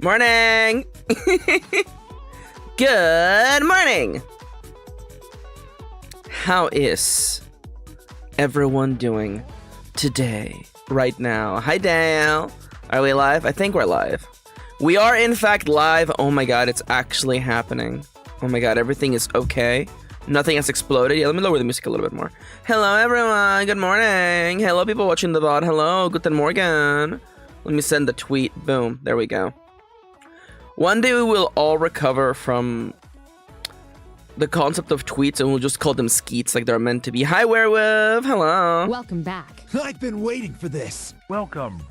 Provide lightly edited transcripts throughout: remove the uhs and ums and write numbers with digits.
Morning! Good morning! How is everyone doing today, right now? Hi, Dale. Are we live? I think we're live. We are, in fact, live. Oh my god, it's actually happening. Oh my god, everything is okay. Nothing has exploded. Yeah, let me lower the music a little bit more. Hello, everyone. Good morning. Hello, people watching the VOD. Hello, guten Morgen. Let me send the tweet. Boom. There we go. One day we will all recover from the concept of tweets and we'll just call them skeets like they're meant to be. Hi, Werewolf. Hello. Welcome back. I've been waiting for this. Welcome.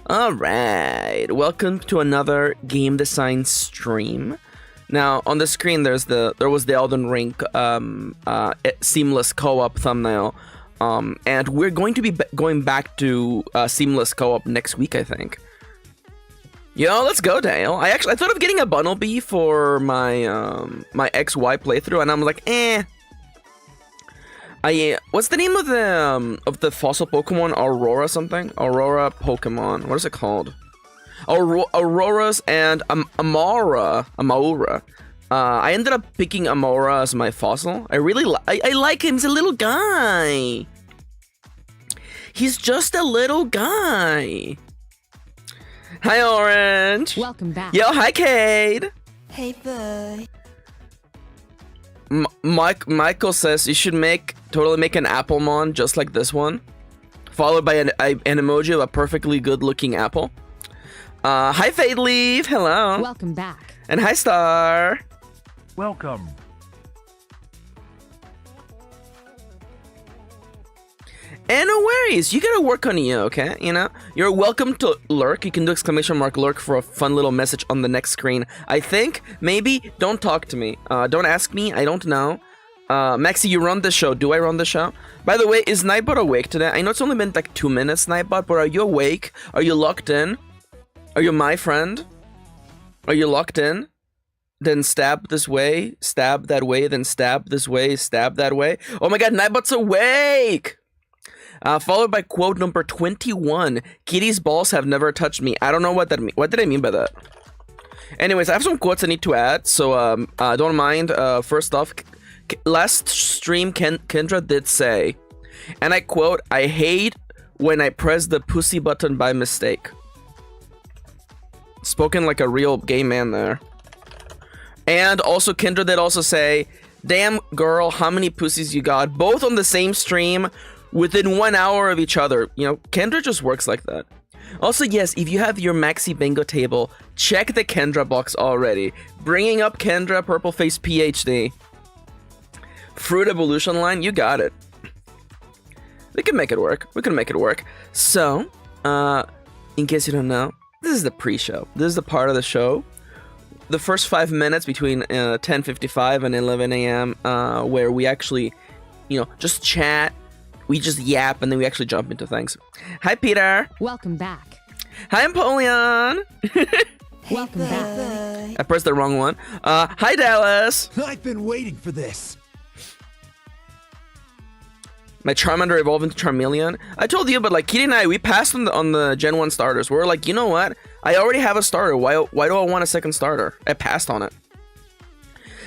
All right. Welcome to another game design stream. Now, on the screen, there was the Elden Ring seamless co-op thumbnail. And we're going to be going back to seamless co-op next week, I think. Yo, let's go, Dale. I thought of getting a Bunnelby for my my XY playthrough, and I'm like, eh. What's the name of the fossil Pokemon? Aurora something? Aurora Pokemon. What is it called? Auroras and Amaura. I ended up picking Amaura as my fossil. I really I like him. He's a little guy. He's just a little guy. Hi, Orange. Welcome back. Yo, hi, Cade. Hey, bud. Michael says you should totally make an Applemon just like this one, followed by an emoji of a perfectly good-looking apple. Hi, Fade Leaf. Hello. Welcome back. And hi, Star. Welcome. And no worries, you gotta work on you, okay? You know, you're welcome to lurk. You can do exclamation mark lurk for a fun little message on the next screen. I think, maybe, don't talk to me. Don't ask me, I don't know. Maxi, you run the show. Do I run the show? By the way, is Nightbot awake today? I know it's only been like 2 minutes, Nightbot, but are you awake? Are you locked in? Are you my friend? Are you locked in? Then stab this way, stab that way, then stab this way, stab that way. Oh my god, Nightbot's awake! Followed by quote number 21. Kitty's balls have never touched me. I don't know what that means. What did I mean by that? Anyways, I have some quotes I need to add, so don't mind. First off, last stream Kendra did say, and I quote, "I hate when I press the pussy button by mistake." Spoken like a real gay man there. And also Kendra did also say, "Damn girl, how many pussies you got?" Both on the same stream. Within 1 hour of each other. You know, Kendra just works like that. Also, yes, if you have your Maxi bingo table, check the Kendra box already. Bringing up Kendra, Purple Face PhD. Fruit Evolution line, you got it. We can make it work. We can make it work. So, in case you don't know, this is the pre-show. This is the part of the show. The first 5 minutes between 10:55 and 11 a.m. Where we actually, you know, just chat. We just yap, and then we actually jump into things. Hi, Peter. Welcome back. Hi, Empoleon. Hey, Welcome back. I pressed the wrong one. Hi, Dallas. I've been waiting for this. My Charmander evolved into Charmeleon. I told you, but like Kirin and I, we passed on the Gen 1 starters. We're like, you know what? I already have a starter. Why do I want a second starter? I passed on it.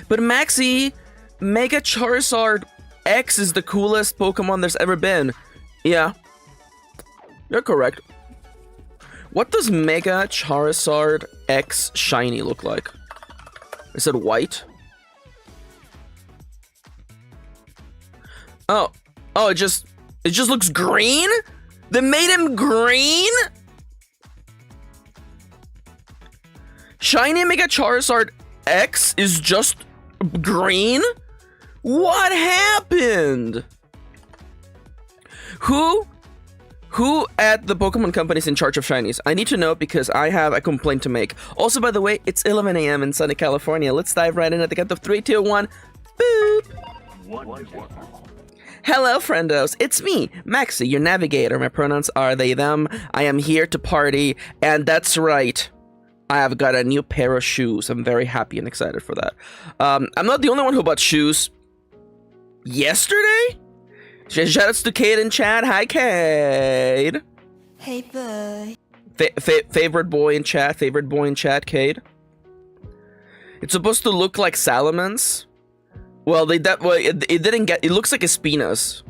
But Maxi, Mega Charizard X is the coolest Pokemon there's ever been. Yeah. You're correct. What does Mega Charizard X Shiny look like? Is it white? Oh, it just looks green? They made him green? Shiny Mega Charizard X is just green? What happened? Who at the Pokemon company is in charge of shinies? I need to know because I have a complaint to make. Also, by the way, it's 11 a.m. in sunny California. Let's dive right in at the count of 3, 2, 1. Boop. Hello, friendos. It's me, Maxi, your navigator. My pronouns are they, them. I am here to party, and that's right. I have got a new pair of shoes. I'm very happy and excited for that. I'm not the only one who bought shoes yesterday. Shoutouts to Cade in chat. Hi, Cade. Hey, bud. Favorite boy in chat, Cade. It's supposed to look like Salamence. Well, it didn't get. It looks like Espinas.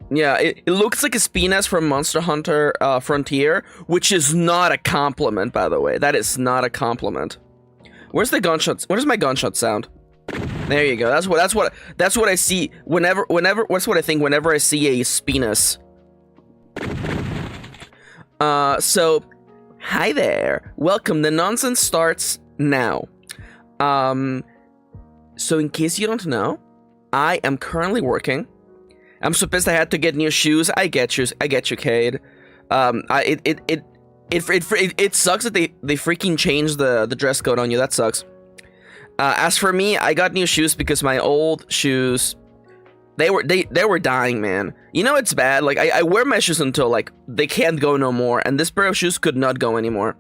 Yeah, it looks like Espinas from Monster Hunter Frontier, which is not a compliment, by the way. That is not a compliment. Where's the gunshots? What is my gunshot sound? There you go. That's what I see whenever. What's what I think whenever I see a Espinas. So, hi there. Welcome. The nonsense starts now. So in case you don't know, I am currently working. I'm so pissed I had to get new shoes. I get you, Cade. It sucks that they freaking changed the dress code on you. That sucks. As for me, I got new shoes because my old shoes, they were dying, man. You know it's bad. Like I wear my shoes until like they can't go no more, and this pair of shoes could not go anymore.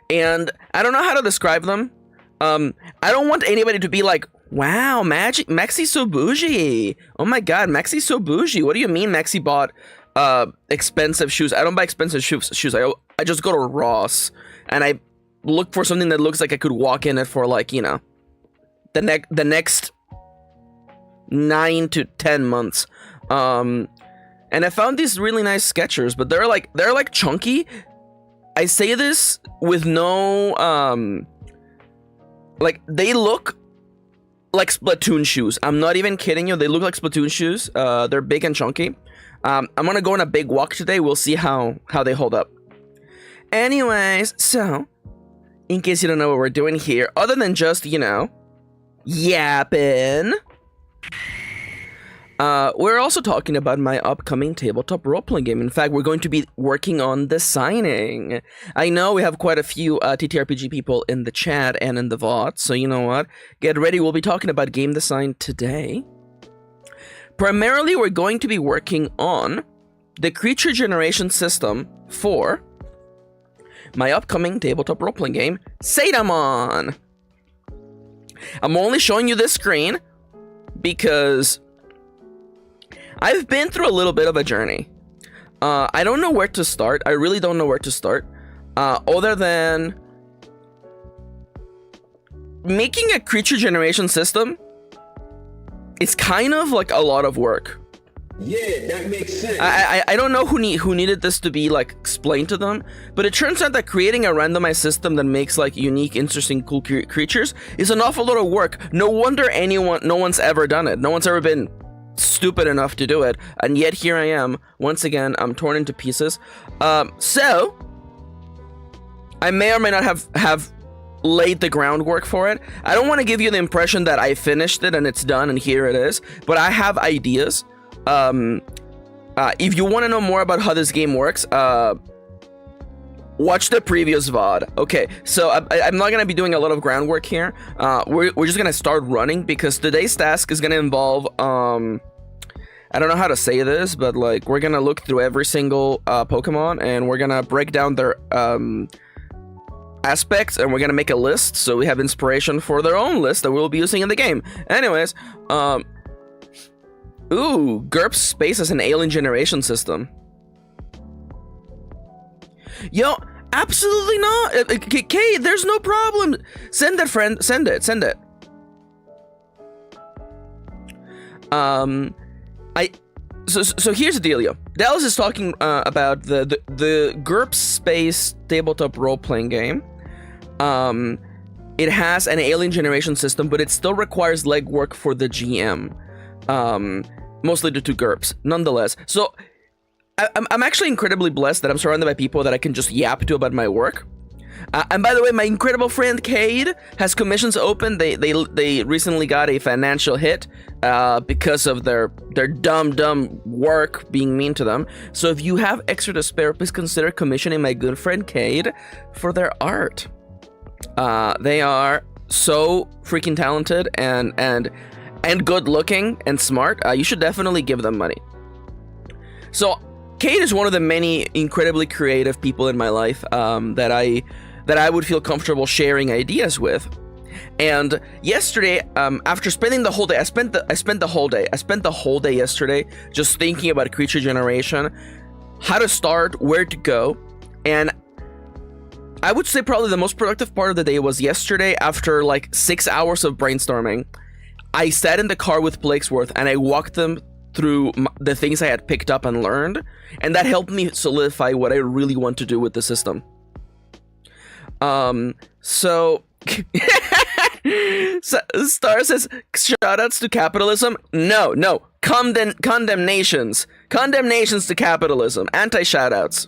And I don't know how to describe them. I don't want anybody to be like, wow, Maxi's so bougie. Oh my god, Maxi's so bougie. What do you mean Maxi bought expensive shoes? I don't buy expensive shoes. I just go to Ross and I look for something that looks like I could walk in it for, like, you know, the next 9 to 10 months. And I found these really nice Skechers, but they're like chunky. I say this with no like, they look like Splatoon shoes. I'm not even kidding you. They look like Splatoon shoes. They're big and chunky. I'm gonna go on a big walk today. We'll see how they hold up. Anyways, so in case you don't know what we're doing here, other than just, you know, yapping, we're also talking about my upcoming tabletop role-playing game. In fact, we're going to be working on designing. I know we have quite a few TTRPG people in the chat and in the VOD, so you know what? Get ready, we'll be talking about game design today. Primarily, we're going to be working on the creature generation system for my upcoming tabletop role-playing game, Zetamon. I'm only showing you this screen because I've been through a little bit of a journey. I don't know where to start. I really don't know where to start. Other than making a creature generation system, it's kind of like a lot of work. Yeah, that makes sense. I don't know who needed this to be like explained to them, but it turns out that creating a randomized system that makes like unique, interesting, cool creatures is an awful lot of work. No wonder no one's ever done it. No one's ever been stupid enough to do it, and yet here I am once again. I'm torn into pieces. So I may or may not have laid the groundwork for it. I don't want to give you the impression that I finished it and it's done and here it is, but I have ideas. If you want to know more about how this game works, watch the previous VOD. Okay, so I'm not gonna be doing a lot of groundwork here. We're just gonna start running because today's task is gonna involve I don't know how to say this, but like we're gonna look through every single Pokemon and we're gonna break down their aspects and we're gonna make a list so we have inspiration for their own list that we'll be using in the game. Anyways, ooh, GURPS Space as an alien generation system. Yo, absolutely not. Okay, there's no problem. Send it, friend. Send it. So here's the dealio. Dallas is talking about the GURPS Space tabletop role-playing game. It has an alien generation system, but it still requires legwork for the GM. Mostly due to GURPS, nonetheless. So I'm actually incredibly blessed that I'm surrounded by people that I can just yap to about my work. And by the way, my incredible friend Cade has commissions open. They recently got a financial hit because of their dumb work being mean to them. So if you have extra to spare, please consider commissioning my good friend Cade for their art. They are so freaking talented and good looking and smart. You should definitely give them money. So Cade is one of the many incredibly creative people in my life that I would feel comfortable sharing ideas with. And yesterday, after spending the whole day, I spent the whole day yesterday just thinking about creature generation. how to start, where to go, and I would say probably the most productive part of the day was yesterday. After like 6 hours of brainstorming, I sat in the car with Blakesworth and I walked them through the things I had picked up and learned, and that helped me solidify what I really want to do with the system. So Star says, shoutouts to capitalism. No, condemnations to capitalism, anti-shoutouts.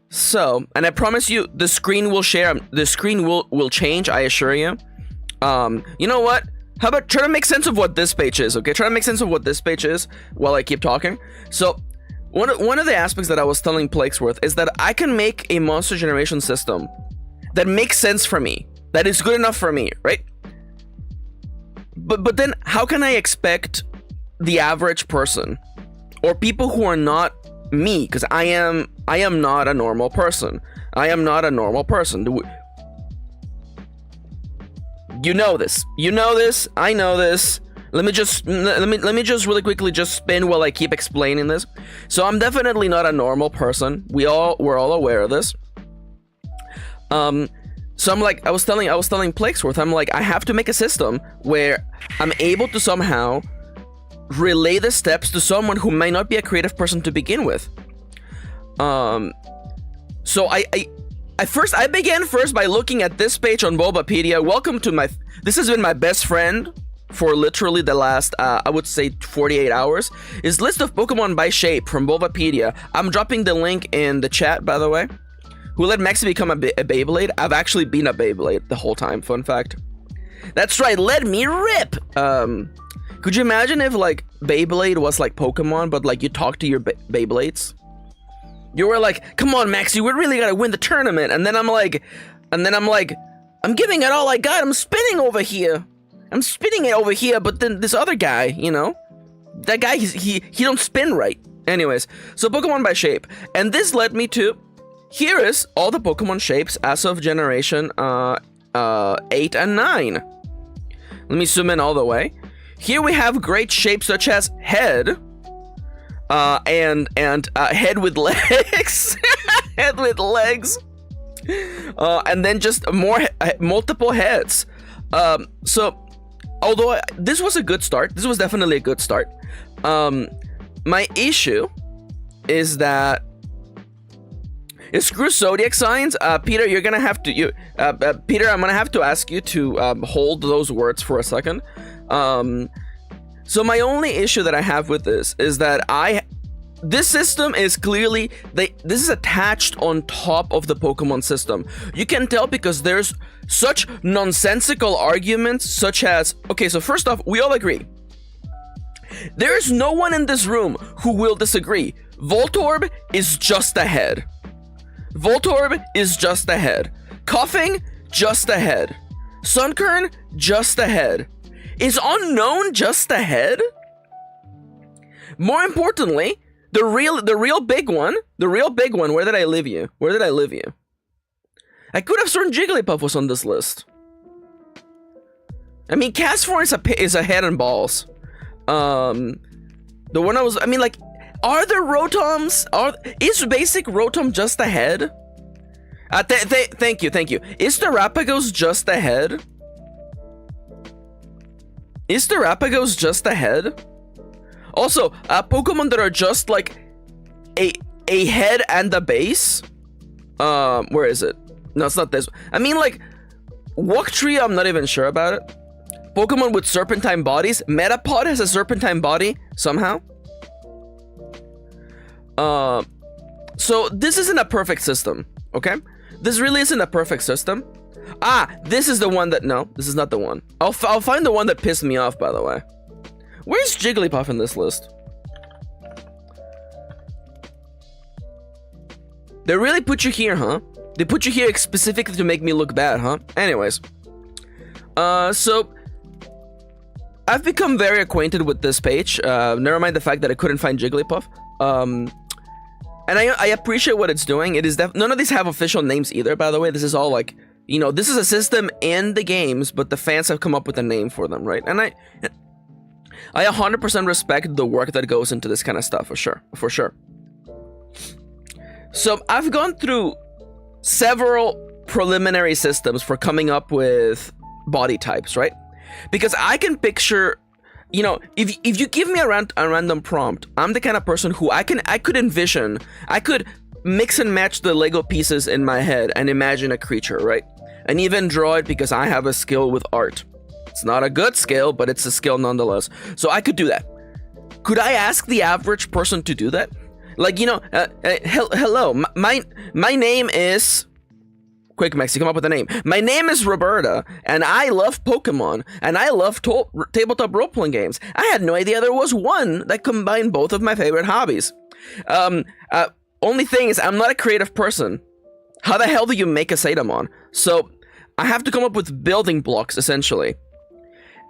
So, and I promise you, the screen will share. The screen will change. I assure you. You know what? How about try to make sense of what this page is? Okay, try to make sense of what this page is while I keep talking. So, one of the aspects that I was telling Blakesworth is that I can make a monster generation system that makes sense for me, that is good enough for me, right? But then, how can I expect the average person or people who are not me, because I am not a normal person. I am not a normal person. You know this. I know this. Let me just really quickly just spin while I keep explaining this. So I'm definitely not a normal person. We're all aware of this. So I'm like, I was telling Blakesworth, I'm like, I have to make a system where I'm able to somehow relay the steps to someone who may not be a creative person to begin with. So I began first by looking at this page on Bulbapedia. Welcome to this has been my best friend for literally the last, I would say 48 hours, is list of Pokemon by shape from Bulbapedia. I'm dropping the link in the chat, by the way. Who let Maxi become a Beyblade? I've actually been a Beyblade the whole time, fun fact. That's right, let me rip! Could you imagine if, like, Beyblade was like Pokemon, but, like, you talk to your Beyblades? You were like, come on, Maxi, we really gotta win the tournament. And then I'm like, I'm giving it all I got. I'm spinning over here. I'm spinning it over here, but then this other guy, you know, that guy, he don't spin right. Anyways, so Pokemon by shape. And this led me to, here is all the Pokemon shapes as of generation 8 and 9. Let me zoom in all the way. Here we have great shapes such as head, and head with legs, head with legs, and then just multiple heads. So, although this was a good start, this was definitely a good start. My issue is that screw zodiac signs. Peter, you're gonna have to Peter, I'm gonna have to ask you to hold those words for a second. So my only issue that I have with this is that this system is clearly, this is attached on top of the Pokemon system. You can tell because there's such nonsensical arguments such as, okay, so first off, we all agree. There is no one in this room who will disagree. Voltorb is just a head. Voltorb is just a head. Coughing, just a head. Sunkern, just a head. Is Unknown just a head? More importantly, the real big one, where did I leave you? I could have sworn Jigglypuff was on this list. I mean, Castform is a head and balls. The one are there Rotoms? Is basic Rotom just a head? Thank you. Is Terrapagos just a head? Is Terrapagos just a head? Also, Pokemon that are just like a head and a base. Where is it? No, it's not this. I mean, like, Walktrio, I'm not even sure about it. Pokemon with serpentine bodies. Metapod has a serpentine body somehow. So this isn't a perfect system, okay? This really isn't a perfect system. This is the one that, no, this is not the one. I'll find the one that pissed me off, by the way. Where's Jigglypuff in this list? They really put you here, huh? They put you here specifically to make me look bad, huh? Anyways. So I've become very acquainted with this page. Never mind the fact that I couldn't find Jigglypuff. And I appreciate what it's doing. It is none of these have official names either, by the way. This is all like, you know, this is a system in the games, but the fans have come up with a name for them, right? I 100% respect the work that goes into this kind of stuff, for sure. So I've gone through several preliminary systems for coming up with body types, right? Because I can picture, you know, if you give me a random prompt, I'm the kind of person who I could envision, I could mix and match the Lego pieces in my head and imagine a creature, right? And even draw it because I have a skill with art. It's not a good skill, but it's a skill nonetheless. So I could do that. Could I ask the average person to do that? Like, you know, hello, my name is... Quick, Maxi, come up with a name. My name is Roberta, and I love Pokemon, and I love tabletop role-playing games. I had no idea there was one that combined both of my favorite hobbies. Only thing is, I'm not a creative person. How the hell do you make a Zetamon? So, I have to come up with building blocks, essentially.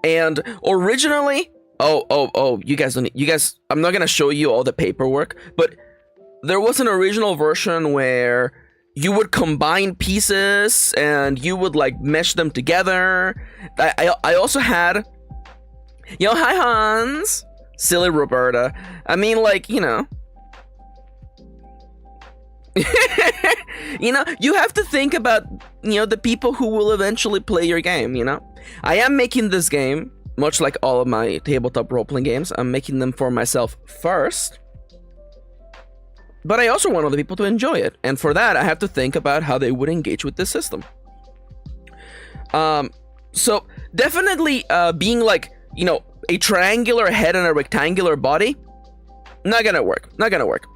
And originally... you guys don't need... I'm not gonna show you all the paperwork, but there was an original version where you would combine pieces and you would, like, mesh them together. I also had... Yo, hi, Hans! Silly Roberta. I mean, like, you know... You know, you have to think about, you know, the people who will eventually play your game, you know? I am making this game, much like all of my tabletop role-playing games, I'm making them for myself first. But I also want other people to enjoy it. And for that, I have to think about how they would engage with this system. So, definitely being like, you know, a triangular head and a rectangular body, not gonna work. Not gonna work.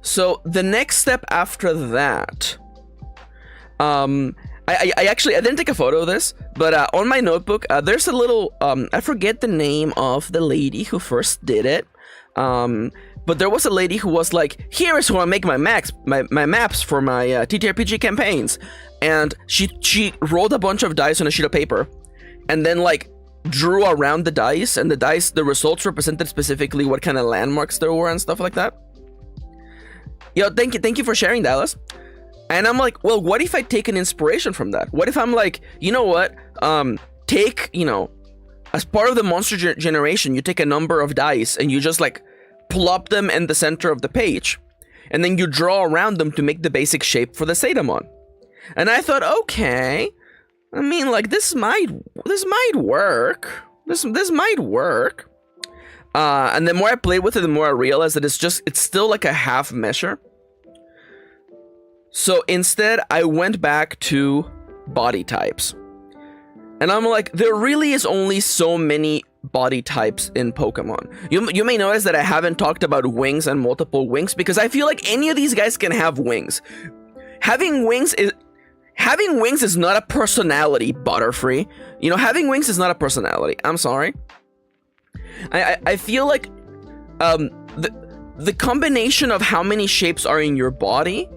So the next step after that, I didn't take a photo of this, but on my notebook, there's a little, I forget the name of the lady who first did it, but there was a lady who was like, here is how I make my maps for my TTRPG campaigns, and she rolled a bunch of dice on a sheet of paper, and then like drew around the dice, and the results represented specifically what kind of landmarks there were and stuff like that. Yo, thank you for sharing, Dallas. And I'm like, well, what if I take an inspiration from that? What if I'm like, you know what? Take, you know, as part of the monster generation, you take a number of dice and you just like plop them in the center of the page, and then you draw around them to make the basic shape for the Zetamon. And I thought, okay, I mean, like this might work. This might work. And the more I played with it, the more I realized that it's still like a half measure. So instead, I went back to body types. And I'm like, there really is only so many body types in Pokemon. You may notice that I haven't talked about wings and multiple wings, because I feel like any of these guys can have wings. Having wings is not a personality, Butterfree. You know, having wings is not a personality. I'm sorry. I feel like the combination of how many shapes are in your body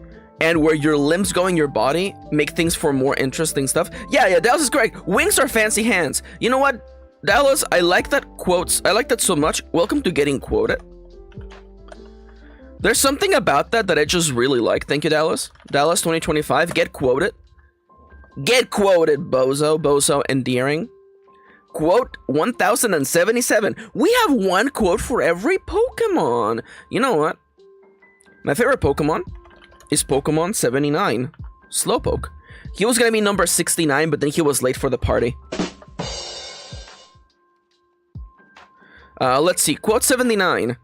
and where your limbs go in your body make things for more interesting stuff. Yeah, Dallas is correct. Wings are fancy hands. You know what, Dallas? I like that quotes. I like that so much. Welcome to getting quoted. There's something about that I just really like. Thank you, Dallas. Dallas 2025. Get quoted. Get quoted, bozo. Bozo endearing. Quote 1077. We have one quote for every Pokemon. You know what? My favorite Pokemon is Pokemon 79. Slowpoke. He was gonna be number 69, but then he was late for the party. Let's see. Quote 79.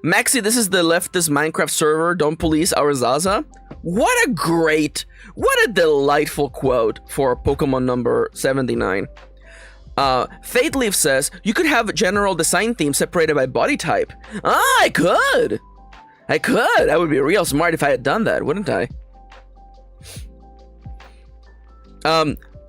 Maxi, this is the leftist Minecraft server. Don't police our Zaza. What a delightful quote for Pokemon number 79. Fate Leaf says, you could have general design themes separated by body type. I could. I would be real smart if I had done that, wouldn't I?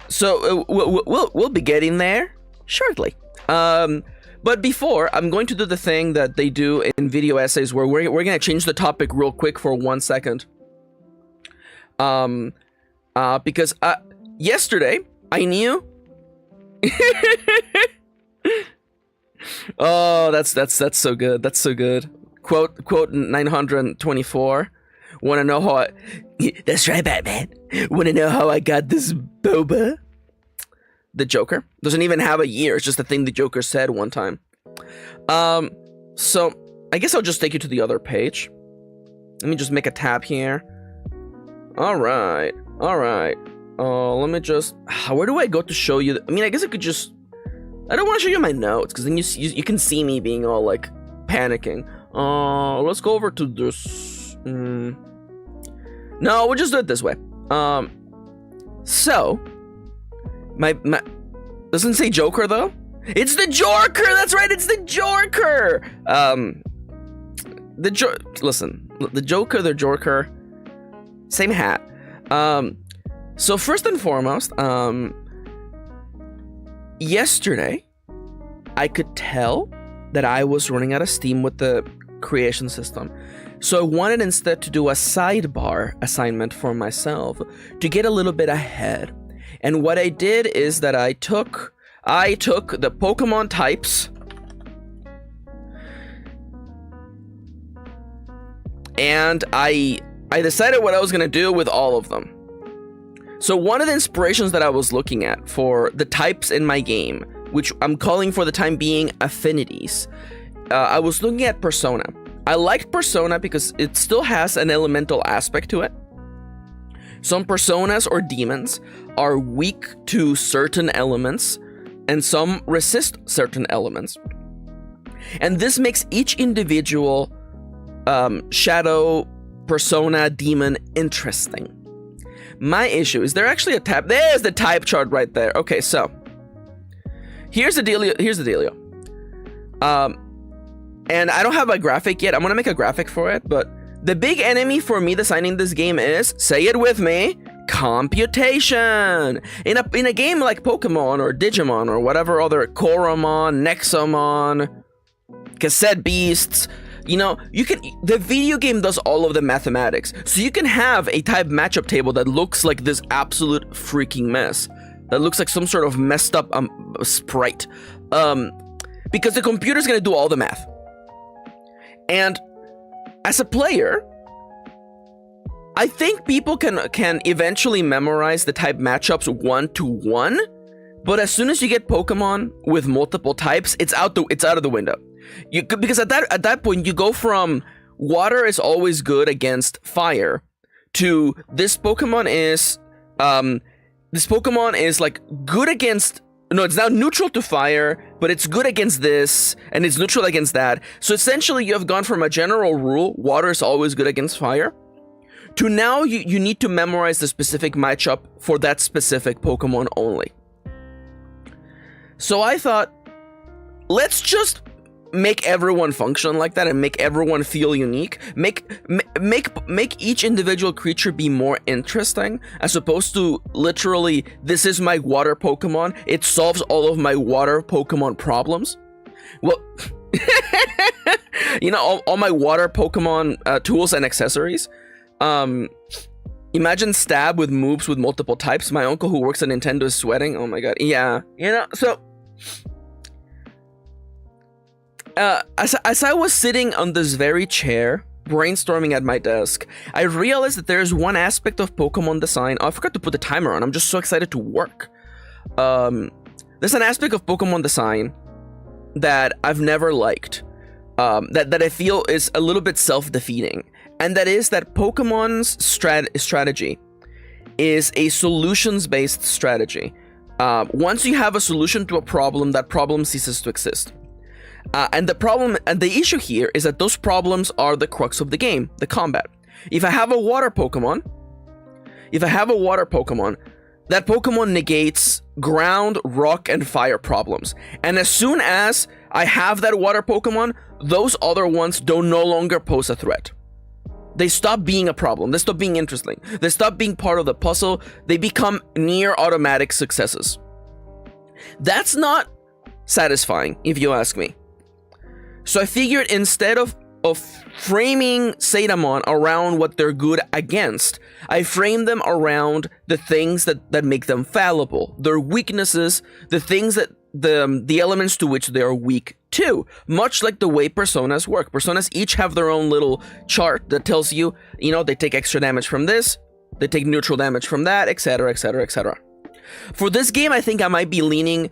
So we'll be getting there shortly. But before, I'm going to do the thing that they do in video essays where we're going to change the topic real quick for 1 second. Because yesterday I knew. Oh, that's so good. That's so good. Quote 924. Wanna know how I... That's right, Batman. Wanna know how I got this boba? the Joker. Doesn't even have a year. It's just a thing the Joker said one time. So I guess I'll just take you to the other page. Let me just make a tab here. All right. Let me just. Where do I go to show you? I mean, I guess I could just. I don't want to show you my notes because then you can see me being all like panicking. Let's go over to this. No, we'll just do it this way. So my doesn't say Joker though. It's the Jorker. That's right. It's the Jorker. Listen, the Joker, the Jorker, same hat. So first and foremost, yesterday I could tell that I was running out of steam with the creation system. So I wanted instead to do a sidebar assignment for myself to get a little bit ahead. And what I did is that I took the Pokemon types and I decided what I was going to do with all of them. So one of the inspirations that I was looking at for the types in my game, which I'm calling for the time being Affinities, I was looking at Persona. I liked Persona because it still has an elemental aspect to it. Some Personas or demons are weak to certain elements, and some resist certain elements. And this makes each individual shadow, persona, demon interesting. My issue is there actually a tab. There's the type chart right there. Okay, so here's the dealio. And I don't have a graphic yet. I'm gonna make a graphic for it, but the big enemy for me designing this game is, say it with me, computation. In a game like Pokemon or Digimon or whatever other Koromon, Nexomon, Cassette Beasts, the video game does all of the mathematics. So you can have a type matchup table that looks like this absolute freaking mess. That looks like some sort of messed up sprite. Because the computer's gonna do all the math. And as a player, I think people can eventually memorize the type matchups 1-to-1, but as soon as you get Pokemon with multiple types, it's out of the window. Because at that point you go from water is always good against fire to this Pokemon is like good against. No, it's now neutral to fire, but it's good against this, and it's neutral against that. So essentially, you have gone from a general rule, water is always good against fire, to now you need to memorize the specific matchup for that specific Pokemon only. So I thought, let's just make everyone function like that and make everyone feel unique. Make each individual creature be more interesting, as opposed to literally, this is my water Pokemon, it solves all of my water Pokemon problems. Well, all my water Pokemon tools and accessories. Imagine Stab with moves with multiple types. My uncle who works at Nintendo is sweating. Oh my god. Yeah, so as I was sitting on this very chair, brainstorming at my desk, I realized that there's one aspect of Pokemon design. Oh, I forgot to put the timer on. I'm just so excited to work. There's an aspect of Pokemon design that I've never liked, that I feel is a little bit self-defeating, and that is that Pokemon's strategy is a solutions-based strategy. Once you have a solution to a problem, that problem ceases to exist. And the issue here is that those problems are the crux of the game, the combat. If I have a water Pokemon, that Pokemon negates ground, rock, and fire problems. And as soon as I have that water Pokemon, those other ones don't no longer pose a threat. They stop being a problem. They stop being interesting. They stop being part of the puzzle. They become near automatic successes. That's not satisfying, if you ask me. So I figured instead of framing Zetamon around what they're good against, I frame them around the things that make them fallible, their weaknesses, the things that the elements to which they are weak to, much like the way personas work. Personas each have their own little chart that tells you, they take extra damage from this, they take neutral damage from that, etc., etc., etc. For this game, I think I might be leaning...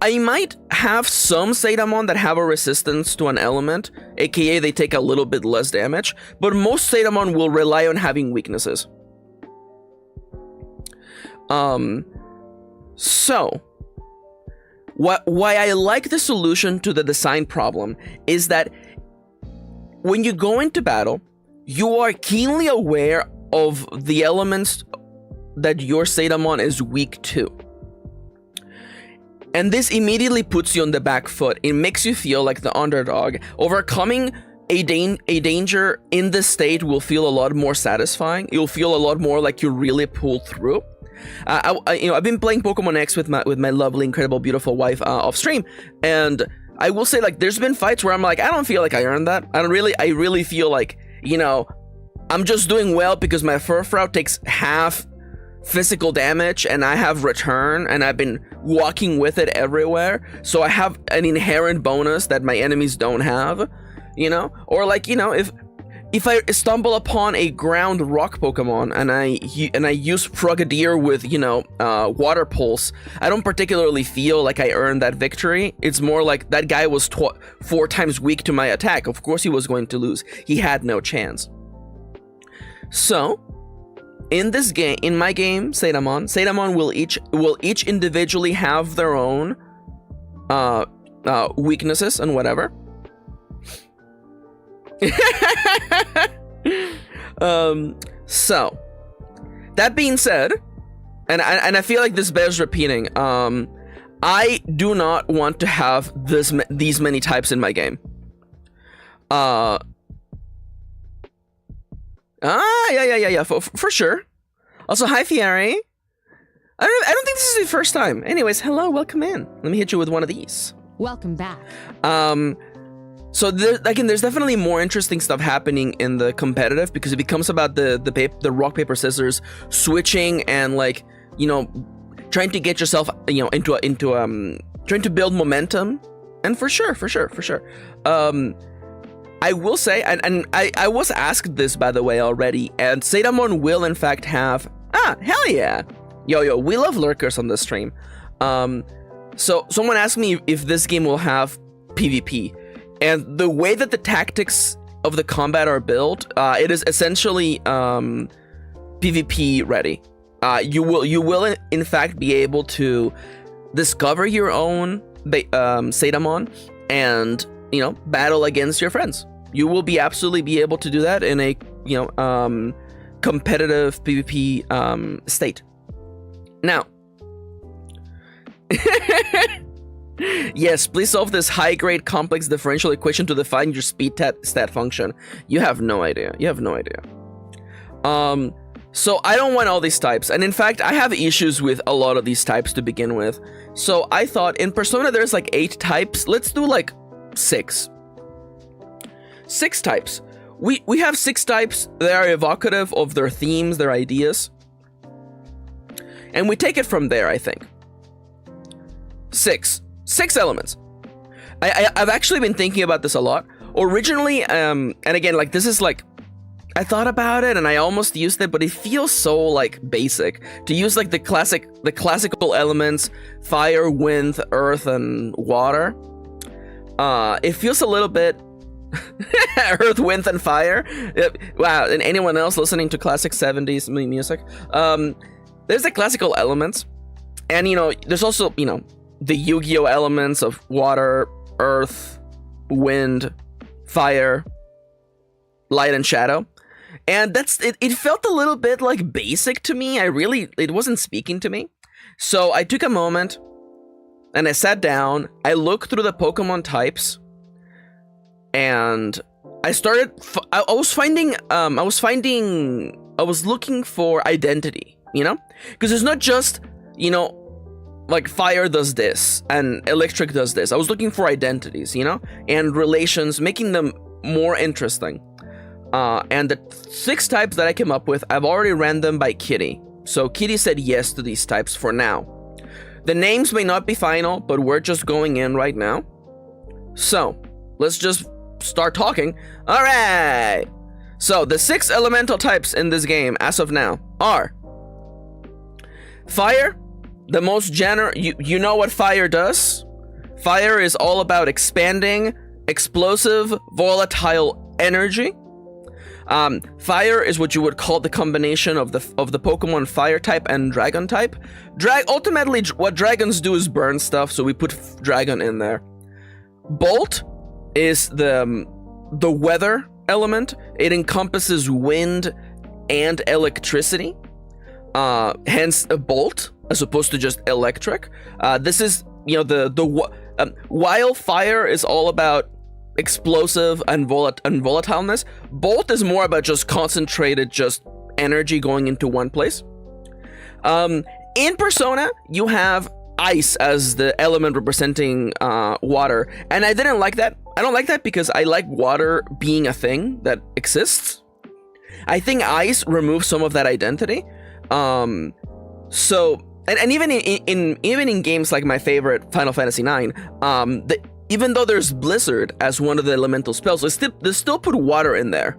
I might have some Zetamon that have a resistance to an element, aka they take a little bit less damage, but most Zetamon will rely on having weaknesses. So, why I like the solution to the design problem is that when you go into battle, you are keenly aware of the elements that your Zetamon is weak to. And this immediately puts you on the back foot. It makes you feel like the underdog. Overcoming a danger in this state will feel a lot more satisfying. You'll feel a lot more like you really pulled through. I've been playing Pokemon X with my lovely, incredible, beautiful wife off stream, and I will say, like, there's been fights where I'm like, I don't feel like I earned that. I really feel like, I'm just doing well because my Furfrou takes half physical damage and I have return, and I've been walking with it everywhere, so I have an inherent bonus that my enemies don't have, or like, if I stumble upon a ground rock Pokemon and I use Frogadier with Water Pulse, I don't particularly feel like I earned that victory. It's more like that guy was 4 times weak to my attack. Of course he was going to lose. He had no chance. So in this game, in my game, Zetamon will each individually have their own weaknesses and whatever. So that being said, and I feel like this bears repeating, I do not want to have these many types in my game. Yeah, for sure. Also, hi, Fieri. I don't think this is your first time. Anyways, hello, welcome in. Let me hit you with one of these. Welcome back. So there's definitely more interesting stuff happening in the competitive, because it becomes about the rock, paper, scissors switching and, like, trying to get yourself into trying to build momentum. And for sure. I will say, and I was asked this, by the way, already, and Zetamon will in fact have... hell yeah! Yo, we love lurkers on this stream. So someone asked me if this game will have PvP, and the way that the tactics of the combat are built, it is essentially PvP ready. You will in fact be able to discover your own Zetamon and battle against your friends. You will absolutely be able to do that in a competitive PvP state. Now, yes, please solve this high-grade complex differential equation to define your speed stat function. You have no idea. So I don't want all these types, and in fact, I have issues with a lot of these types to begin with. So I thought, in Persona there's like 8 types. Let's do like 6 types. We have 6 types that are evocative of their themes, their ideas, and we take it from there. I think 6 elements. I've actually been thinking about this a lot. Originally, and again, like, this is like, I thought about it and I almost used it, but it feels so like basic to use like the classical elements: fire, wind, earth, and water. It feels a little bit earth, wind, and fire. Wow, and anyone else listening to classic 70s music? There's the classical elements, and there's also the Yu-Gi-Oh elements of water, earth, wind, fire, light, and shadow. And it felt a little bit like basic to me. It wasn't speaking to me. So I took a moment and I sat down, I looked through the Pokemon types, and I started, I was looking for identity, because it's not just, like fire does this and electric does this. I was looking for identities, and relations, making them more interesting. And the 6 types that I came up with, I've already ran them by Kitty. So Kitty said yes to these types for now. The names may not be final, but we're just going in right now. So let's just start talking. All right. So the 6 elemental types in this game as of now are Fire, the most general. You know what fire does? Fire is all about expanding, explosive, volatile energy. Fire is what you would call the combination of the Pokemon Fire type and Dragon type. Ultimately, what dragons do is burn stuff, so we put Dragon in there. Bolt is the weather element. It encompasses wind and electricity. Hence a bolt as opposed to just electric. This is, while fire is all about explosive and volatileness, bolt is more about just concentrated just energy going into one place. In Persona, you have ice as the element representing water, and I didn't like that. I don't like that because I like water being a thing that exists. I think ice removes some of that identity. So even in games like my favorite Final Fantasy IX, even though there's Blizzard as one of the elemental spells, they still put water in there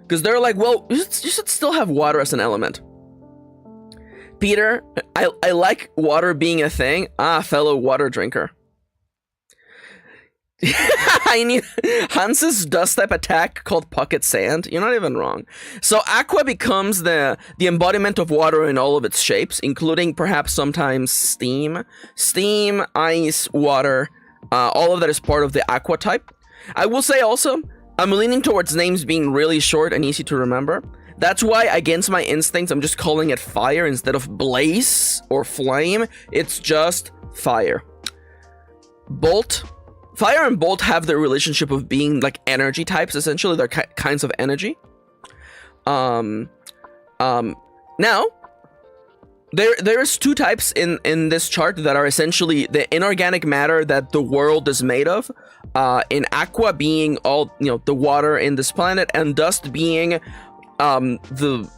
because they're like, well, you should still have water as an element. Peter, I like water being a thing. Fellow water drinker. I need Hans's dust type attack called Pocket Sand. You're not even wrong. So Aqua becomes the embodiment of water in all of its shapes, including perhaps sometimes steam, ice, water. All of that is part of the Aqua type. I will say also, I'm leaning towards names being really short and easy to remember. That's why, against my instincts, I'm just calling it fire instead of blaze or flame. It's just fire. Bolt. Fire and Bolt have the relationship of being like energy types, essentially. They're kinds of energy. Now, there's two types in this chart that are essentially the inorganic matter that the world is made of. In Aqua being all, the water in this planet, and Dust being the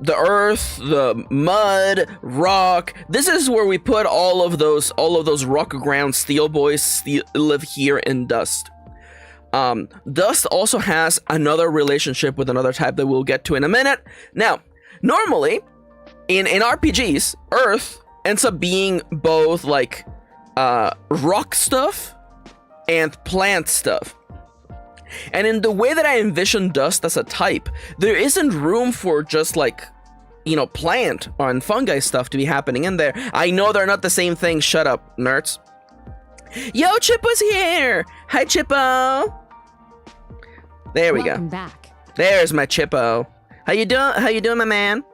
earth, the mud, rock. This is where we put all of those rock ground steel boys live here in Dust. Dust also has another relationship with another type that we'll get to in a minute. Now, normally in RPGs, Earth ends up being both like rock stuff and plant stuff. And in the way that I envision Dust as a type, there isn't room for just like, plant and fungi stuff to be happening in there. I know they're not the same thing. Shut up, nerds. Yo, Chippo's here. Hi, Chippo. There we Welcome go. back. There's my Chippo. How you doing, my man?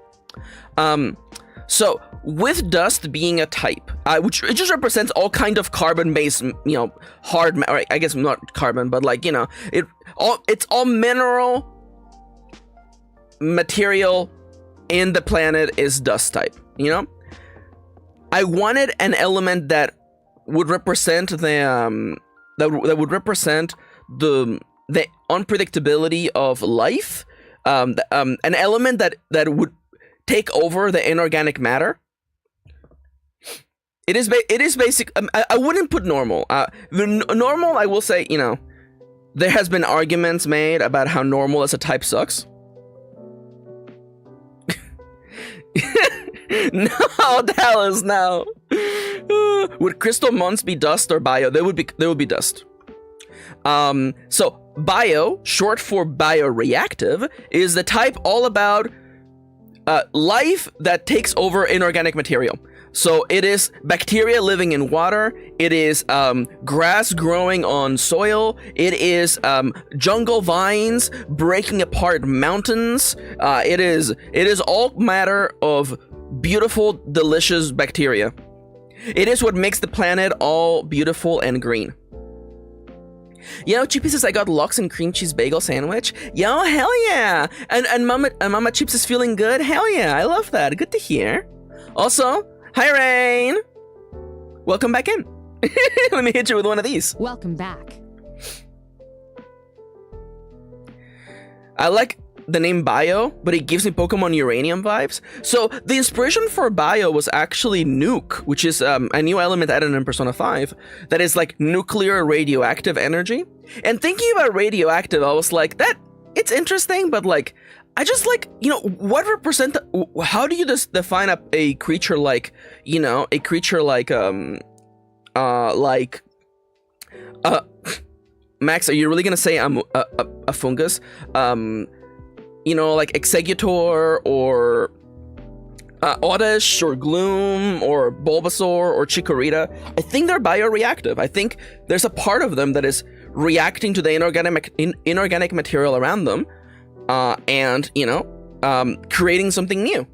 So with Dust being a type, which it just represents all kind of carbon-based, hard, or I guess not carbon, but like, it's all mineral material in the planet is Dust type, I wanted an element that would represent the unpredictability of life, an element that would take over the inorganic matter. It is basic. I wouldn't put normal. Normal, I will say, there has been arguments made about how normal as a type sucks. No, Dallas, no. Would Crystal Mons be Dust or Bio? They would be Dust. So Bio, short for bioreactive, is the type all about life that takes over inorganic material. So it is bacteria living in water. It is grass growing on soil. It is jungle vines breaking apart mountains. It is all matter of beautiful, delicious bacteria. It is what makes the planet all beautiful and green. Chippy says I got lox and cream cheese bagel sandwich. Yo, hell yeah! And Mama Chips is feeling good. Hell yeah! I love that. Good to hear. Also, hi Rain. Welcome back in. Let me hit you with one of these. Welcome back. I like the name Bio, but it gives me Pokemon Uranium vibes. So the inspiration for Bio was actually Nuke, which is a new element added in Persona 5 that is like nuclear radioactive energy. And thinking about radioactive, I was like, it's interesting, but like, I just like, what represent, how do you just define a creature like, a creature like, Max, are you really gonna say I'm a fungus? Like Executor or Oddish or Gloom or Bulbasaur or Chikorita. I think they're bioreactive. I think there's a part of them that is reacting to the inorganic material around them, and creating something new.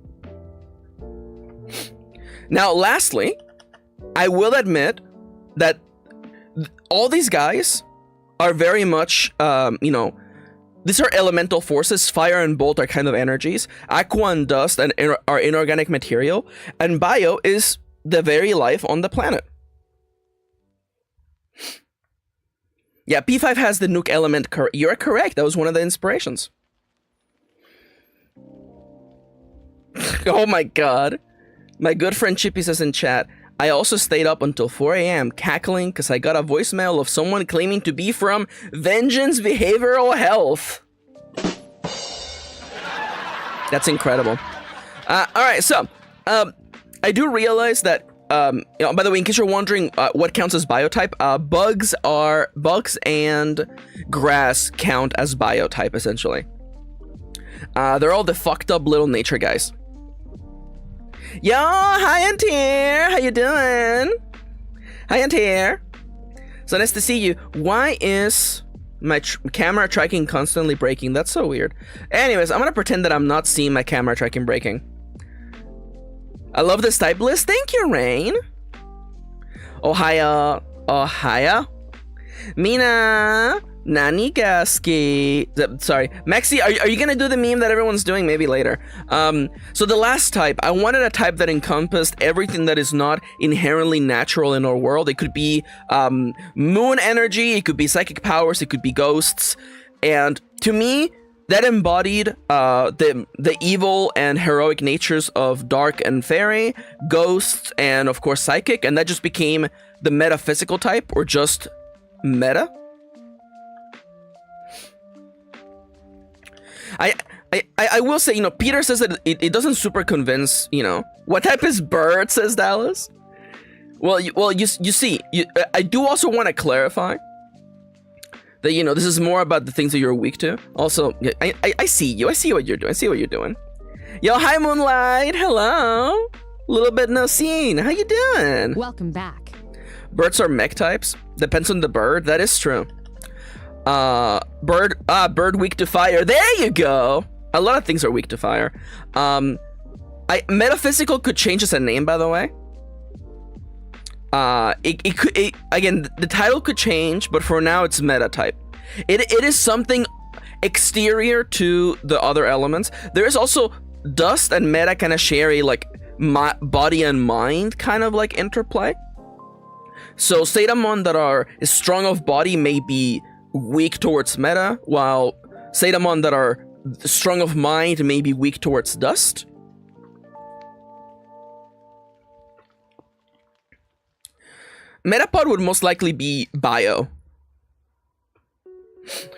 Now, lastly, I will admit that all these guys are very much, these are elemental forces. Fire and bolt are kind of energies. Aqua and dust are inorganic material. And bio is the very life on the planet. Yeah, P5 has the nuke element. You're correct. That was one of the inspirations. Oh my god. My good friend Chippy says in chat, I also stayed up until 4 a.m. cackling because I got a voicemail of someone claiming to be from Vengeance Behavioral Health. That's incredible. Alright, so, I do realize that, by the way, in case you're wondering what counts as biotype, bugs and grass count as biotype, essentially. They're all the fucked up little nature guys. Yo, hi Antier, how you doing? Hi Antier. So nice to see you. Why is my camera tracking constantly breaking? That's so weird. Anyways, I'm gonna pretend that I'm not seeing my camera tracking breaking. I love this type list. Thank you, Rain. Ohio. Mina. Nani Gaski. Sorry. Maxi, are you gonna do the meme that everyone's doing? Maybe later. So the last type, I wanted a type that encompassed everything that is not inherently natural in our world. It could be moon energy, it could be psychic powers, it could be ghosts. And to me, that embodied the evil and heroic natures of dark and fairy, ghosts, and of course psychic, and that just became the metaphysical type, or just meta. I will say, Peter says that it doesn't super convince, What type is bird, says Dallas? Well, you see, I do also want to clarify that, this is more about the things that you're weak to. Also, I see you. I see what you're doing. Yo, hi, Moonlight. Hello. A little bit no seen. How you doing? Welcome back. Birds are mech types. Depends on the bird. That is true. Bird weak to fire. There you go. A lot of things are weak to fire. Metaphysical could change as a name, by the way. It could, again, the title could change, but for now it's meta type. It is something exterior to the other elements. There is also dust and meta kind of share a body and mind kind of like interplay. So Zetamon that are strong of body may be weak towards meta, while Zetamon that are strong of mind may be weak towards dust. Metapod would most likely be bio.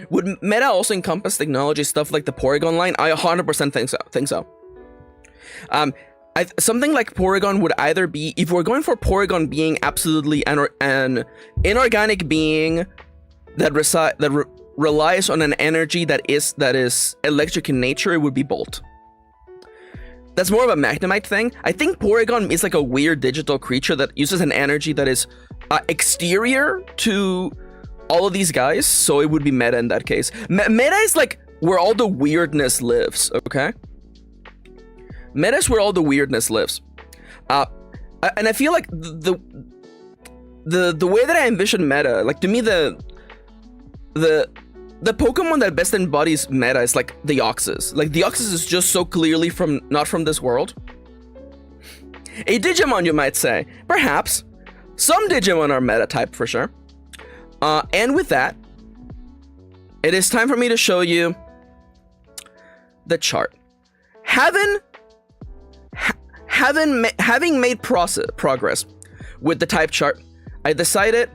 Would meta also encompass technology stuff like the Porygon line? I 100% think so. Something like Porygon would either be, if we're going for Porygon being absolutely an inorganic being that relies on an energy that is electric in nature, it would be Bolt. That's more of a Magnemite thing. I think Porygon is like a weird digital creature that uses an energy that is exterior to all of these guys, so it would be meta in that case. Meta is like where all the weirdness lives, okay? Meta is where all the weirdness lives. And I feel like the way that I envision meta, like to me the Pokemon that best embodies meta is like the Deoxys. Like Deoxys is just so clearly not from this world. A Digimon, you might say. Perhaps. Some Digimon are meta type for sure. And with that, it is time for me to show you the chart. Having made progress with the type chart, I decided.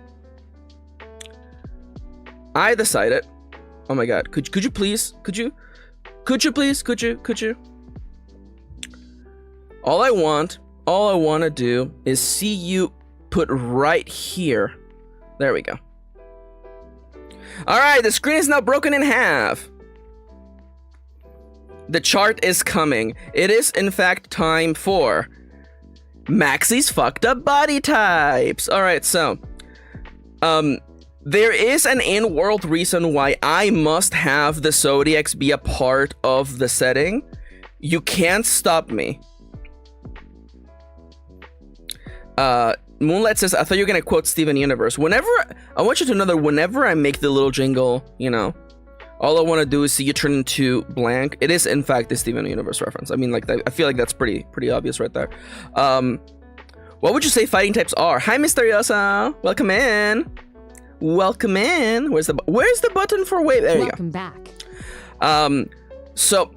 Oh my god, could you please Could you please? Could you? All I want to do is see you put right here. There we go. All right, the screen is now broken in half. The chart is coming. It is, in fact, time for Maxi's fucked up body types. All right, so there is an in-world reason why I must have the Zodiacs be a part of the setting. You can't stop me. Moonlight says, I thought you were gonna quote Steven Universe. I want you to know that whenever I make the little jingle, you know, all I want to do is see you turn into blank. It is, in fact, the Steven Universe reference. I mean, like, I feel like that's pretty obvious right there. What would you say fighting types are? Hi, Mysteriosa. Welcome in. Welcome in. Where's the button for wave? There you go. Welcome back. So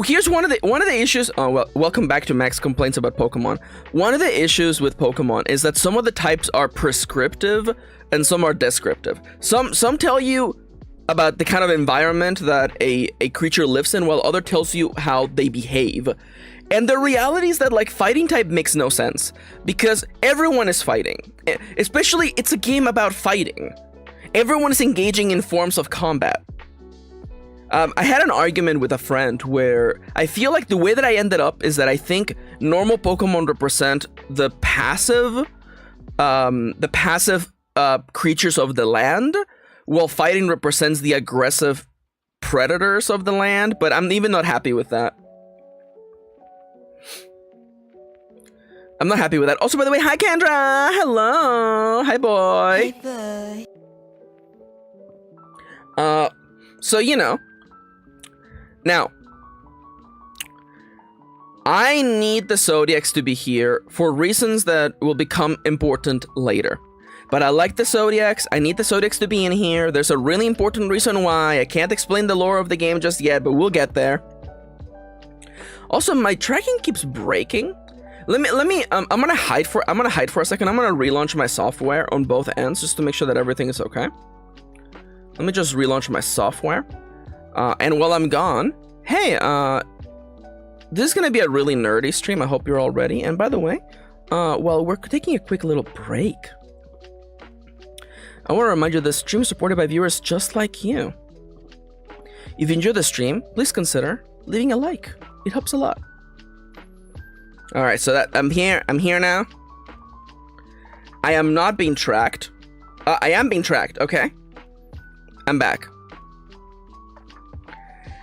here's one of the issues. Oh, well, welcome back to Max Complaints About Pokemon. One of the issues with Pokemon is that some of the types are prescriptive and some are descriptive. Some tell you about the kind of environment that a creature lives in, while other tells you how they behave. And the reality is that, like, fighting type makes no sense because everyone is fighting. Especially, it's a game about fighting. Everyone is engaging in forms of combat. I had an argument with a friend where I feel like the way that I ended up is that I think normal Pokemon represent the passive creatures of the land, while fighting represents the aggressive predators of the land, but I'm even not happy with that. I'm not happy with that. Also, by the way, hi Kendra! Hello! Hi boy! Hey boy. So, you know. Now, I need the Zodiacs to be here for reasons that will become important later. But I like the Zodiacs. I need the Zodiacs to be in here. There's a really important reason why. I can't explain the lore of the game just yet, but we'll get there. Also, my tracking keeps breaking. I'm gonna hide for a second. I'm gonna relaunch my software on both ends just to make sure that everything is okay. Let me just relaunch my software. And while I'm gone, hey, this is gonna be a really nerdy stream. I hope you're all ready. And by the way, while we're taking a quick little break, I want to remind you this stream is supported by viewers just like you. If you enjoy the stream, please consider leaving a like. It helps a lot. All right, so that I'm here now. I am not being tracked. I am being tracked. Okay, I'm back.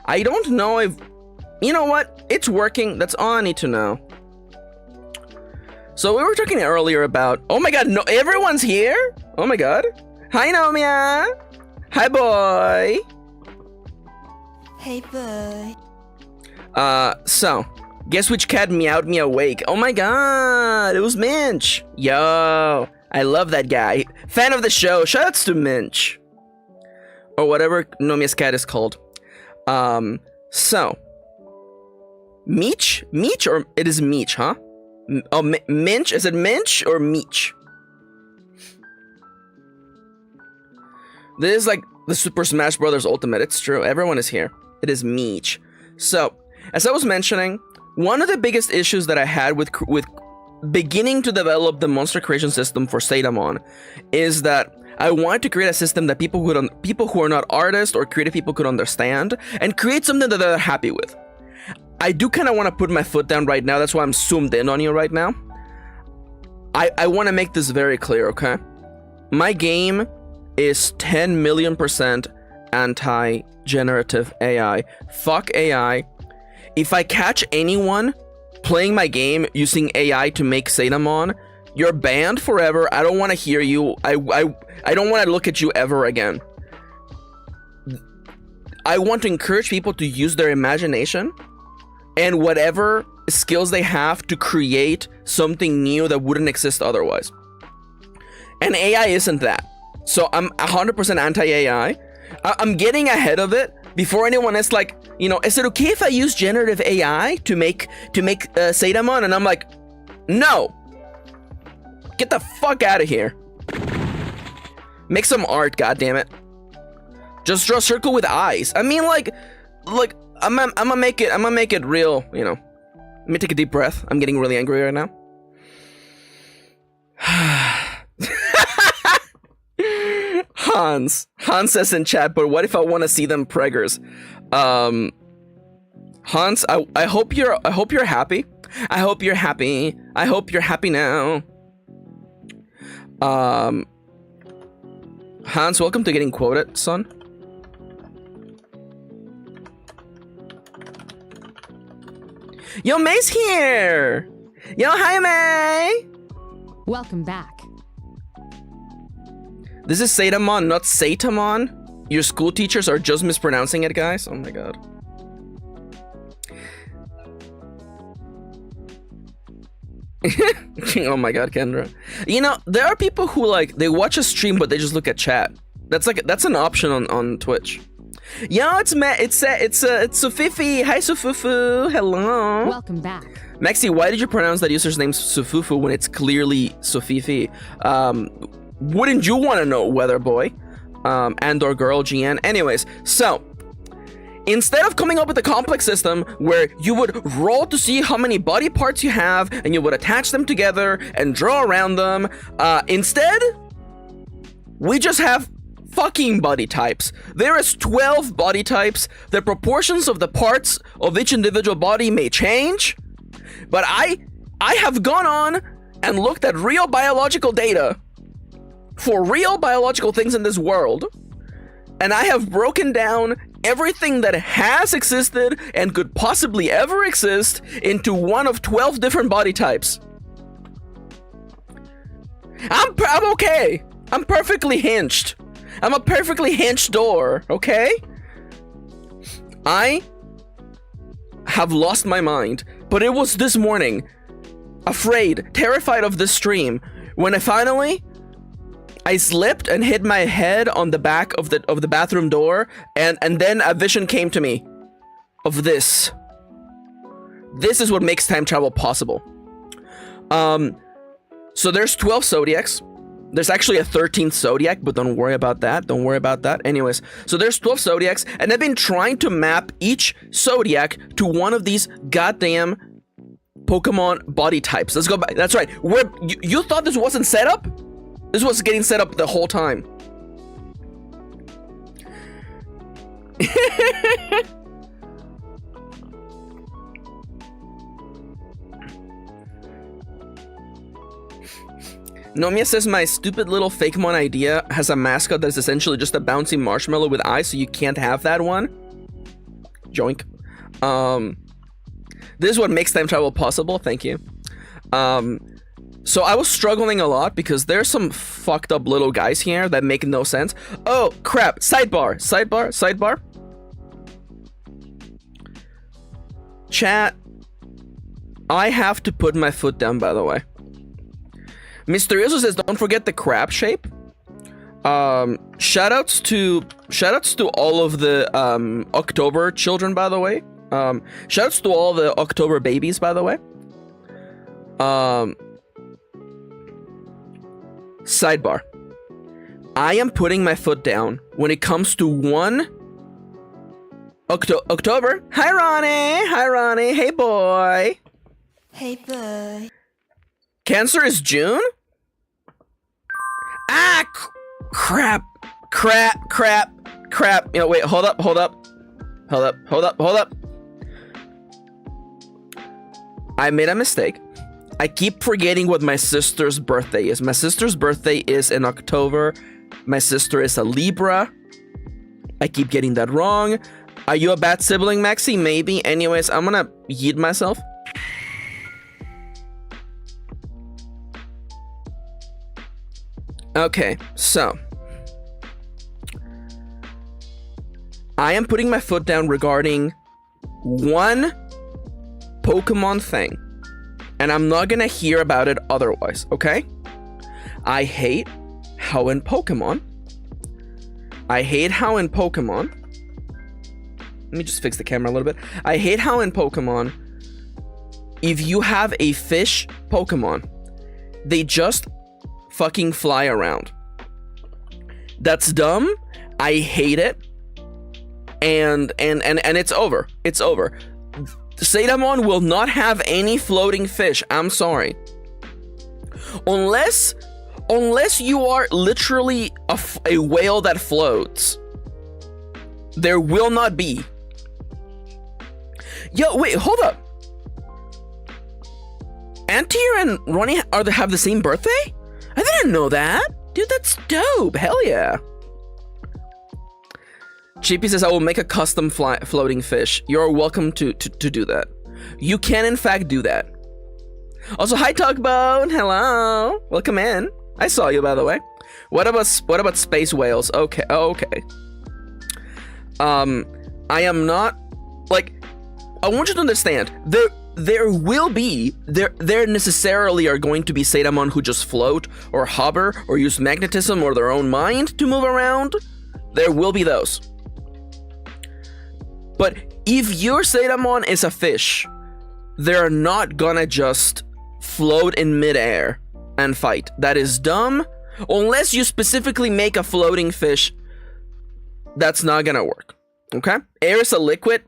I don't know if, you know what? It's working. That's all I need to know. So we were talking earlier about, oh my god, no, everyone's here? Oh my god. Hi, Nomia. Hi, boy. Hey boy. So, guess which cat meowed me awake? Oh my god, it was Minch. Yo, I love that guy. Fan of the show. Shoutouts to Minch. Or whatever Nomia's cat is called. So, Meech? Meech or it is Meech, huh? Oh, Minch? Is it Minch or Meech? This is like the Super Smash Bros. Ultimate. It's true. Everyone is here. It is Meech. So, as I was mentioning, one of the biggest issues that I had with beginning to develop the monster creation system for Zetamon is that I wanted to create a system that people who are not artists or creative people could understand and create something that they're happy with. I do kind of want to put my foot down right now. That's why I'm zoomed in on you right now. I want to make this very clear, okay? My game is 10 million % anti-generative AI. Fuck AI. If I catch anyone playing my game using AI to make Zetamon, you're banned forever. I don't want to hear you. I don't want to look at you ever again. I want to encourage people to use their imagination and whatever skills they have to create something new that wouldn't exist otherwise. And AI isn't that. So I'm 100% anti-AI. I'm getting ahead of it before anyone is like, you know, is it okay if I use generative AI to make Zetamon? And I'm like, no. Get the fuck out of here. Make some art, goddammit. Just draw a circle with eyes. I mean, like, look, I'm gonna make it real, you know. Let me take a deep breath. I'm getting really angry right now. Hans says in chat, but what if I want to see them preggers? Hans, I hope you're happy. I hope you're happy. I hope you're happy now. Hans, welcome to getting quoted, son. Yo, May's here. Yo, hi, May. Welcome back. This is Zetamon, not Zetamon. Your school teachers are just mispronouncing it, guys. Oh my god. Oh my god, Kendra. You know, there are people who like they watch a stream but they just look at chat. That's an option on Twitch. Yo, it's Sufifi. Hi, Sufufu. Hello. Welcome back. Maxi, why did you pronounce that user's name Sufufu when it's clearly Sufifi? Wouldn't you want to know, weather boy? And or girl, GN. Anyways, so instead of coming up with a complex system where you would roll to see how many body parts you have and you would attach them together and draw around them, instead, we just have fucking body types. There is 12 body types. The proportions of the parts of each individual body may change, but I have gone on and looked at real biological data for real biological things in this world, and I have broken down everything that has existed and could possibly ever exist into one of 12 different body types. I'm okay. I'm perfectly hinged. I'm a perfectly hinged door, okay? I have lost my mind, but it was this morning, afraid, terrified of this stream, when I slipped and hit my head on the back of the bathroom door, and then a vision came to me of this. This is what makes time travel possible. So there's 12 zodiacs. There's actually a 13th zodiac, but don't worry about that. Don't worry about that. Anyways, so there's 12 zodiacs, and I've been trying to map each zodiac to one of these goddamn Pokemon body types. Let's go back. That's right. You thought this wasn't set up? This was getting set up the whole time. Nomia says my stupid little Fakemon idea has a mascot that is essentially just a bouncy marshmallow with eyes, so you can't have that one. Joink. This is what makes time travel possible. Thank you. So I was struggling a lot because there's some fucked up little guys here that make no sense. Oh, crap. Sidebar. Chat. I have to put my foot down, by the way. Mysterioso says, don't forget the crab shape. Shoutouts to all of the October children, by the way. Shoutouts to all the October babies, by the way. Sidebar. I am putting my foot down when it comes to one October. Hi, Ronnie. Hi, Ronnie. Hey, boy. Hey, boy. Cancer is June? Ah, crap. You know, wait, hold up. I made a mistake. I keep forgetting what my sister's birthday is. My sister's birthday is in October. My sister is a Libra. I keep getting that wrong. Are you a bad sibling, Maxi? Maybe. Anyways, I'm gonna yeet myself. Okay, so I am putting my foot down regarding one Pokemon thing, and I'm not gonna hear about it otherwise, okay? I hate how in Pokemon, let me just fix the camera a little bit. I hate how in Pokemon, if you have a fish Pokemon, they just fucking fly around. That's dumb. I hate it. and it's over. It's over. Zetamon will not have any floating fish. I'm sorry. Unless you are literally a whale that floats, there will not be. Yo, wait, hold up. Antier and Ronnie have the same birthday? I didn't know that. Dude, that's dope. Hell yeah. Chippy says, I will make a custom floating fish. You're welcome to do that. You can, in fact, do that. Also, hi, Tugboat. Hello. Welcome in. I saw you, by the way. What about space whales? Okay. Okay. I am not, like, I want you to understand, there will be, there necessarily are going to be Zetamon who just float, or hover, or use magnetism, or their own mind to move around. There will be those. But if your Zetamon is a fish, they're not gonna just float in midair and fight. That is dumb. Unless you specifically make a floating fish, that's not gonna work. Okay? Air is a liquid.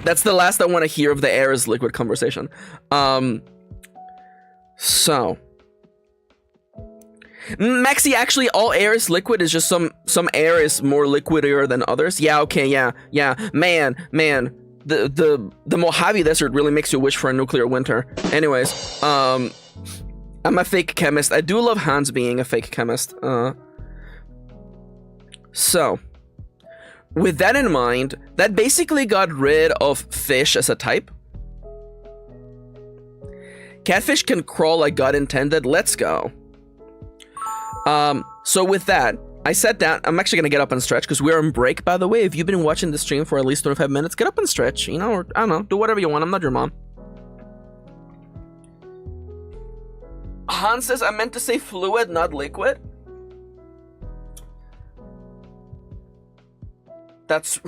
That's the last I want to hear of the air is liquid conversation. So Maxi, actually all air is liquid. Is just some air is more liquidier than others. Yeah, okay, yeah. Man, the Mojave Desert really makes you wish for a nuclear winter. Anyways, I'm a fake chemist. I do love Hans being a fake chemist. So with that in mind, that basically got rid of fish as a type. Catfish can crawl like God intended. Let's go. So with that, I sat down. I'm actually gonna get up and stretch because we're on break, by the way. If you've been watching the stream for at least 25 minutes, get up and stretch, you know, or I don't know, do whatever you want. I'm not your mom. Hans says, I meant to say fluid, not liquid. That's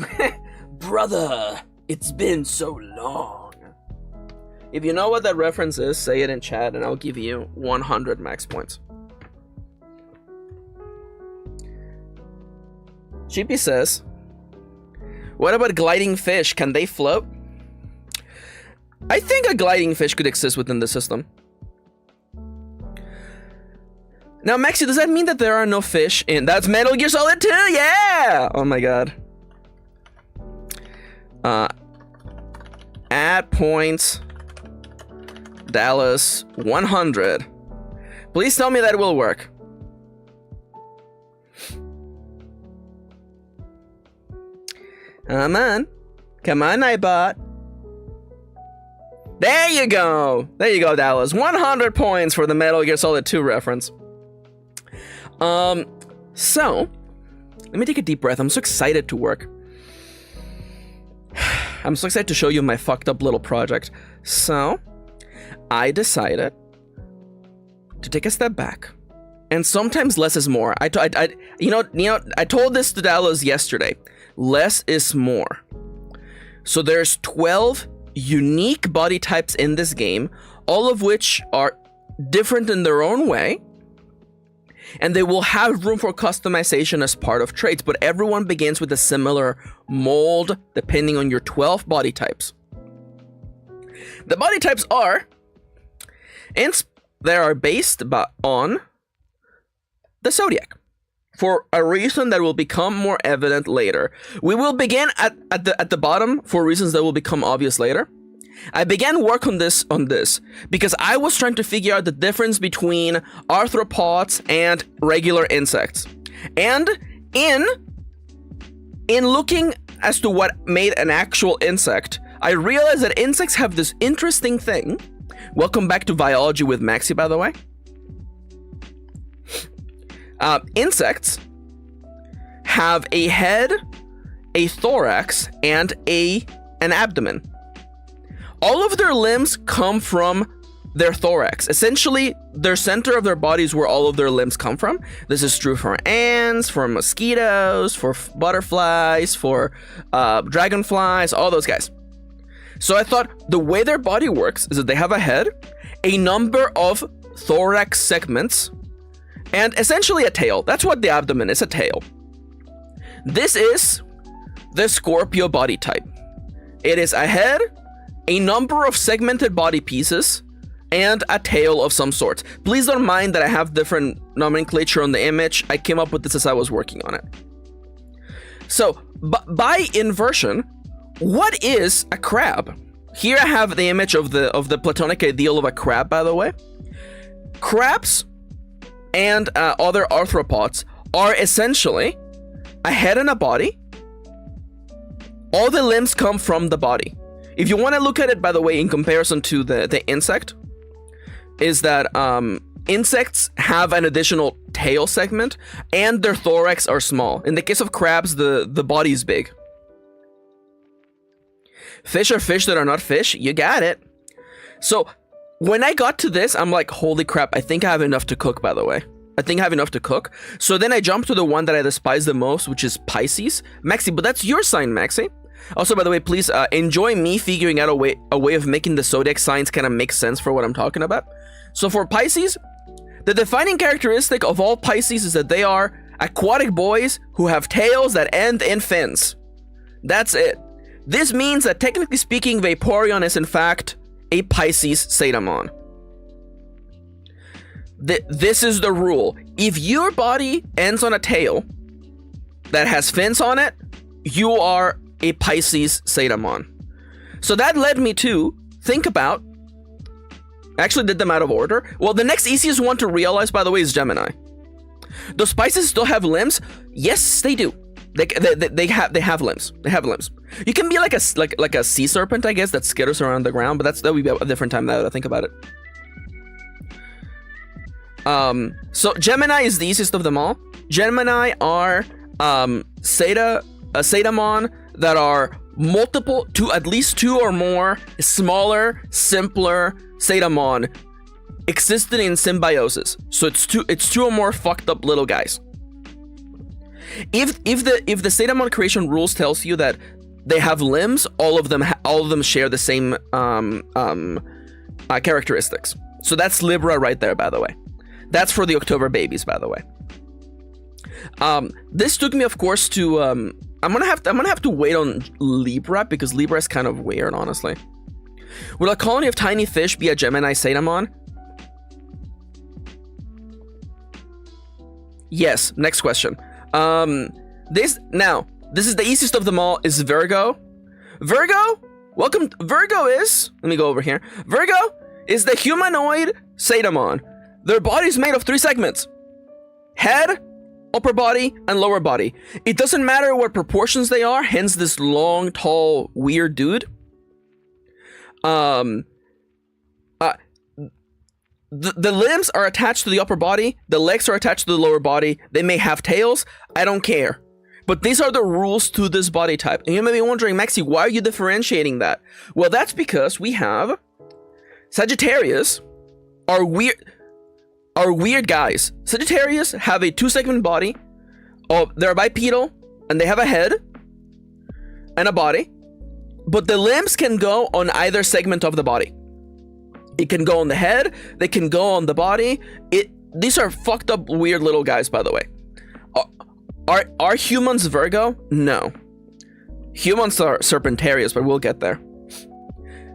brother, it's been so long. If you know what that reference is, say it in chat and I'll give you 100 max points. Chippy says, what about gliding fish? Can they float? I think a gliding fish could exist within the system. Now, Maxi, does that mean that there are no fish in... That's Metal Gear Solid 2, yeah! Oh my god. Add points. Dallas 100. Please tell me that will work. Come on, Nightbot. There you go. There you go, Dallas. 100 points for the Metal Gear Solid 2 reference. So let me take a deep breath. I'm so excited to work. I'm so excited to show you my fucked up little project. So I decided to take a step back, and sometimes less is more. I told this to Dallas yesterday. Less is more. So there's 12 unique body types in this game, all of which are different in their own way, and they will have room for customization as part of traits, but everyone begins with a similar mold depending on your 12 body types. The body types are, and they are based on the zodiac, for a reason that will become more evident later. We will begin at the bottom for reasons that will become obvious later. I began work on this because I was trying to figure out the difference between arthropods and regular insects. And in looking as to what made an actual insect, I realized that insects have this interesting thing. Welcome back to Biology with Maxi, by the way. Insects have a head, a thorax, and an abdomen. All of their limbs come from their thorax. Essentially, their center of their bodies where all of their limbs come from. This is true for ants, for mosquitoes, for butterflies, for dragonflies, all those guys. So I thought the way their body works is that they have a head, a number of thorax segments, and essentially a tail. That's what the abdomen is, a tail. This is the Scorpio body type. It is a head, a number of segmented body pieces, and a tail of some sort. Please don't mind that I have different nomenclature on the image. I came up with this as I was working on it. So, by inversion, what is a crab? Here I have the image of the platonic ideal of a crab, by the way. Crabs and other arthropods are essentially a head and a body. All the limbs come from the body. If you want to look at it, by the way, in comparison to the insect, is that insects have an additional tail segment and their thorax are small. In the case of crabs, the body is big. Fish are fish that are not fish. You got it. So when I got to this, I'm like, holy crap, I think I have enough to cook, by the way. I think I have enough to cook. So then I jumped to the one that I despise the most, which is Pisces. Maxi, but that's your sign, Maxi. Also, by the way, please enjoy me figuring out a way of making the zodiac signs kind of make sense for what I'm talking about. So for Pisces, the defining characteristic of all Pisces is that they are aquatic boys who have tails that end in fins. That's it. This means that technically speaking, Vaporeon is in fact a Pisces Zetamon. This is the rule. If your body ends on a tail that has fins on it, you are a Pisces Zetamon. So that led me to think about, actually did them out of order. Well, the next easiest one to realize, by the way, is Gemini. Does Pisces still have limbs? Yes, they do. They have limbs. They have limbs. You can be like a sea serpent, I guess, that skitters around the ground, but that would be a different time now that I think about it. So Gemini is the easiest of them all. Gemini are Zetamon that are multiple, at least two or more smaller, simpler Zetamon existed in symbiosis. So it's two or more fucked up little guys. If the Zetamon creation rules tells you that they have limbs, all of them share the same characteristics. So that's Libra right there, by the way. That's for the October babies, by the way. This took me, of course, to I'm gonna have to wait on Libra because Libra is kind of weird, honestly. Will a colony of tiny fish be a Gemini Zetamon? Yes. Next question. This is the easiest of them all, is Virgo. Virgo is, let me go over here. Virgo is the humanoid Zetamon. Their body is made of 3 segments: head, upper body, and lower body. It doesn't matter what proportions they are, hence this long, tall, weird dude. The limbs are attached to the upper body, the legs are attached to the lower body, they may have tails, I don't care. But these are the rules to this body type. And you may be wondering, Maxi, why are you differentiating that? Well, that's because we have Sagittarius are weird guys. Sagittarius have a 2-segment body. They're bipedal, and they have a head and a body. But the limbs can go on either segment of the body. It can go on the head, they can go on the body. These are fucked up, weird little guys, by the way. Are humans Virgo? No. Humans are Serpentarius, but we'll get there.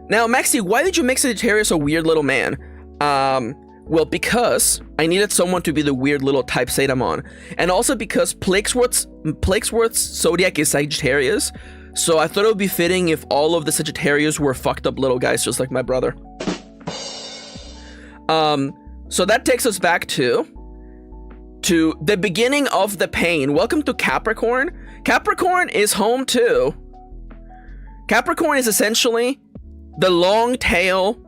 Now, Maxi, why did you make Sagittarius a weird little man? Well, because I needed someone to be the weird little type Zetamon. And also because Plaguesworth's zodiac is Sagittarius. So I thought it would be fitting if all of the Sagittarius were fucked up little guys just like my brother. So that takes us back to the beginning of the pain. Welcome to Capricorn. Capricorn is home to... Capricorn is essentially the long tail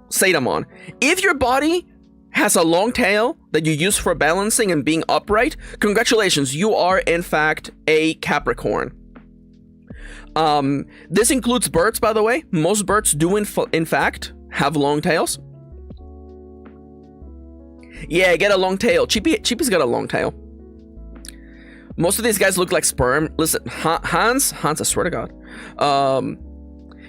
Zetamon. If your body has a long tail that you use for balancing and being upright, congratulations, you are in fact a Capricorn. This includes birds, by the way. Most birds do in fact have long tails. Yeah, get a long tail. Cheapy's got a long tail. Most of these guys look like sperm. Listen, Hans, I swear to God.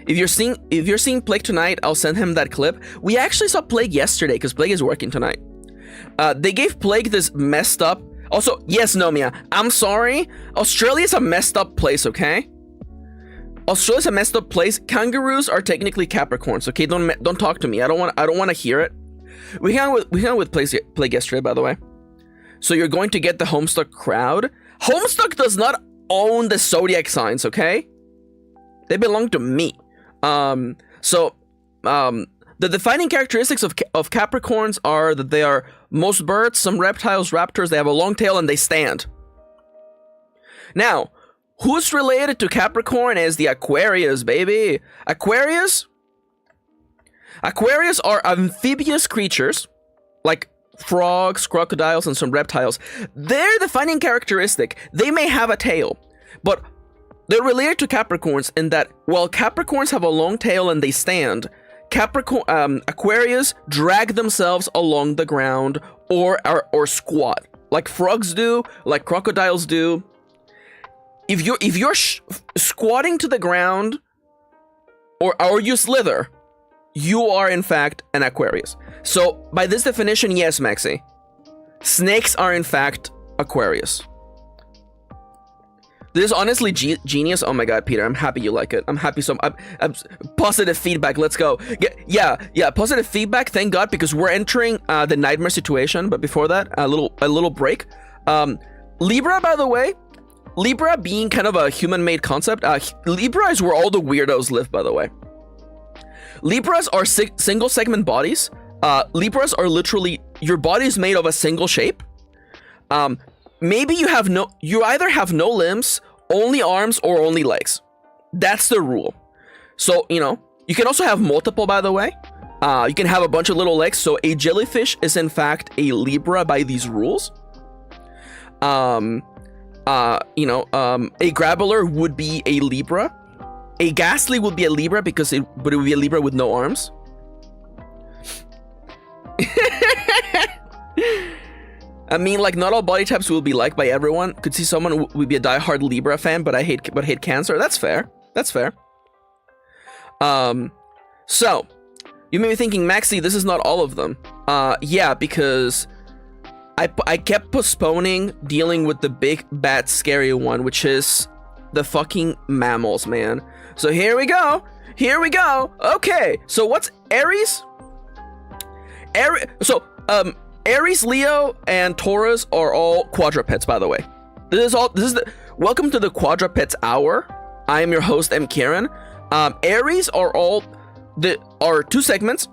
If you're seeing Plague tonight, I'll send him that clip. We actually saw Plague yesterday because Plague is working tonight. They gave Plague this messed up. Also, yes, Nomia, I'm sorry. Australia's a messed up place, okay? Australia's a messed up place. Kangaroos are technically Capricorns, okay? Don't talk to me. I don't want to hear it. We hung with Plague yesterday, by the way. So you're going to get the Homestuck crowd. Homestuck does not own the zodiac signs, okay? They belong to me. The defining characteristics of Capricorns are that they are most birds, some reptiles, raptors. They have a long tail and they stand. Now, who's related to Capricorn is the Aquarius, baby. Aquarius are amphibious creatures, like frogs, crocodiles, and some reptiles. Their defining characteristic, they may have a tail, but they're related to Capricorns in that while Capricorns have a long tail and they stand, Aquarius drag themselves along the ground or squat, like frogs do, like crocodiles do. If you're squatting to the ground or you slither, you are in fact an Aquarius. So by this definition, yes, Maxi, snakes are in fact Aquarius. This is honestly genius. Oh my god, Peter, I'm happy you like it. I'm happy. I'm positive feedback. Let's go. Yeah. Positive feedback. Thank God, because we're entering the nightmare situation. But before that, a little break. Libra, by the way, Libra being kind of a human-made concept. Libra is where all the weirdos live, by the way. Libras are single segment bodies. Libras are literally, your body is made of a single shape. Maybe you either have no limbs, only arms, or only legs. That's the rule. So, you can also have multiple, by the way. You can have a bunch of little legs. So a jellyfish is in fact a Libra by these rules. A grappler would be a Libra. A ghastly would be a Libra but it would be a Libra with no arms. I mean, like, not all body types will be liked by everyone. Could see someone who would be a diehard Libra fan, but hate cancer. That's fair. That's fair. So you may be thinking, Maxi, this is not all of them. Yeah, because I kept postponing dealing with the big, bad, scary one, which is the fucking mammals, man. So here we go. Okay, so what's Aries? Aries, Leo, and Taurus are all quadrupeds, by the way. Welcome to the Quadrupeds Hour. I am your host, M. Kirin. Aries are two segments.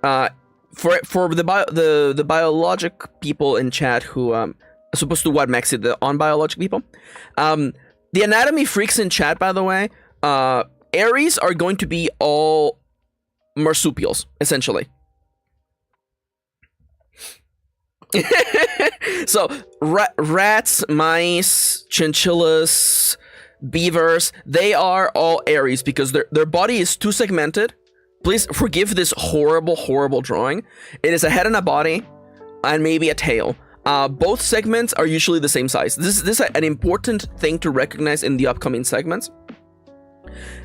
For the biologic people in chat who as opposed to what Maxi, the unbiologic people. The anatomy freaks in chat, by the way. Aries are going to be all marsupials, essentially. So rats, mice, chinchillas, beavers, they are all Aries because their body is two segmented. Please forgive this horrible drawing. It is a head and a body and maybe a tail. Both segments are usually the same size. This is an important thing to recognize in the upcoming segments.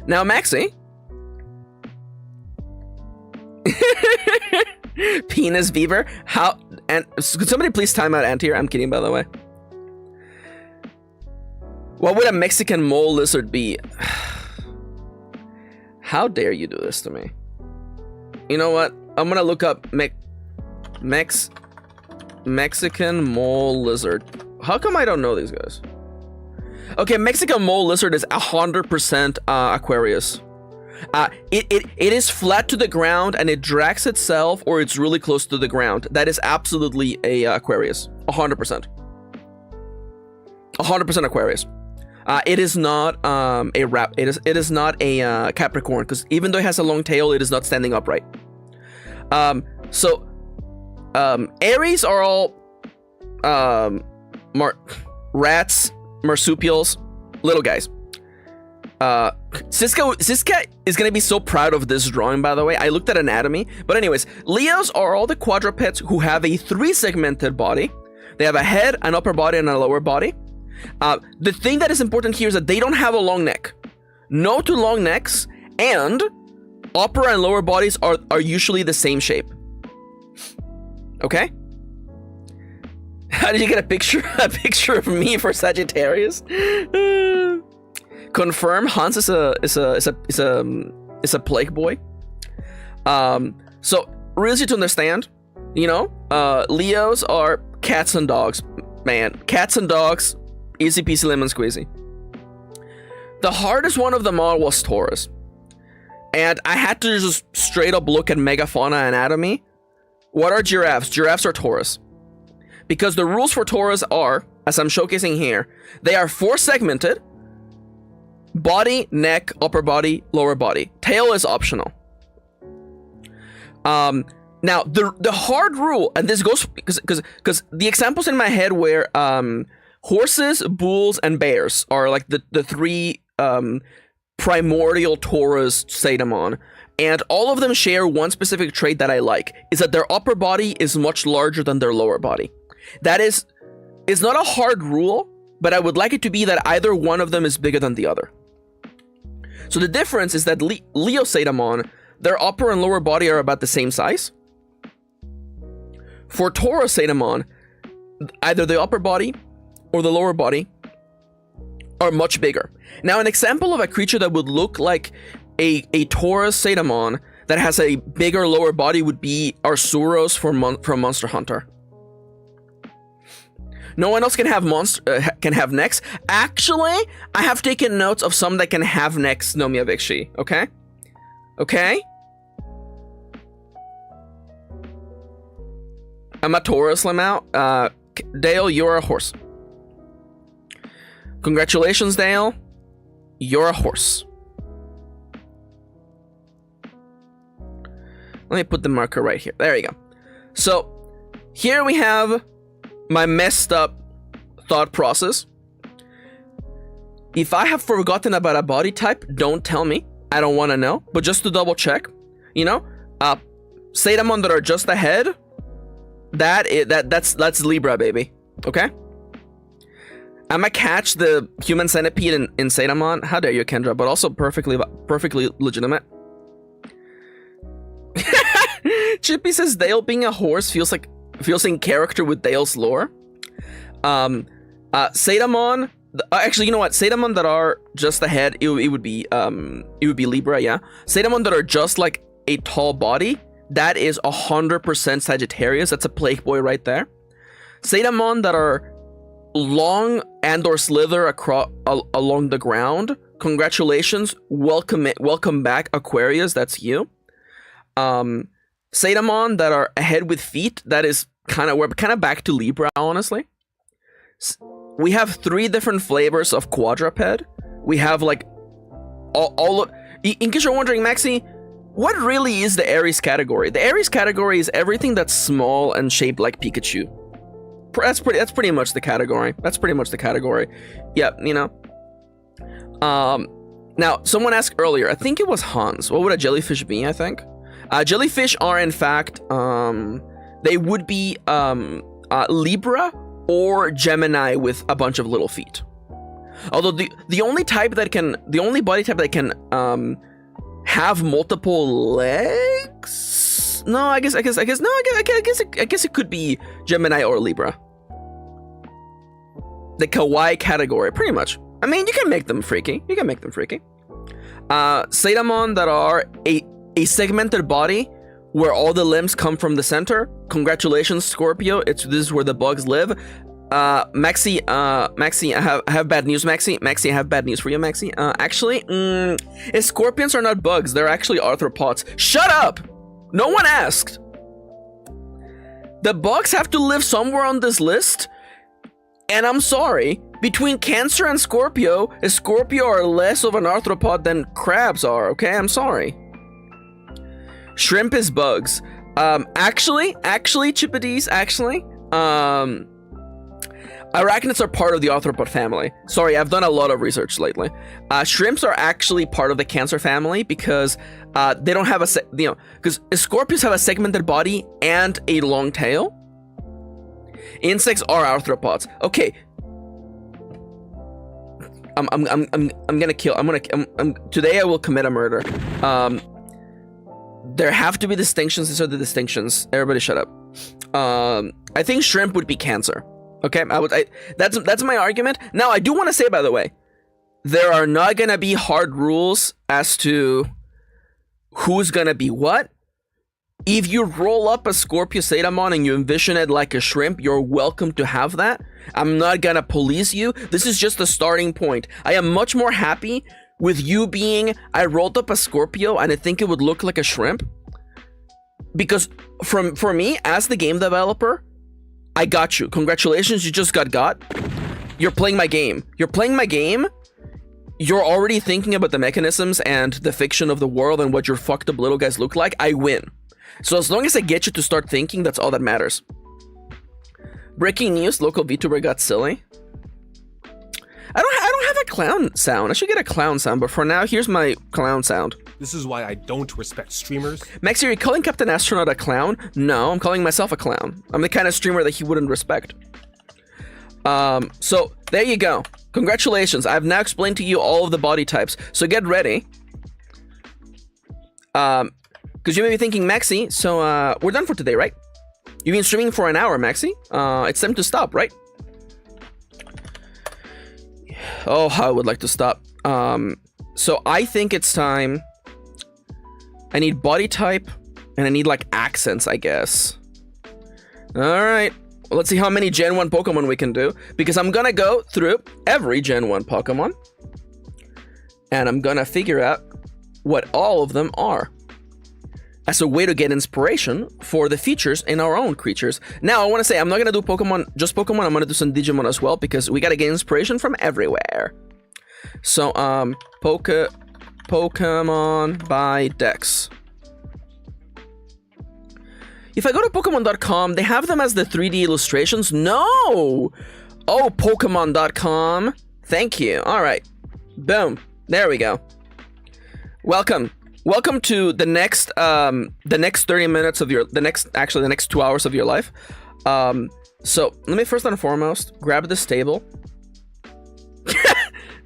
Now, Maxi. Penis beaver. How? And could somebody please time out Antier? I'm kidding, by the way. What would a Mexican mole lizard be? How dare you do this to me? You know what? I'm gonna look up Mexican mole lizard. How come I don't know these guys? Okay, Mexican mole lizard is 100% Aquarius. It is flat to the ground and it drags itself, or it's really close to the ground. That is absolutely a Aquarius. 100%. 100% Aquarius. It is not it is not a Capricorn, because even though it has a long tail, it is not standing upright. Aries are all rats, marsupials, little guys. Siska is gonna be so proud of this drawing, by the way. I looked at anatomy, but anyways, Leos are all the quadrupeds who have a 3-segmented body. They have a head, an upper body, and a lower body. The thing that is important here is that they don't have a long neck. No two long necks, and upper and lower bodies are usually the same shape. Okay? How did you get a picture of me for Sagittarius? Confirm Hans is a plague boy. So real easy to understand, you know. Leos are cats and dogs, man. Cats and dogs, easy peasy lemon squeezy. The hardest one of them all was Taurus, and I had to just straight up look at megafauna anatomy. What are giraffes? Giraffes are Taurus, because the rules for Taurus are, as I'm showcasing here, they are 4 segmented. Body, neck, upper body, lower body. Tail is optional. Now the hard rule, and this goes because the examples in my head where horses, bulls, and bears are like the 3 primordial Taurus Zetamon, and all of them share one specific trait that I like, is that their upper body is much larger than their lower body. That is not a hard rule, but I would like it to be that either one of them is bigger than the other. So the difference is that Leo Zetamon, their upper and lower body are about the same size. For Taurus Zetamon, either the upper body or the lower body are much bigger. Now, an example of a creature that would look like a Taurus Zetamon that has a bigger lower body would be Arsuros from Monster Hunter. No one else can have necks. Actually, I have taken notes of some that can have necks, Nomiya Vikshi. Okay? Okay? I'm a Taurus Lamau. Dale, you're a horse. Congratulations, Dale. You're a horse. Let me put the marker right here. There you go. So, here we have my messed up thought process. If I have forgotten about a body type, don't tell me. I don't want to know. But just to double check, you know, Zetamon that are just ahead, that's Libra, baby. Okay? I'ma catch the human centipede in Zetamon. How dare you, Kendra? But also perfectly legitimate. Chippy says Dale being a horse feels in character with Dale's lore. Zetamon, actually, you know what? Zetamon that are just ahead, it would be Libra, yeah. Zetamon that are just like a tall body, that is 100% Sagittarius. That's a plague boy right there. Zetamon that are long and or slither across along the ground, congratulations, welcome back, Aquarius. That's you. Zetamon that are ahead with feet, that is we're kind of back to Libra, honestly. We have 3 different flavors of quadruped. We have like all of, in case you're wondering, Maxi, what really is the Aries category? The Aries category is everything that's small and shaped like Pikachu. That's pretty much the category. That's pretty much the category. Yep, you know. Now, someone asked earlier, I think it was Hans, what would a jellyfish be, I think? Jellyfish are, in fact, they would be Libra or Gemini with a bunch of little feet. Although the only body type that can have multiple legs? No, I guess it could be Gemini or Libra. The kawaii category, pretty much. I mean, you can make them freaky. Zetamon that are a segmented body where all the limbs come from the center. Congratulations, Scorpio. This is where the bugs live. Maxi, I have bad news, Maxi. Maxi, I have bad news for you, Maxi. Actually, scorpions are not bugs. They're actually arthropods. Shut up! No one asked. The bugs have to live somewhere on this list. And I'm sorry, between Cancer and Scorpio are less of an arthropod than crabs are, okay? I'm sorry. Shrimp is bugs. Actually, Chippities, arachnids are part of the arthropod family. Sorry, I've done a lot of research lately. Shrimps are actually part of the Cancer family because they don't have because scorpions have a segmented body and a long tail. Insects are arthropods. Okay. Today I will commit a murder. There have to be distinctions. These are the distinctions. Everybody shut up. I think shrimp would be Cancer. Okay, that's my argument. Now, I do want to say, by the way, there are not gonna be hard rules as to who's gonna be what. If you roll up a Scorpio Zetamon and you envision it like a shrimp, you're welcome to have that. I'm not gonna police you. This is just a starting point. I am much more happy with you being, I rolled up a Scorpio and I think it would look like a shrimp. Because for me, as the game developer, I got you. Congratulations, you just got. You're playing my game. You're playing my game. You're already thinking about the mechanisms and the fiction of the world and what your fucked up little guys look like. I win. So as long as I get you to start thinking, that's all that matters. Breaking news, local VTuber got silly. I don't have a clown sound. I should get a clown sound, but for now, here's my clown sound. This is why I don't respect streamers. Maxi, are you calling Captain Astronaut a clown? No, I'm calling myself a clown. I'm the kind of streamer that he wouldn't respect. So there you go. Congratulations. I've now explained to you all of the body types. So get ready. Because you may be thinking, Maxi, so we're done for today, right? You've been streaming for an hour, Maxi. It's time to stop, right? Oh, how I would like to stop. So I think it's time. I need body type, and I need like accents, I guess. All right. Well, let's see how many Gen 1 Pokemon we can do, because I'm gonna go through every Gen 1 Pokemon, and I'm gonna figure out what all of them are, as a way to get inspiration for the features in our own creatures. Now, I want to say, I'm not going to do Pokemon, just Pokemon. I'm going to do some Digimon as well, because we got to get inspiration from everywhere. So, Pokemon by Dex. If I go to Pokemon.com, they have them as the 3D illustrations. No! Oh, Pokemon.com. Thank you. All right. Boom. There we go. Welcome to the next 30 minutes of the next 2 hours of your life. So let me first and foremost grab this table.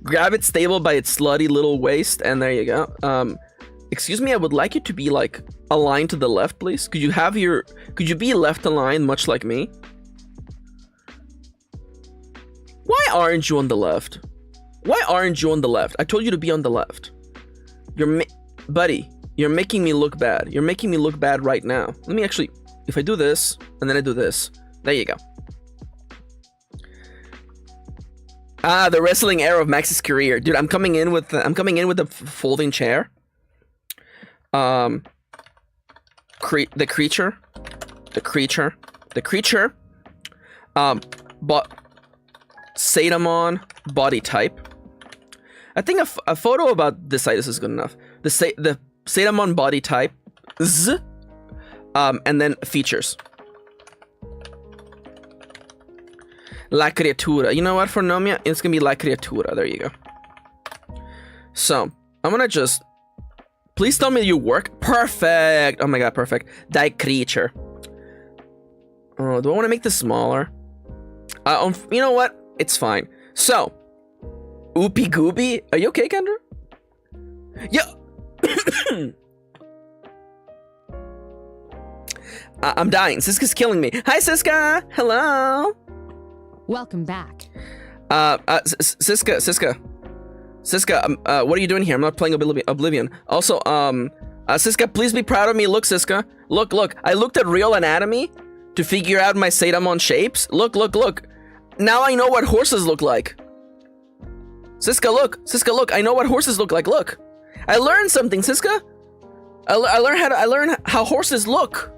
Grab it stable by its slutty little waist, and there you go. Excuse me, I would like you to be like aligned to the left, please. Could you be left aligned, much like me? Why aren't you on the left? Why aren't you on the left? I told you to be on the left. Buddy, you're making me look bad. You're making me look bad right now. Let me actually, if I do this, and then I do this, there you go. Ah, the wrestling era of Maxi's career. Dude, I'm coming in with the folding chair. The creature. Zetamon body type. I think a photo about this site is good enough. The Zetamon body type, and then features. La Criatura. You know what, for Nomia? It's gonna be La Criatura. There you go. So, I'm gonna just... Please tell me you work. Perfect! Oh my god, perfect. Die creature. Oh, do I want to make this smaller? You know what? It's fine. So, Oopie Goopy. Are you okay, Kendra? Yeah. I'm dying. Siska's killing me. Hi, Siska. Hello. Welcome back. Siska. What are you doing here? I'm not playing Oblivion. Also, Siska, please be proud of me. Look, Siska. Look. I looked at Real Anatomy to figure out my Zetamon shapes. Look. Now I know what horses look like. Siska, look. I know what horses look like. Look. I learned something, Siska. I learned how horses look.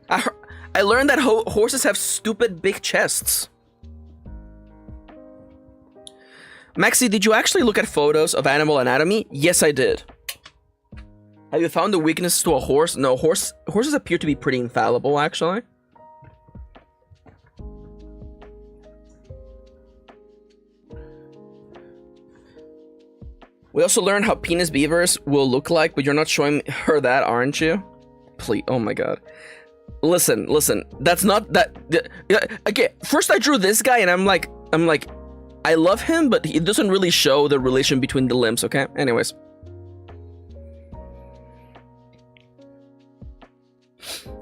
I learned that horses have stupid big chests. Maxi, did you actually look at photos of animal anatomy? Yes, I did. Have you found the weakness to a horse? No, horses appear to be pretty infallible, actually. We also learned how penis beavers will look like, but you're not showing her that, aren't you? Please, oh my god. Listen, that's not that... Okay, first I drew this guy and I'm like, I love him, but it doesn't really show the relation between the limbs, okay? Anyways.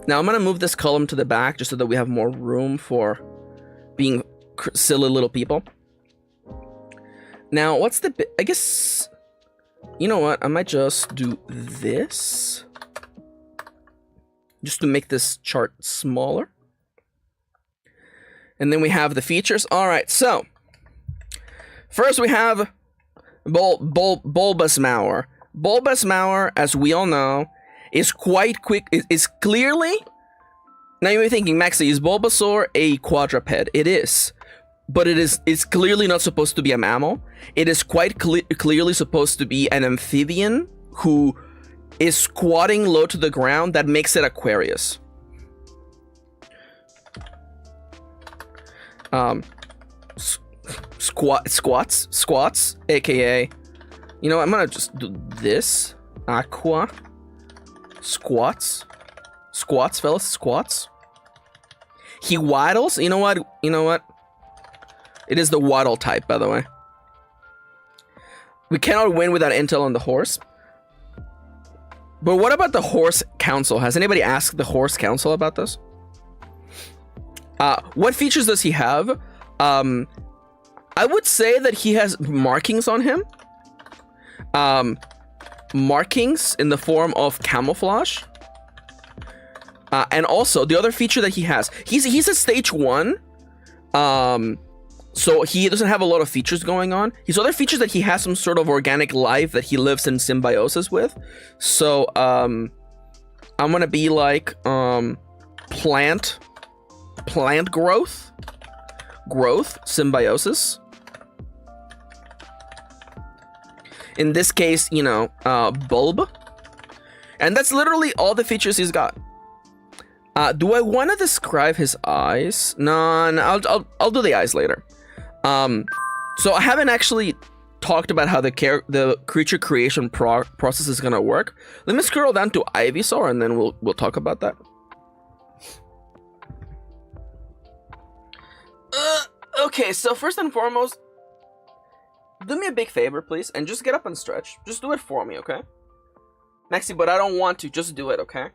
Now I'm gonna move this column to the back just so that we have more room for being silly little people. Now, what's the... I guess... You know what? I might just do this. Just to make this chart smaller. And then we have the features. Alright, so... First we have Bulbous Mauer. Bulbous Mauer, as we all know, is quite quick. Is clearly... Now you may be thinking, Maxi, is Bulbasaur a quadruped? It is. But it's clearly not supposed to be a mammal. It is quite clearly supposed to be an amphibian who is squatting low to the ground. That makes it Aquarius. Squats, aka, you know, I'm gonna just do this. Aqua. Squats, fellas, squats. He waddles. You know what? It is the waddle type, by the way. We cannot win without intel on the horse. But what about the horse council? Has anybody asked the horse council about this? What features does he have? I would say that he has markings on him. Markings in the form of camouflage. And also, the other feature that he has, he's a stage 1. So he doesn't have a lot of features going on. His other features that he has some sort of organic life that he lives in symbiosis with. So, I'm gonna be like, plant growth, symbiosis. In this case, you know, bulb. And that's literally all the features he's got. Do I want to describe his eyes? No, I'll do the eyes later. So I haven't actually talked about how the creature creation process is gonna work. Let me scroll down to Ivysaur and then we'll talk about that. Okay, so first and foremost, do me a big favor, please, and just get up and stretch. Just do it for me, okay? Maxi, but I don't want to. Just do it, okay?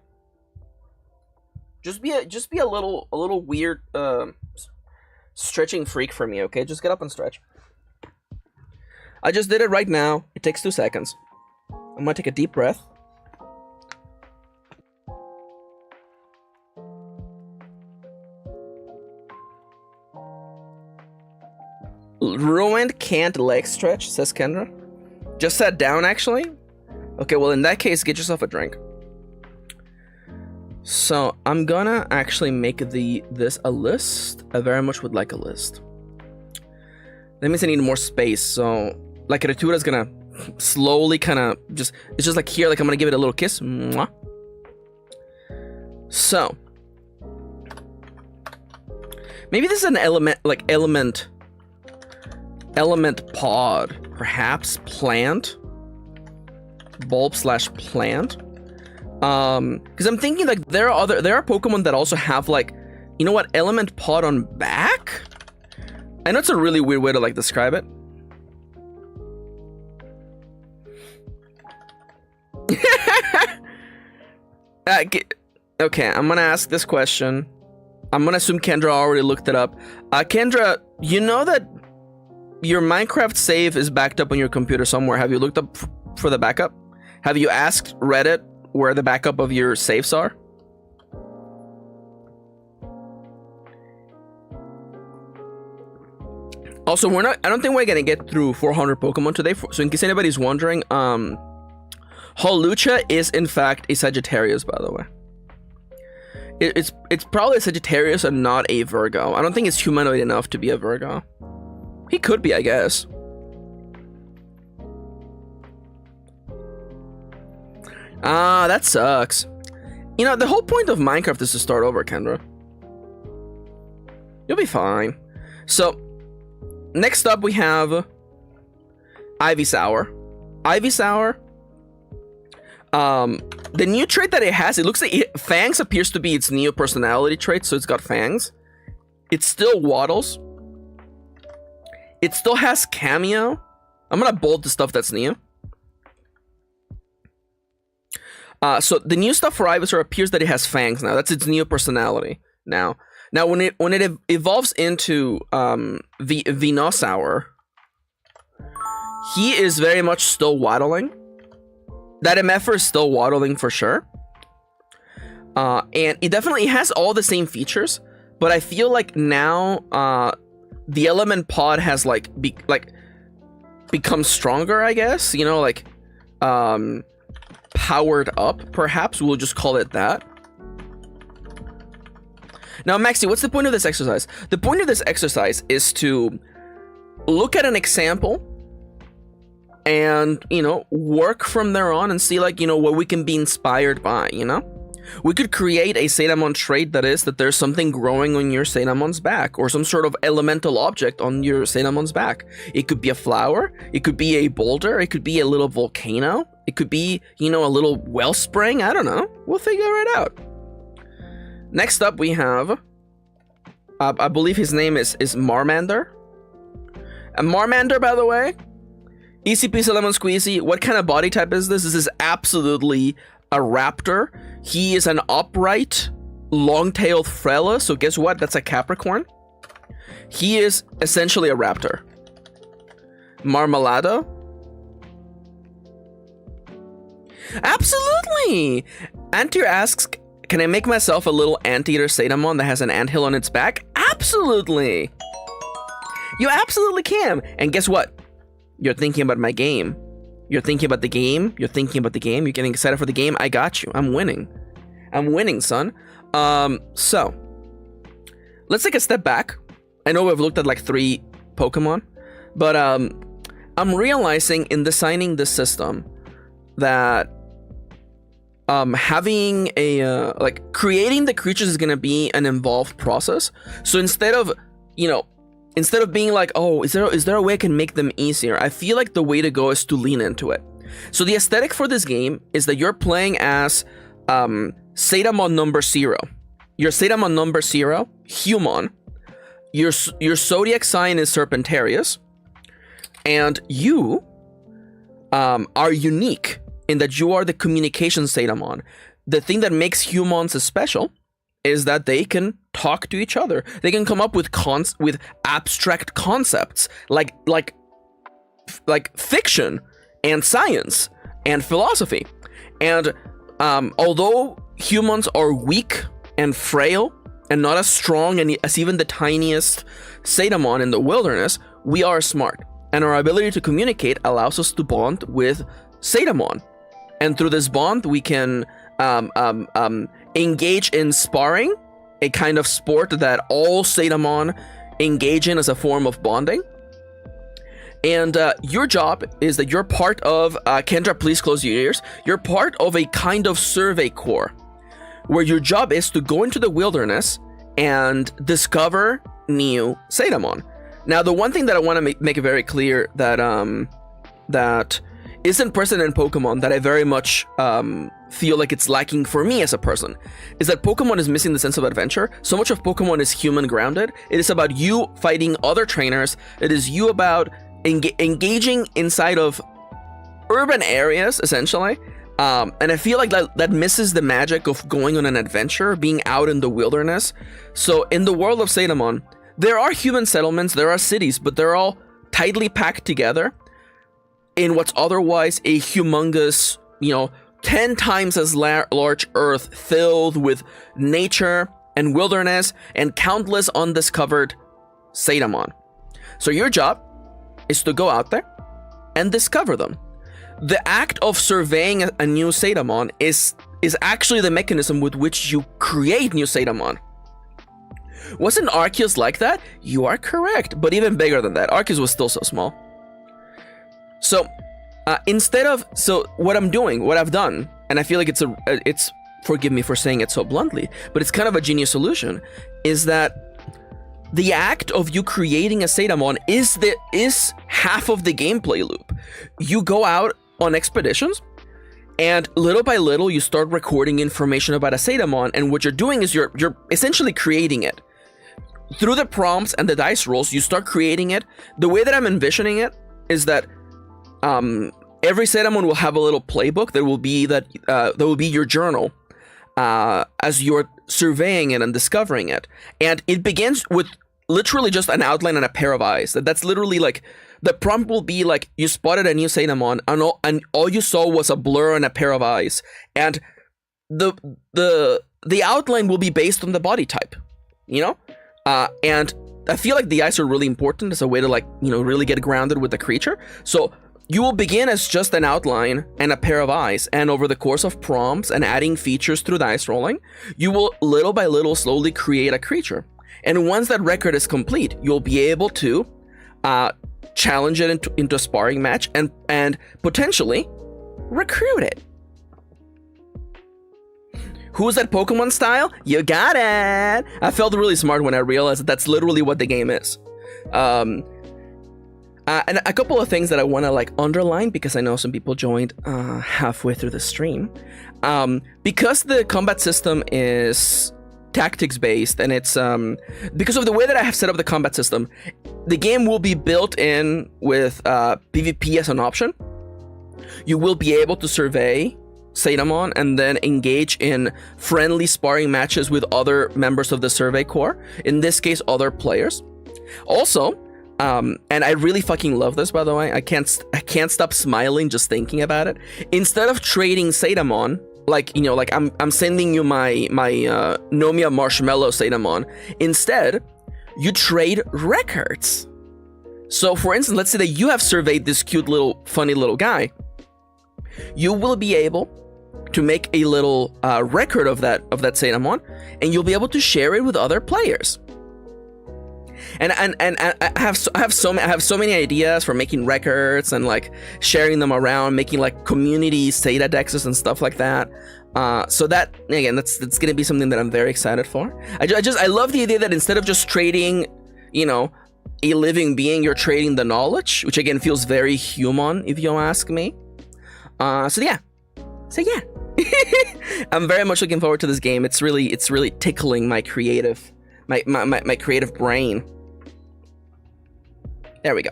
Just be a little weird stretching freak for me, okay? Just get up and stretch. I just did it right now. It takes 2 seconds. I'm gonna take a deep breath. Ruined can't leg stretch, says Kendra. Just sat down, actually? Okay, well, in that case, get yourself a drink. So, I'm gonna actually make this a list. I very much would like a list. That means I need more space, so... Like, Criatura's gonna slowly kind of just... It's just like here, like I'm gonna give it a little kiss. Mwah. So... Maybe this is an element pod, perhaps plant, bulb/plant. Because I'm thinking like there are Pokemon that also have like, you know what, element pod on back. I know it's a really weird way to like describe it. Okay, I'm gonna ask this question. I'm gonna assume Kendra already looked it up. Kendra, you know that your Minecraft save is backed up on your computer somewhere. Have you looked up for the backup? Have you asked Reddit where the backup of your saves are? Also, I don't think we're gonna get through 400 Pokemon today. So in case anybody's wondering, Holucha is in fact a Sagittarius, by the way. It's probably a Sagittarius and not a Virgo. I don't think it's humanoid enough to be a Virgo. He could be, I guess. Ah, that sucks. You know, the whole point of Minecraft is to start over, Kendra. You'll be fine. So, next up we have Ivysaur. Ivysaur. The new trait that it has, it looks like Fangs appears to be its new personality trait, so it's got fangs. It still waddles. It still has Cameo. I'm gonna bold the stuff that's new. So the new stuff for Ivysaur appears that it has fangs now. That's its new personality now. Now, when it evolves into Venusaur, he is very much still waddling. That MF is still waddling for sure. And it definitely has all the same features, but I feel like now the element pod has become stronger, I guess. You know, like powered up, perhaps. We'll just call it that. Now, Maxi, what's the point of this exercise? The point of this exercise is to look at an example and, you know, work from there on and see, like, you know, what we can be inspired by, you know? We could create a Zetamon trait that is that there's something growing on your Zetamon's back, or some sort of elemental object on your Zetamon's back. It could be a flower, it could be a boulder, it could be a little volcano, it could be, you know, a little wellspring, I don't know. We'll figure it out. Next up we have, I believe his name is Marmander. And Marmander, by the way, easy peasy lemon squeezy. What kind of body type is this? This is absolutely a raptor. He is an upright, long-tailed Frela, so guess what? That's a Capricorn. He is essentially a raptor. Marmalado. Absolutely! Anteater asks, can I make myself a little anteater Zetamon that has an anthill on its back? Absolutely! You absolutely can! And guess what? You're thinking about my game. You're thinking about the game. You're thinking about the game. You're getting excited for the game. I got you. I'm winning. I'm winning, son. So let's take a step back. I know we've looked at like 3 Pokemon, but I'm realizing in designing this system that having a creating the creatures is gonna be an involved process. So instead of being like, oh, is there a way I can make them easier? I feel like the way to go is to lean into it. So the aesthetic for this game is that you're playing as Zetamon number 0. Your Zetamon number 0, Human. Your zodiac sign is Serpentarius. And you are unique in that you are the communication Zetamon. The thing that makes humans special is that they can talk to each other. They can come up with abstract concepts like fiction and science and philosophy. And although humans are weak and frail and not as strong as even the tiniest Zetamon in the wilderness, we are smart. And our ability to communicate allows us to bond with Zetamon. And through this bond, we can engage in sparring, a kind of sport that all Zetamon engage in as a form of bonding. And your job is that you're part of, Kendra, please close your ears. You're part of a kind of survey corps, where your job is to go into the wilderness and discover new Zetamon. Now, the one thing that I want to make it very clear that that isn't present in Pokemon, that I very much feel like it's lacking for me as a person, is that Pokemon is missing the sense of adventure. So much of Pokemon is human grounded. It is about you fighting other trainers. It is you about engaging inside of urban areas, essentially. And I feel like that misses the magic of going on an adventure, being out in the wilderness. So in the world of Zetamon, there are human settlements, there are cities, but they're all tightly packed together in what's otherwise a humongous, 10 times as large Earth, filled with nature and wilderness and countless undiscovered Zetamon. So your job is to go out there and discover them. The act of surveying a new Zetamon is actually the mechanism with which you create new Zetamon. Wasn't Arceus like that? You are correct, but even bigger than that. Arceus was still so small. So what I've done, and I feel like it's forgive me for saying it so bluntly, but it's kind of a genius solution, is that the act of you creating a Zetamon is half of the gameplay loop. You go out on expeditions, and little by little you start recording information about a Zetamon, and what you're doing is you're essentially creating it. Through the prompts and the dice rolls, you start creating it. The way that I'm envisioning it is that every Zetamon will have a little playbook that will be your journal. as you're surveying it and discovering it. And it begins with literally just an outline and a pair of eyes. That's literally like, the prompt will be like, you spotted a new Zetamon, and all you saw was a blur and a pair of eyes. And the outline will be based on the body type, you know? And I feel like the eyes are really important as a way to, like, you know, really get grounded with the creature. So you will begin as just an outline and a pair of eyes, and over the course of prompts and adding features through dice rolling, you will little by little slowly create a creature. And once that record is complete, you'll be able to challenge it into a sparring match and potentially recruit it. Who's that Pokemon style? You got it! I felt really smart when I realized that that's literally what the game is. And a couple of things that I want to like underline, because I know some people joined halfway through the stream. Because the combat system is tactics based, and it's because of the way that I have set up the combat system, the game will be built in with PvP as an option. You will be able to survey Zetamon and then engage in friendly sparring matches with other members of the survey corps, in this case other players. Also, and I really fucking love this, by the way, I can't stop smiling just thinking about it. Instead of trading Zetamon, like, you know, like I'm sending you my Nomia Marshmallow Zetamon, instead you trade records. So for instance, let's say that you have surveyed this cute little funny little guy. You will be able to make a little record of that Zetamon, and you'll be able to share it with other players. And I have so many ideas for making records and like sharing them around, making like community Zeta dexes and stuff like that. So that, again, that's gonna be something that I'm very excited for. I love the idea that instead of just trading, you know, a living being, you're trading the knowledge, which again feels very human, if you ask me. So yeah. I'm very much looking forward to this game. It's really tickling my creative brain. There we go.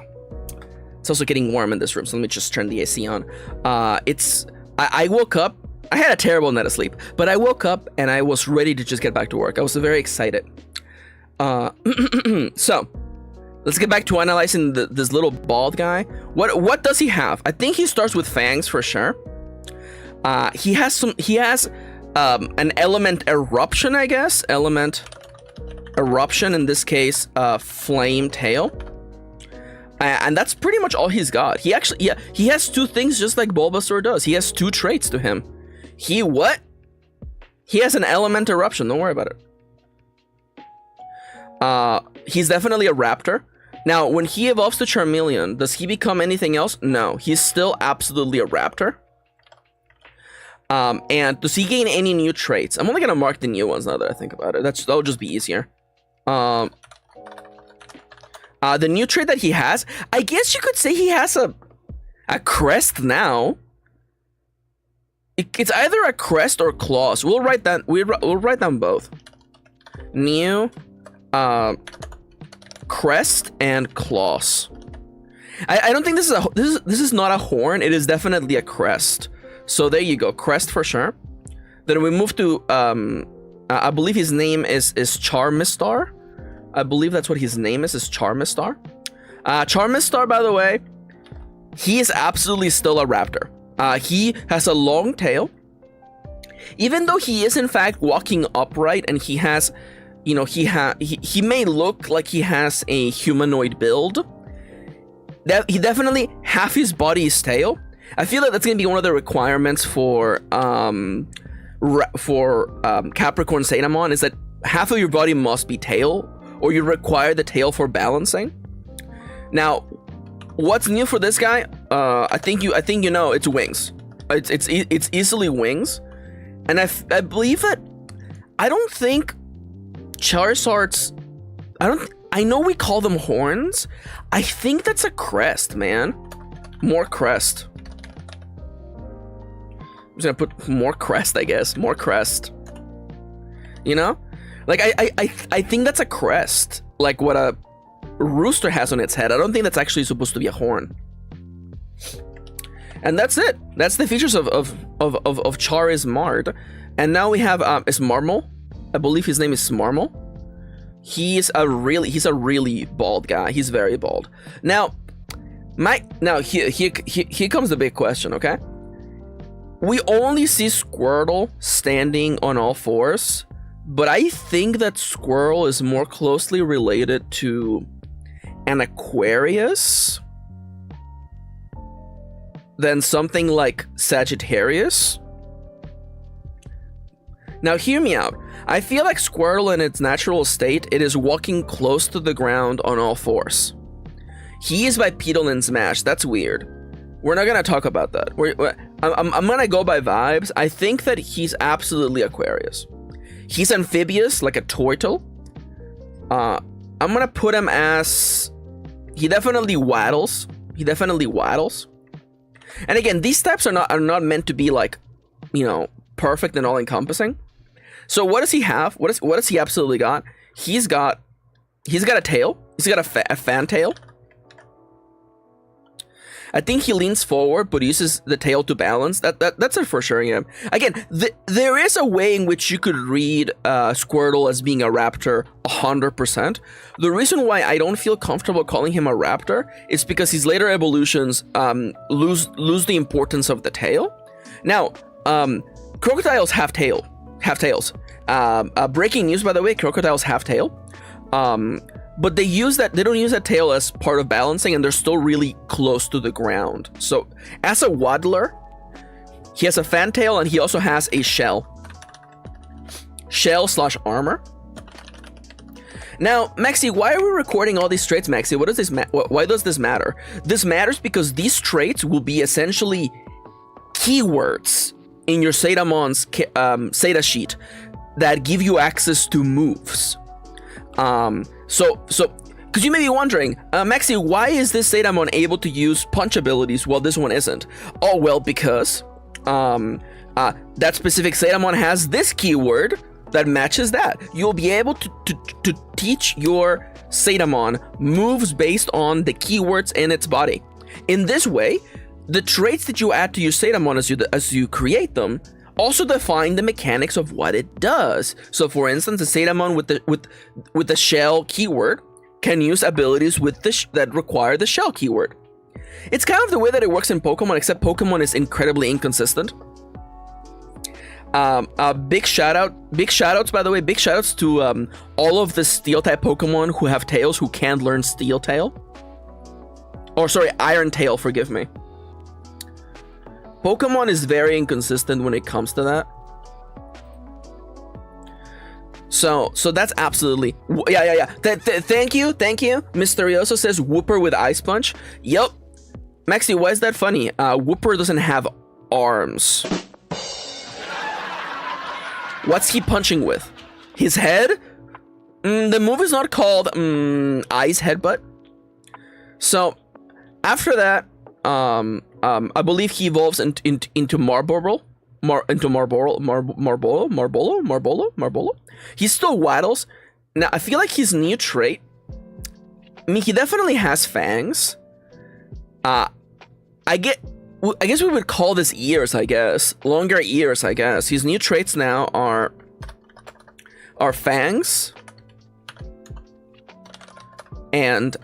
It's also getting warm in this room, so let me just turn the AC on. I woke up. I had a terrible night of sleep, but I woke up and I was ready to just get back to work. I was very excited. So let's get back to analyzing this little bald guy. What does he have? I think he starts with fangs for sure. He has an element eruption, I guess. Element eruption, in this case, flame tail. And that's pretty much all he's got. He has two things just like Bulbasaur does. He has two traits to him. He has an element eruption, don't worry about it. He's definitely a raptor. Now, when he evolves to Charmeleon, does he become anything else? No, he's still absolutely a raptor. And does he gain any new traits? I'm only gonna mark the new ones now that I think about it. That'll just be easier. The new trait that he has, I guess you could say he has a crest now. It's either a crest or claws. We'll write that. We'll write down both. New, crest and claws. I don't think this is not a horn. It is definitely a crest. So there you go, crest for sure. Then we move to I believe his name is Charmistar. I believe that's what his name is Charmistar. Charmistar, by the way, he is absolutely still a raptor. He has a long tail. Even though he is in fact walking upright and he has, you know, he may look like he has a humanoid build. He definitely, half his body is tail. I feel like that's gonna be one of the requirements for Capricorn Zetamon, is that half of your body must be tail, or you require the tail for balancing. Now, what's new for this guy? I think you know, it's wings. It's easily wings, and I believe that I don't think Charizard's. I know we call them horns. I think that's a crest, man. More crest. I'm just gonna put more crest, I guess. More crest. You know? Like, I think that's a crest. Like what a rooster has on its head. I don't think that's actually supposed to be a horn. And that's it. That's the features of Charizard. And now we have Smarmel. I believe his name is Smarmel. He's a really bald guy. He's very bald. Now, here comes the big question, okay? We only see Squirtle standing on all fours, but I think that Squirrel is more closely related to an Aquarius than something like Sagittarius. Now hear me out. I feel like Squirtle in its natural state, it is walking close to the ground on all fours. He is bipedal in Smash. That's weird. We're not gonna talk about that. I'm gonna go by vibes. I think that he's absolutely Aquarius. He's amphibious, like a turtle. I'm gonna put him as... He definitely waddles. And again, these types are not meant to be like, you know, perfect and all-encompassing. So what does he have? What does he absolutely got? He's got a tail. He's got a fan tail. I think he leans forward, but uses the tail to balance. That's it for sure. Yeah. Again, there is a way in which you could read Squirtle as being a raptor 100%. The reason why I don't feel comfortable calling him a raptor is because his later evolutions lose the importance of the tail. Now, crocodiles have tails. Breaking news, by the way, crocodiles have tail. But they don't use that tail as part of balancing, and they're still really close to the ground. So as a waddler, he has a fan tail, and he also has a shell/armor. Now, Maxi, why are we recording all these traits, Maxi? Why does this matter? This matters because these traits will be essentially keywords in your Zetamon's Zeta sheet that give you access to moves. So, because you may be wondering, Maxi, why is this Zetamon able to use punch abilities while this one isn't? Oh, well, because that specific Zetamon has this keyword that matches that. You'll be able to teach your Zetamon moves based on the keywords in its body. In this way, the traits that you add to your Zetamon as you create them also define the mechanics of what it does. So for instance, a Zetamon with the shell keyword can use abilities that require the shell keyword. It's kind of the way that it works in Pokemon, except Pokemon is incredibly inconsistent. Big shoutouts, by the way, big shoutouts to all of the Steel type Pokemon who have tails who can learn Steel Tail. Or sorry, Iron Tail, forgive me. Pokemon is very inconsistent when it comes to that. So that's absolutely... Yeah. Thank you. Mysterioso says Whooper with Ice Punch. Yep. Maxi, why is that funny? Whooper doesn't have arms. What's he punching with? His head? The move is not called Ice Headbutt. So, after that... I believe he evolves into Marbolo. He still waddles. Now, I feel like his new trait... I mean, he definitely has fangs. I guess we would call this ears, I guess. Longer ears, I guess. His new traits now are fangs. And,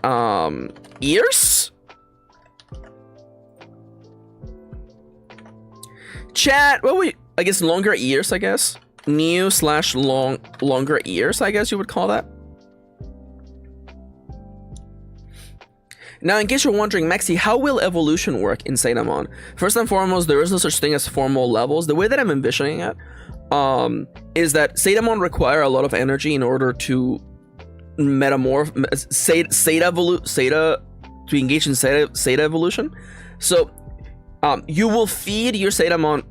ears? Chat, I guess longer ears, I guess. Longer ears, I guess you would call that. Now, in case you're wondering, Maxi, how will evolution work in Zetamon? First and foremost, there is no such thing as formal levels. The way that I'm envisioning it is that Zetamon require a lot of energy in order to metamorph, to engage in Zeta evolution. So, you will feed your Zetamon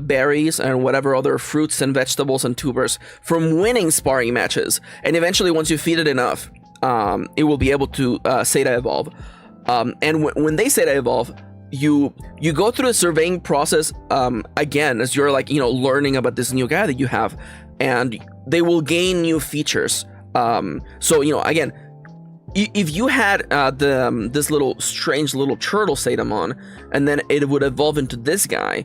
berries and whatever other fruits and vegetables and tubers from winning sparring matches. And eventually, once you feed it enough, it will be able to Zeta evolve. And when they Zeta evolve, you go through a surveying process again as you're learning about this new guy that you have, and they will gain new features. So again, if you had this strange little turtle Zetamon, and then it would evolve into this guy,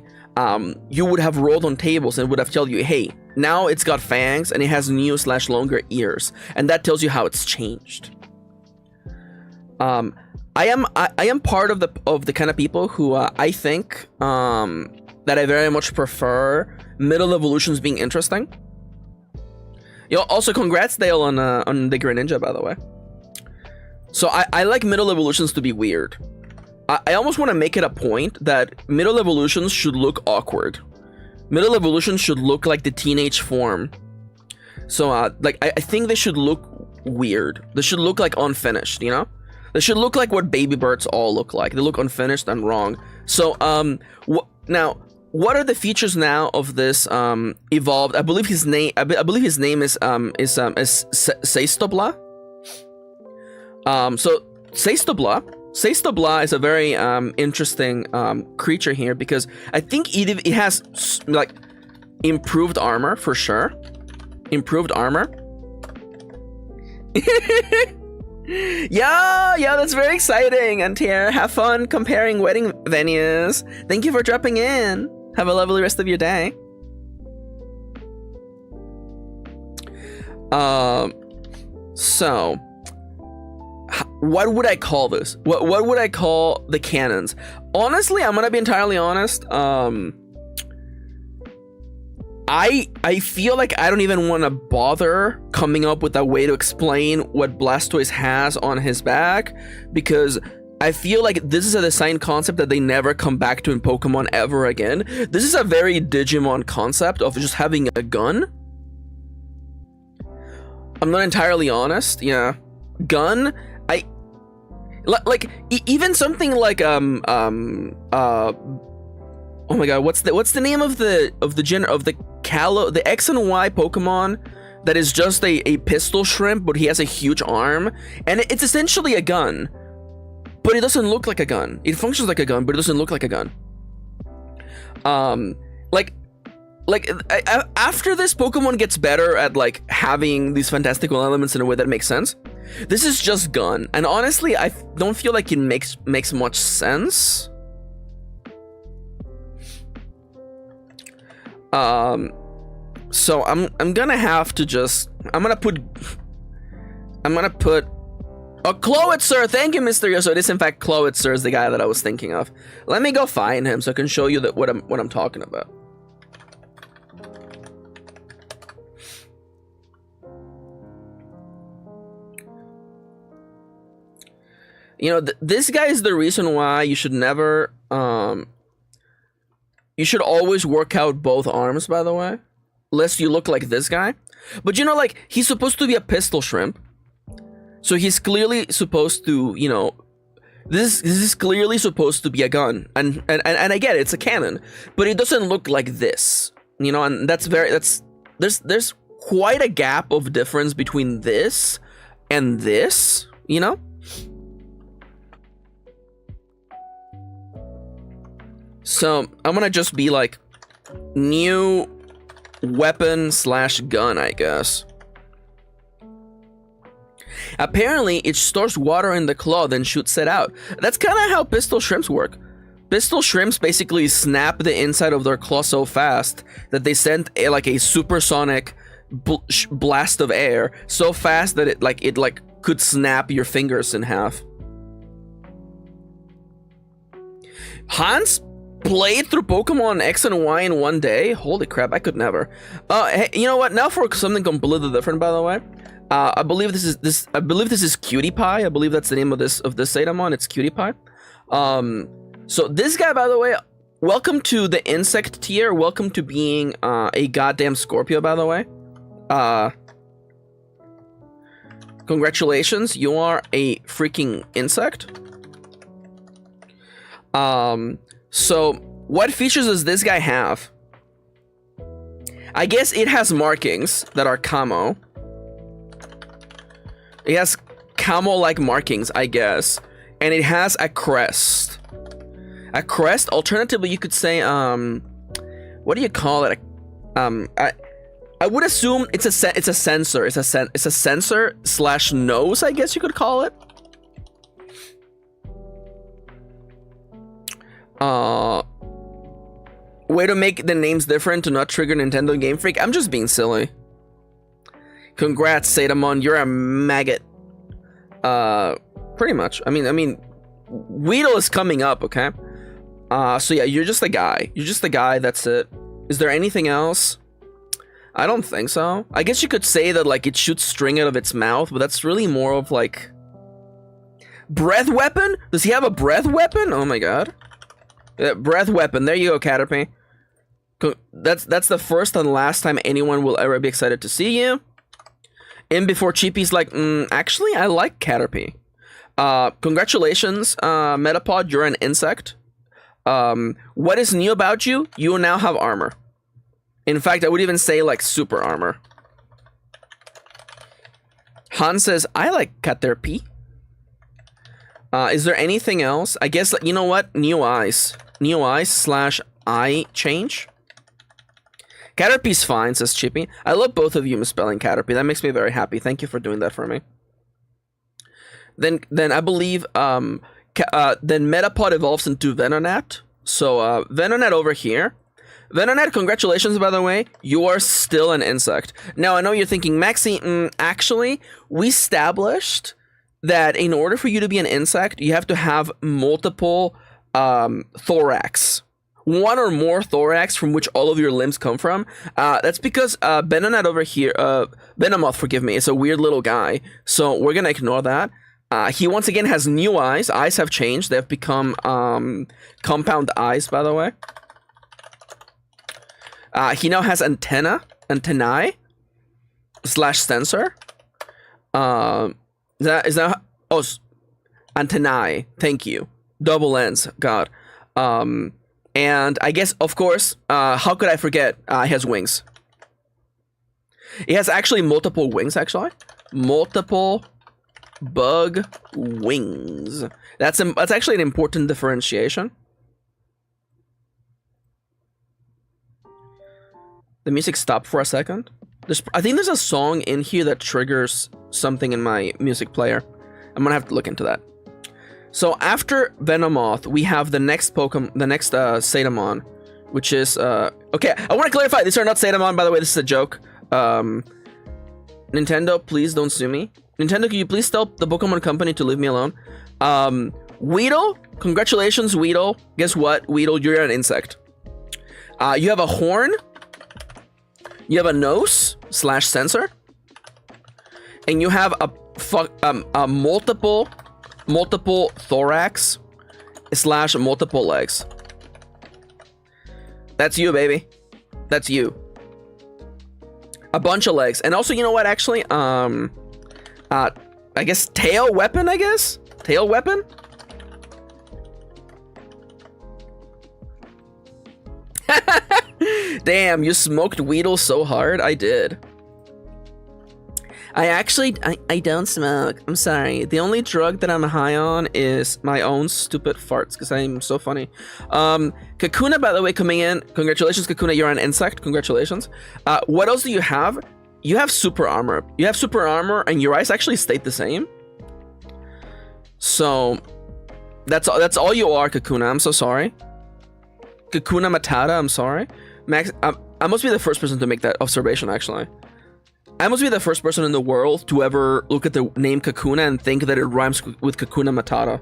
you would have rolled on tables and it would have told you, hey, now it's got fangs and it has new/longer ears, and that tells you how it's changed. I am part of the kind of people who I think that I very much prefer middle evolutions being interesting. Yo, also congrats Dale on the Greninja, by the way. So I like middle evolutions to be weird. I almost want to make it a point that middle evolutions should look awkward. Middle evolutions should look like the teenage form. So like I think they should look weird. They should look like unfinished, you know? They should look like what baby birds all look like. They look unfinished and wrong. So now what are the features now of this evolved? I believe his name. I believe his name is Seistobla. So Seistobla is a very interesting creature here because I think it has like improved armor for sure. Improved armor. Yeah, that's very exciting. Antier, have fun comparing wedding venues. Thank you for dropping in. Have a lovely rest of your day. So what would I call this? What would I call the cannons? Honestly, I'm gonna be entirely honest. I feel like I don't even want to bother coming up with a way to explain what Blastoise has on his back, because I feel like this is a design concept that they never come back to in Pokemon ever again. This is a very Digimon concept of just having a gun. I'm not entirely honest. Yeah, gun. Even something like oh my god, what's the name of the X and Y Pokemon that is just a pistol shrimp, but he has a huge arm, and it's essentially a gun, but it doesn't look like a gun. It functions like a gun, but it doesn't look like a gun. After this, Pokemon gets better at like having these fantastical elements in a way that makes sense. This is just gun, and honestly, I don't feel like it makes much sense. So I'm gonna have to just I'm gonna put oh, Cloitzer. Thank you, Mr. Yoso. It is in fact Cloitzer is the guy that I was thinking of. Let me go find him so I can show you that what I'm talking about. You know, this guy is the reason why you should never you should always work out both arms, by the way, lest you look like this guy. But you know, like, he's supposed to be a pistol shrimp, so he's clearly supposed to, you know, this is clearly supposed to be a gun, and I get it, it's a cannon, but it doesn't look like this, you know, and there's quite a gap of difference between this and this, you know. So I'm gonna just be like new weapon/gun, I guess. Apparently it stores water in the claw, then shoots it out. That's kind of how pistol shrimps work. Pistol shrimps basically snap the inside of their claw so fast that they send like a supersonic blast of air so fast that it could snap your fingers in half. Hans played through Pokemon X and Y in one day? Holy crap, I could never. Hey, you know what? Now for something completely different, by the way. I believe this is Cutie Pie. I believe that's the name of this Zetamon. It's Cutie Pie. So this guy, by the way, welcome to the insect tier. Welcome to being a goddamn Scorpio, by the way. Congratulations, you are a freaking insect. So what features does this guy have? I guess it has markings that are camo. It has camo-like markings, I guess. And it has a crest. A crest? Alternatively, you could say, what do you call it? I would assume it's a sensor. It's a sensor/nose, I guess you could call it. Way to make the names different to not trigger Nintendo Game Freak. I'm just being silly. Congrats, Zetamon. You're a maggot. Pretty much. I mean, Weedle is coming up, okay? So yeah, you're just a guy. You're just a guy, that's it. Is there anything else? I don't think so. I guess you could say that, like, it shoots string out of its mouth, but that's really more of, like... Breath weapon? Does he have a breath weapon? Oh my god. Breath weapon. There you go, Caterpie. That's the first and last time anyone will ever be excited to see you. And before Cheapy's like, actually, I like Caterpie. Congratulations, Metapod, you're an insect. What is new about you? You now have armor. In fact, I would even say, like, super armor. Han says, I like Caterpie. Is there anything else? I guess, you know what? New eyes. New eyes / eye change. Caterpie's fine, says Chippy. I love both of you misspelling Caterpie. That makes me very happy. Thank you for doing that for me. Then I believe then Metapod evolves into Venonat. So Venonat over here. Venonat, congratulations, by the way. You are still an insect. Now, I know you're thinking, Maxi, actually, we established that in order for you to be an insect, you have to have multiple thorax. One or more thorax from which all of your limbs come from. That's because Venonat over here, Venomoth, forgive me, is a weird little guy. So we're going to ignore that. He once again has new eyes. Eyes have changed. They have become compound eyes, by the way. He now has antennae / sensor. Is that oh, antennae. Thank you. Double N's. God. And I guess, of course, how could I forget? He has wings. He has actually multiple wings, actually. Multiple bug wings. That's actually an important differentiation. The music stopped for a second. I think there's a song in here that triggers something in my music player. I'm gonna have to look into that. So after Venomoth, we have the next Pokemon, the next Zetamon, which is okay. I want to clarify: these are not Zetamon, by the way. This is a joke. Nintendo, please don't sue me. Nintendo, can you please tell the Pokemon Company to leave me alone? Weedle, congratulations, Weedle. Guess what, Weedle? You're an insect. You have a horn. You have a nose / sensor, and you have a multiple thorax / multiple legs. That's you, baby. That's you. A bunch of legs, and also, you know what? Actually, I guess tail weapon. I guess tail weapon. Damn, you smoked Weedle so hard. I did. I don't smoke. I'm sorry. The only drug that I'm high on is my own stupid farts, because I'm so funny. Kakuna, by the way, coming in. Congratulations, Kakuna. You're an insect. Congratulations. What else do you have? You have super armor. You have super armor, and your eyes actually stayed the same. So that's all you are, Kakuna. I'm so sorry. Kakuna Matata. I'm sorry. Max, I must be the first person to make that observation, actually. I must be the first person in the world to ever look at the name Kakuna and think that it rhymes with Kakuna Matata.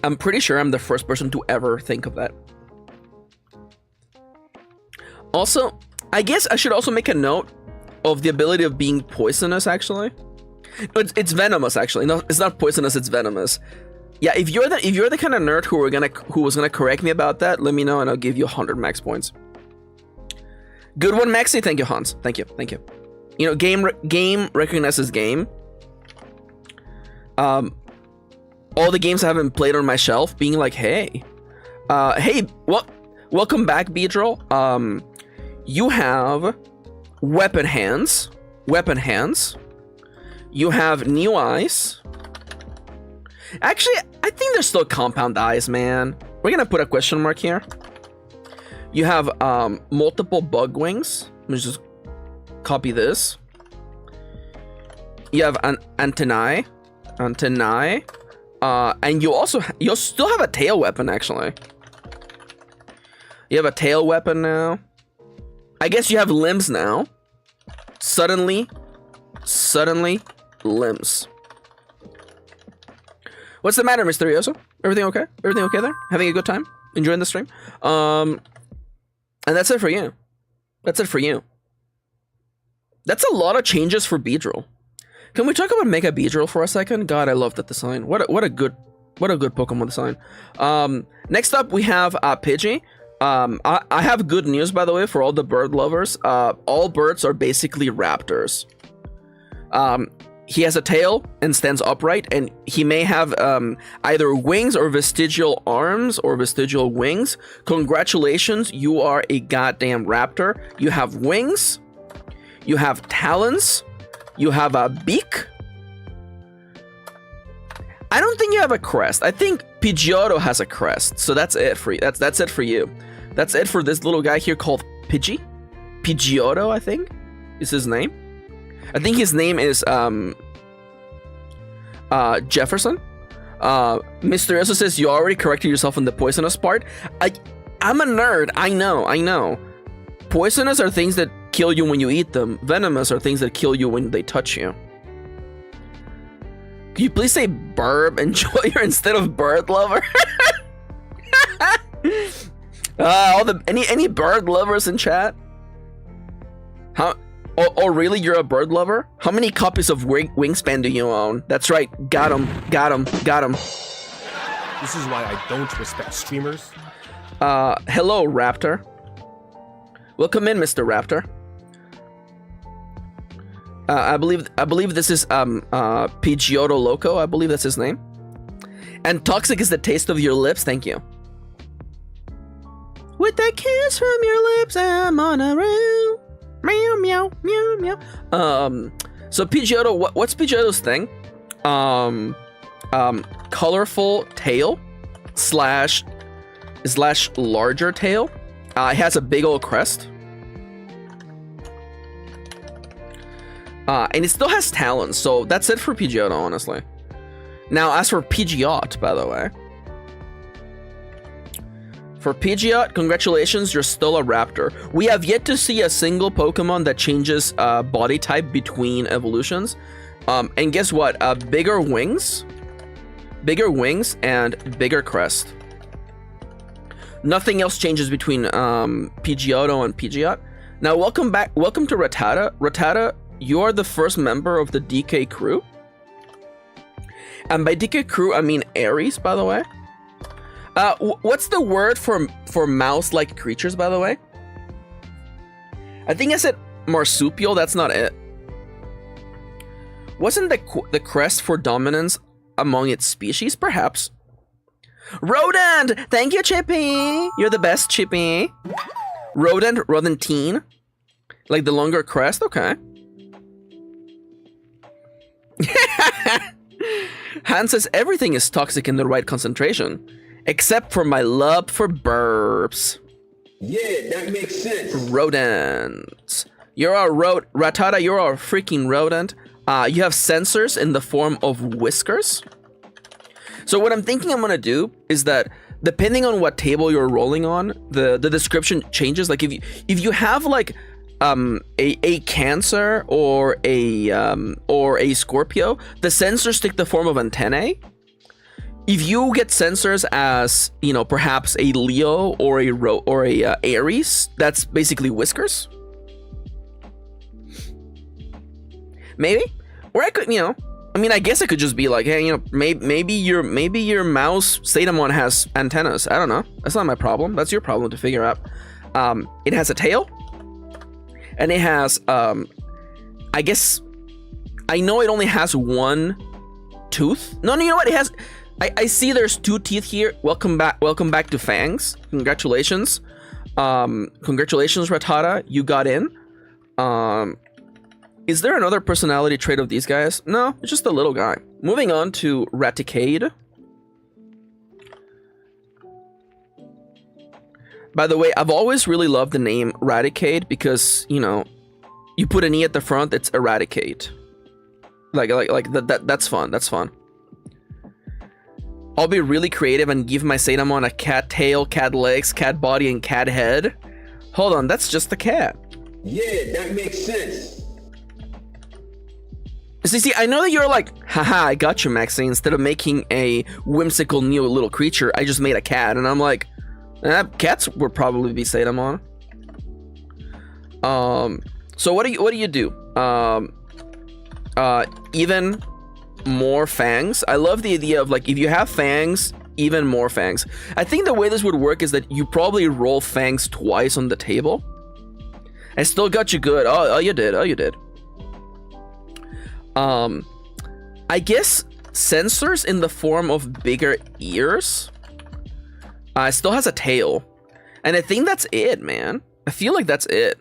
I'm pretty sure I'm the first person to ever think of that. Also, I guess I should also make a note of the ability of being poisonous, actually. It's venomous, actually. No, it's not poisonous, it's venomous. Yeah, if you're the kind of nerd who was gonna correct me about that, let me know and I'll give you 100 max points. Good one, Maxi. Thank you, Hans. Thank you. You know, game recognizes game. All the games I haven't played on my shelf, being like, hey, welcome back, Beedrill. You have weapon hands. You have new eyes. Actually, I think they're still compound eyes, man. We're gonna put a question mark here. You have multiple bug wings. Let me just copy this. You have an antennae. And you'll still have a tail weapon, actually. You have a tail weapon now. I guess you have limbs now. Suddenly, limbs. What's the matter, Mysterioso? Everything okay? Everything okay there? Having a good time? Enjoying the stream? And that's it for you. That's it for you. That's a lot of changes for Beedrill. Can we talk about Mega Beedrill for a second? God, I love that design. What a good Pokemon design. Next up we have Pidgey. I have good news, by the way, for all the bird lovers. All birds are basically raptors. He has a tail and stands upright, and he may have either wings or vestigial arms or vestigial wings. Congratulations, you are a goddamn raptor. You have wings, you have talons, you have a beak. I don't think you have a crest. I think Pidgeotto has a crest, so that's it for you. That's it for you. That's it for this little guy here called Pidgey. Pidgeotto, I think, is his name. I think his name is Jefferson. Mysterioso says you already corrected yourself on the poisonous part. I'm a nerd. I know. Poisonous are things that kill you when you eat them. Venomous are things that kill you when they touch you. Can you please say burb enjoyer instead of bird lover? Any bird lovers in chat? How? Oh, really? You're a bird lover? How many copies of Wingspan do you own? That's right. Got him. This is why I don't respect streamers. Hello, Raptor. Welcome in, Mr. Raptor. I believe this is Pidgeotto Loco. I believe that's his name. And toxic is the taste of your lips. Thank you. With a kiss from your lips, I'm on a roll. Meow meow meow meow. So Pidgeotto, what's Pidgeotto's thing? Colorful tail slash larger tail. It has a big old crest. And it still has talons, so that's it for Pidgeotto, honestly. Now, as for Pidgeot, by the way. For Pidgeot, congratulations, you're still a raptor. We have yet to see a single Pokemon that changes body type between evolutions. And guess what? Bigger wings and bigger crest. Nothing else changes between Pidgeotto and Pidgeot. Now, welcome back. Welcome to Rattata. Rattata, you are the first member of the DK crew. And by DK crew, I mean Aries, by the way. What's the word for mouse-like creatures, by the way? I think I said marsupial. That's not it. Wasn't the crest for dominance among its species? Perhaps. Rodent! Thank you, Chippy! You're the best, Chippy. Rodent, rodentine. Like the longer crest? Okay. Hans says everything is toxic in the right concentration. Except for my love for burps. Yeah, that makes sense. Rodents. You're a Rattata, you're a freaking rodent. You have sensors in the form of whiskers. So what I'm thinking I'm gonna do is that depending on what table you're rolling on, the description changes. Like if you have like a Cancer or a Scorpio, the sensors take the form of antennae. If you get sensors as, you know, perhaps a Leo or a Aries, that's basically whiskers. Maybe, or I could, you know, I mean, I guess it could just be like, hey, you know, maybe your mouse Zetamon has antennas. I don't know. That's not my problem. That's your problem to figure out. It has a tail, and it has, I guess, I know it only has one tooth. No, you know what? It has. I see there's two teeth here. Welcome back to Fangs. Congratulations. Congratulations, Rattata. You got in. Is there another personality trait of these guys? No, it's just a little guy. Moving on to Raticade. By the way, I've always really loved the name Raticade because, you know, you put an E at the front, it's Eradicate. Like that's fun. That's fun. I'll be really creative and give my Zetamon a cat tail, cat legs, cat body, and cat head. Hold on, that's just the cat. Yeah, that makes sense. See, I know that you're like, haha, I got you, Maxi. Instead of making a whimsical new little creature, I just made a cat. And I'm like, cats would probably be Zetamon. So what do you do? Even more fangs. I love the idea of like, if you have fangs, even more fangs. I think the way this would work is that you probably roll fangs twice on the table. I still got you good. Oh, you did. Oh, you did. I guess sensors in the form of bigger ears. Still has a tail. And I think that's it, man. I feel like that's it.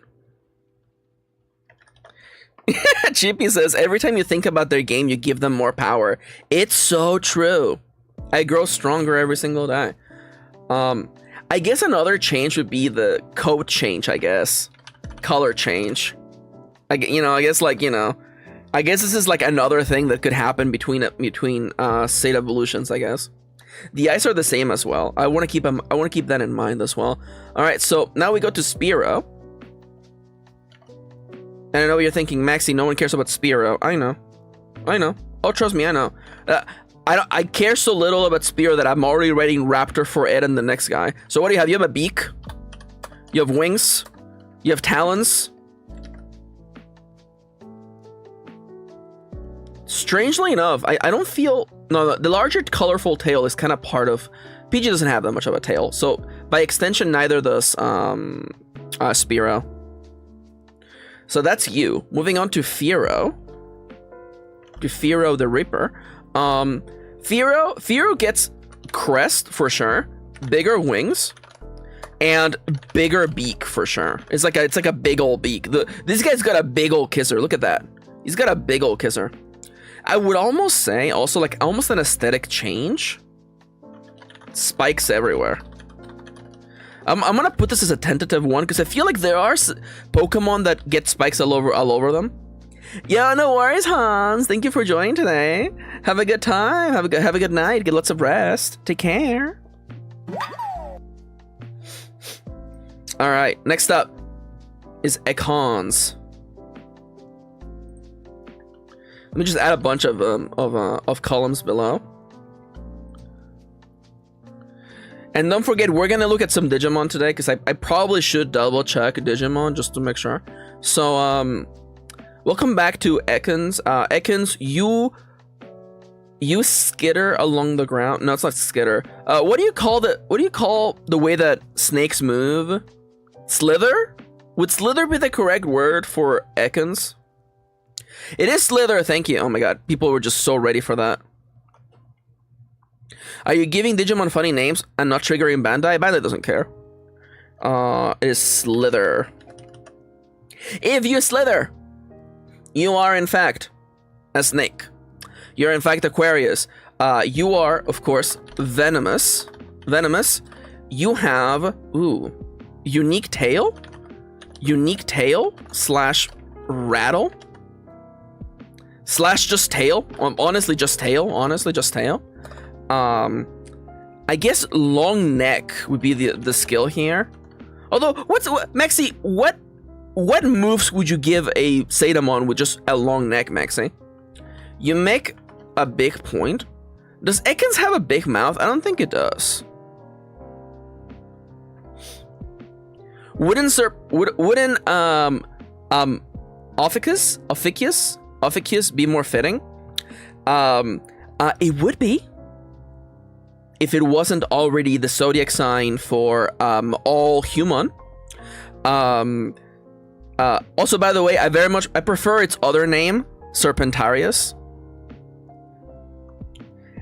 Chippy says, every time you think about their game, you give them more power. It's so true. I grow stronger every single day. I guess another change would be the coat change, I guess. Color change. I guess this is like another thing that could happen between state evolutions, I guess. The eyes are the same as well. I want to keep that in mind as well. All right, so now we go to Spearow. And I know you're thinking, Maxi, no one cares about Spearow. I know. Oh, trust me, I know. I care so little about Spearow that I'm already writing Raptor for Ed and the next guy. So what do you have? You have a beak. You have wings. You have talons. Strangely enough, I don't feel... No, the larger colorful tail is kind of part of... PG doesn't have that much of a tail. So by extension, neither does Spearow. So that's you. Moving on to Fearow. To Fearow the Reaper. Fearow gets crest for sure. Bigger wings. And bigger beak for sure. It's like a big old beak. This guy's got a big old kisser. Look at that. He's got a big old kisser. I would almost say also like almost an aesthetic change. Spikes everywhere. I'm gonna put this as a tentative one because I feel like there are Pokemon that get spikes all over them. Yeah, no worries, Hans. Thank you for joining today. Have a good time. Have a good night. Get lots of rest. Take care. All right. Next up is Ekans. Let me just add a bunch of columns below. And don't forget, we're gonna look at some Digimon today because I probably should double check Digimon just to make sure. So welcome back to Ekans. Ekans, you skitter along the ground. No, it's not skitter. What do you call the way that snakes move? Slither? Would slither be the correct word for Ekans? It is slither. Thank you. Oh my god, people were just so ready for that. Are you giving Digimon funny names and not triggering Bandai? Bandai doesn't care. It is Slither. If you slither, you are in fact a snake. You're in fact Aquarius. You are, of course, venomous. Venomous. You have, unique tail? Unique tail slash rattle? Slash just tail? Honestly, just tail. Honestly, just tail. I guess long neck would be the skill here. Although, Maxi, what moves would you give a Zetamon with just a long neck, Maxi? You make a big point. Does Ekans have a big mouth? I don't think it does. Wouldn't Ophiuchus be more fitting? It would be. If it wasn't already the zodiac sign for all human. Also, by the way, I prefer its other name, Serpentarius.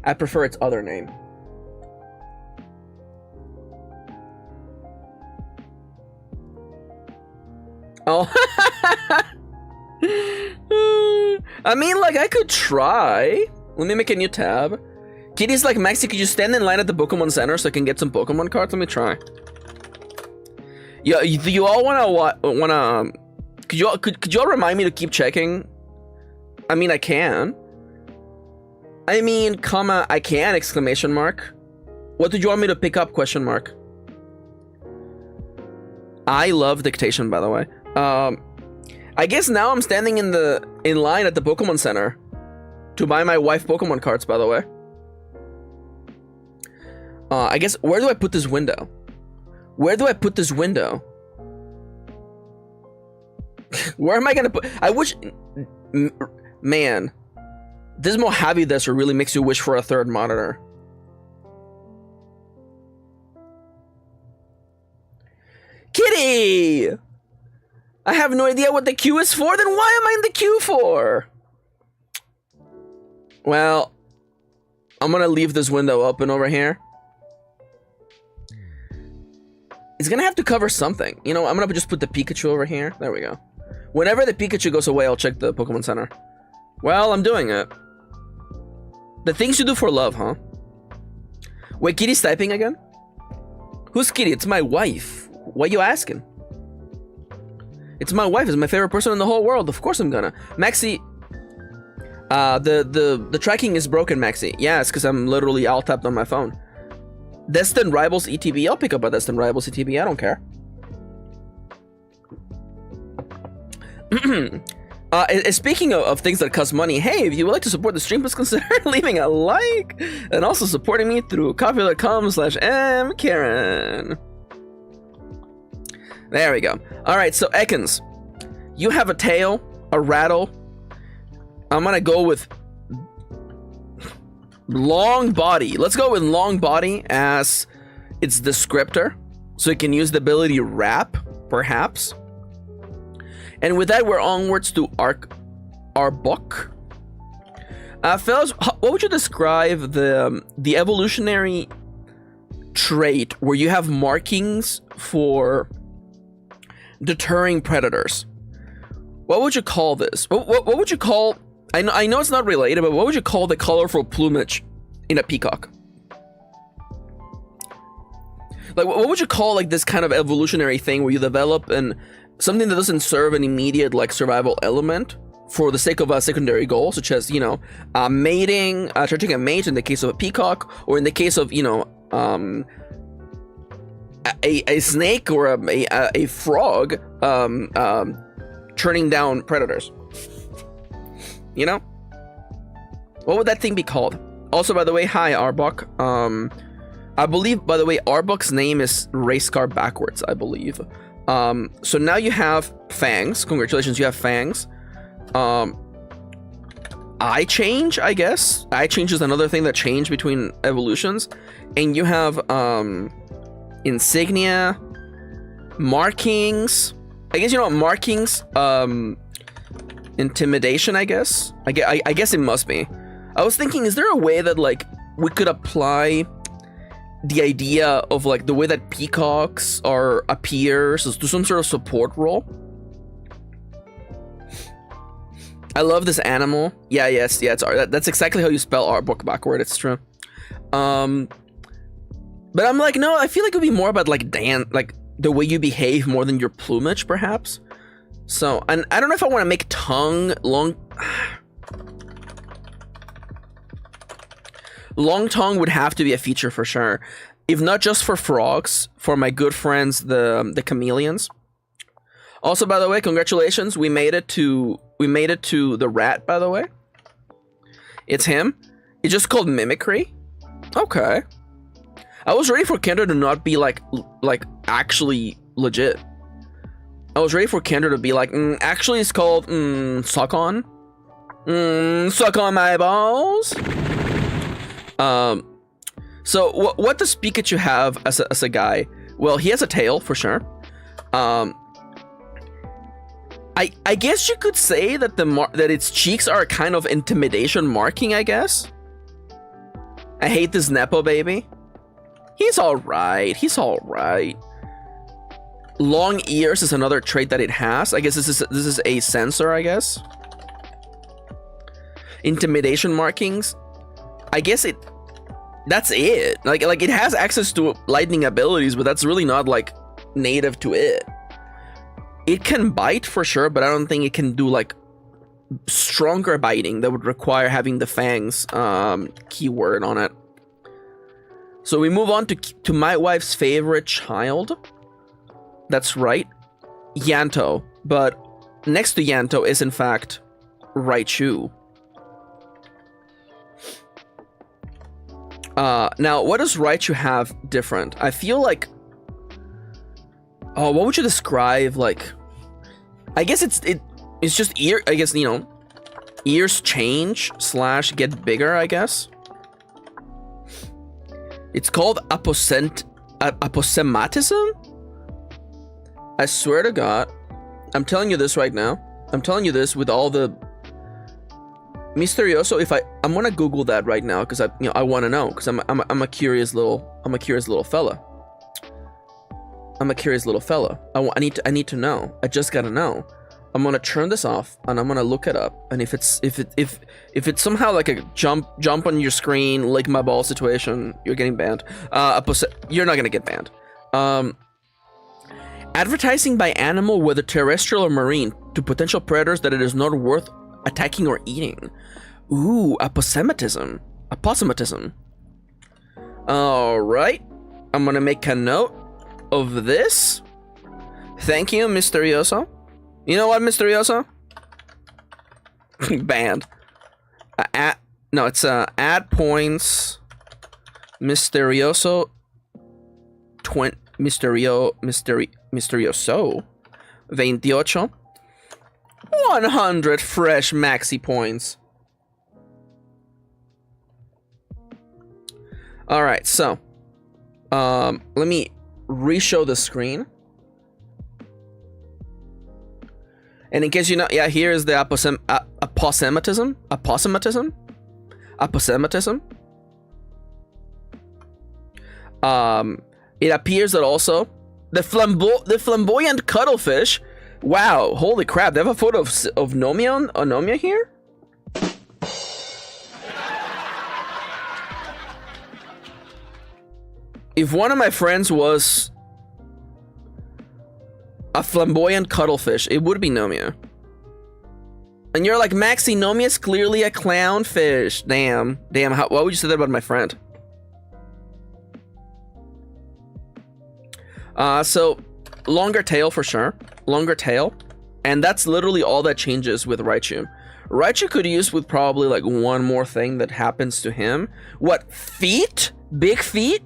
I prefer its other name. Oh. I mean, like, I could try. Let me make a new tab. Kitty's like, Maxi, could you stand in line at the Pokemon Center so I can get some Pokemon cards? Let me try. Yeah, you all wanna could you all remind me to keep checking? I mean, I can. I mean, comma, I can, exclamation mark. What did you want me to pick up, question mark? I love dictation, by the way. I guess now I'm standing in line at the Pokemon Center to buy my wife Pokemon cards, by the way. I guess, where do I put this window? Where do I put this window? Where am I gonna put... I wish... Man. This Mojave Desert really makes you wish for a third monitor. Kitty! I have no idea what the queue is for, then why am I in the queue for? Well, I'm gonna leave this window open over here. It's gonna have to cover something. You know, I'm gonna just put the Pikachu over here. There we go. Whenever the Pikachu goes away, I'll check the Pokemon Center. Well, I'm doing it. The things you do for love, huh? Wait, Kitty's typing again? Who's Kitty? It's my wife. Why you asking? It's my wife. It's my favorite person in the whole world. Of course I'm gonna. Maxi, the tracking is broken, Maxi. Yeah, it's because I'm literally alt-tapped on my phone. Destined Rivals ETB. I'll pick up a Destined Rivals ETB. I don't care. Speaking of things that cost money, hey, if you would like to support the stream, please consider leaving a like and also supporting me through coffee.com/mkirin. There we go. All right, so Ekans, you have a tail, a rattle. I'm gonna go with long body. Let's go with long body as its descriptor, so it can use the ability wrap, perhaps. And with that, we're onwards to our book. Fellas, what would you describe the evolutionary trait where you have markings for deterring predators? What would you call this? What would you call... I know it's not related, but what would you call the colorful plumage in a peacock? Like, what would you call like this kind of evolutionary thing where you develop something that doesn't serve an immediate like survival element for the sake of a secondary goal, such as, you know, mating, attracting a mate in the case of a peacock, or in the case of, you know, a snake or a frog turning down predators. You know? What would that thing be called? Also, by the way, hi, Arbok. I believe, by the way, Arbok's name is race car backwards, I believe. So now you have fangs. Congratulations, you have fangs. Eye change, I guess. Eye change is another thing that changed between evolutions. And you have insignia, markings. I guess, you know, markings, intimidation, I guess. I guess it must be. I was thinking, is there a way that like we could apply the idea of like the way that peacocks appear to some sort of support role? I love this animal. Yeah, yes, yeah, that's exactly how you spell our book backward. It's true. But I'm like, no, I feel like it would be more about like like the way you behave more than your plumage, perhaps. So, and I don't know if I want to make tongue long. Long tongue would have to be a feature for sure, if not just for frogs, for my good friends the chameleons. Also, by the way, congratulations, we made it to the rat. By the way, it's him. It's just called mimicry. Okay, I was ready for Kendra to not be like actually legit. I was ready for Kendra to be like, actually, it's called suck on, suck on my balls. So what does Pikachu have as a guy? Well, he has a tail for sure. I guess you could say that that its cheeks are a kind of intimidation marking, I guess. I hate this Nepo baby. He's all right. He's all right. Long ears is another trait that it has. I guess this is a sensor, I guess. Intimidation markings. I guess that's it. Like it has access to lightning abilities, but that's really not like native to it. It can bite for sure, but I don't think it can do like stronger biting that would require having the fangs keyword on it. So we move on to my wife's favorite child. That's right, Yanto. But next to Yanto is in fact Raichu. Now, what does Raichu have different? I feel like... Oh, what would you describe, like... I guess it's just ear... I guess, you know... Ears change / get bigger, I guess. It's called aposematism? I swear to God. I'm telling you this right now. I'm telling you this with all the... Misterioso, I'm gonna Google that right now because I want to know because I'm a curious little fella. I'm a curious little fella. I need to know. I just gotta know. I'm gonna turn this off and I'm gonna look it up. And if it's somehow like a jump on your screen, lick my ball situation, you're getting banned. You're not gonna get banned. Advertising by animal, whether terrestrial or marine, to potential predators that it is not worth attacking or eating. Ooh, aposematism. Alright. I'm gonna make a note of this. Thank you, Misterioso. You know what, Misterioso? Banned. No, it's add points. Misterioso. Misterioso. 28. 100 fresh Maxi points. Alright, so let me re-show the screen. And in case you know, yeah, here is the aposematism. It appears that also the flamboyant cuttlefish. Wow, holy crap, they have a photo of Nomia here? If one of my friends was a flamboyant cuttlefish, it would be Nomia. And you're like, Maxi, Nomia's clearly a clownfish. Damn, why would you say that about my friend? So, longer tail for sure. Longer tail. And that's literally all that changes with Raichu. Raichu could use with probably like one more thing that happens to him. What? Feet? Big feet?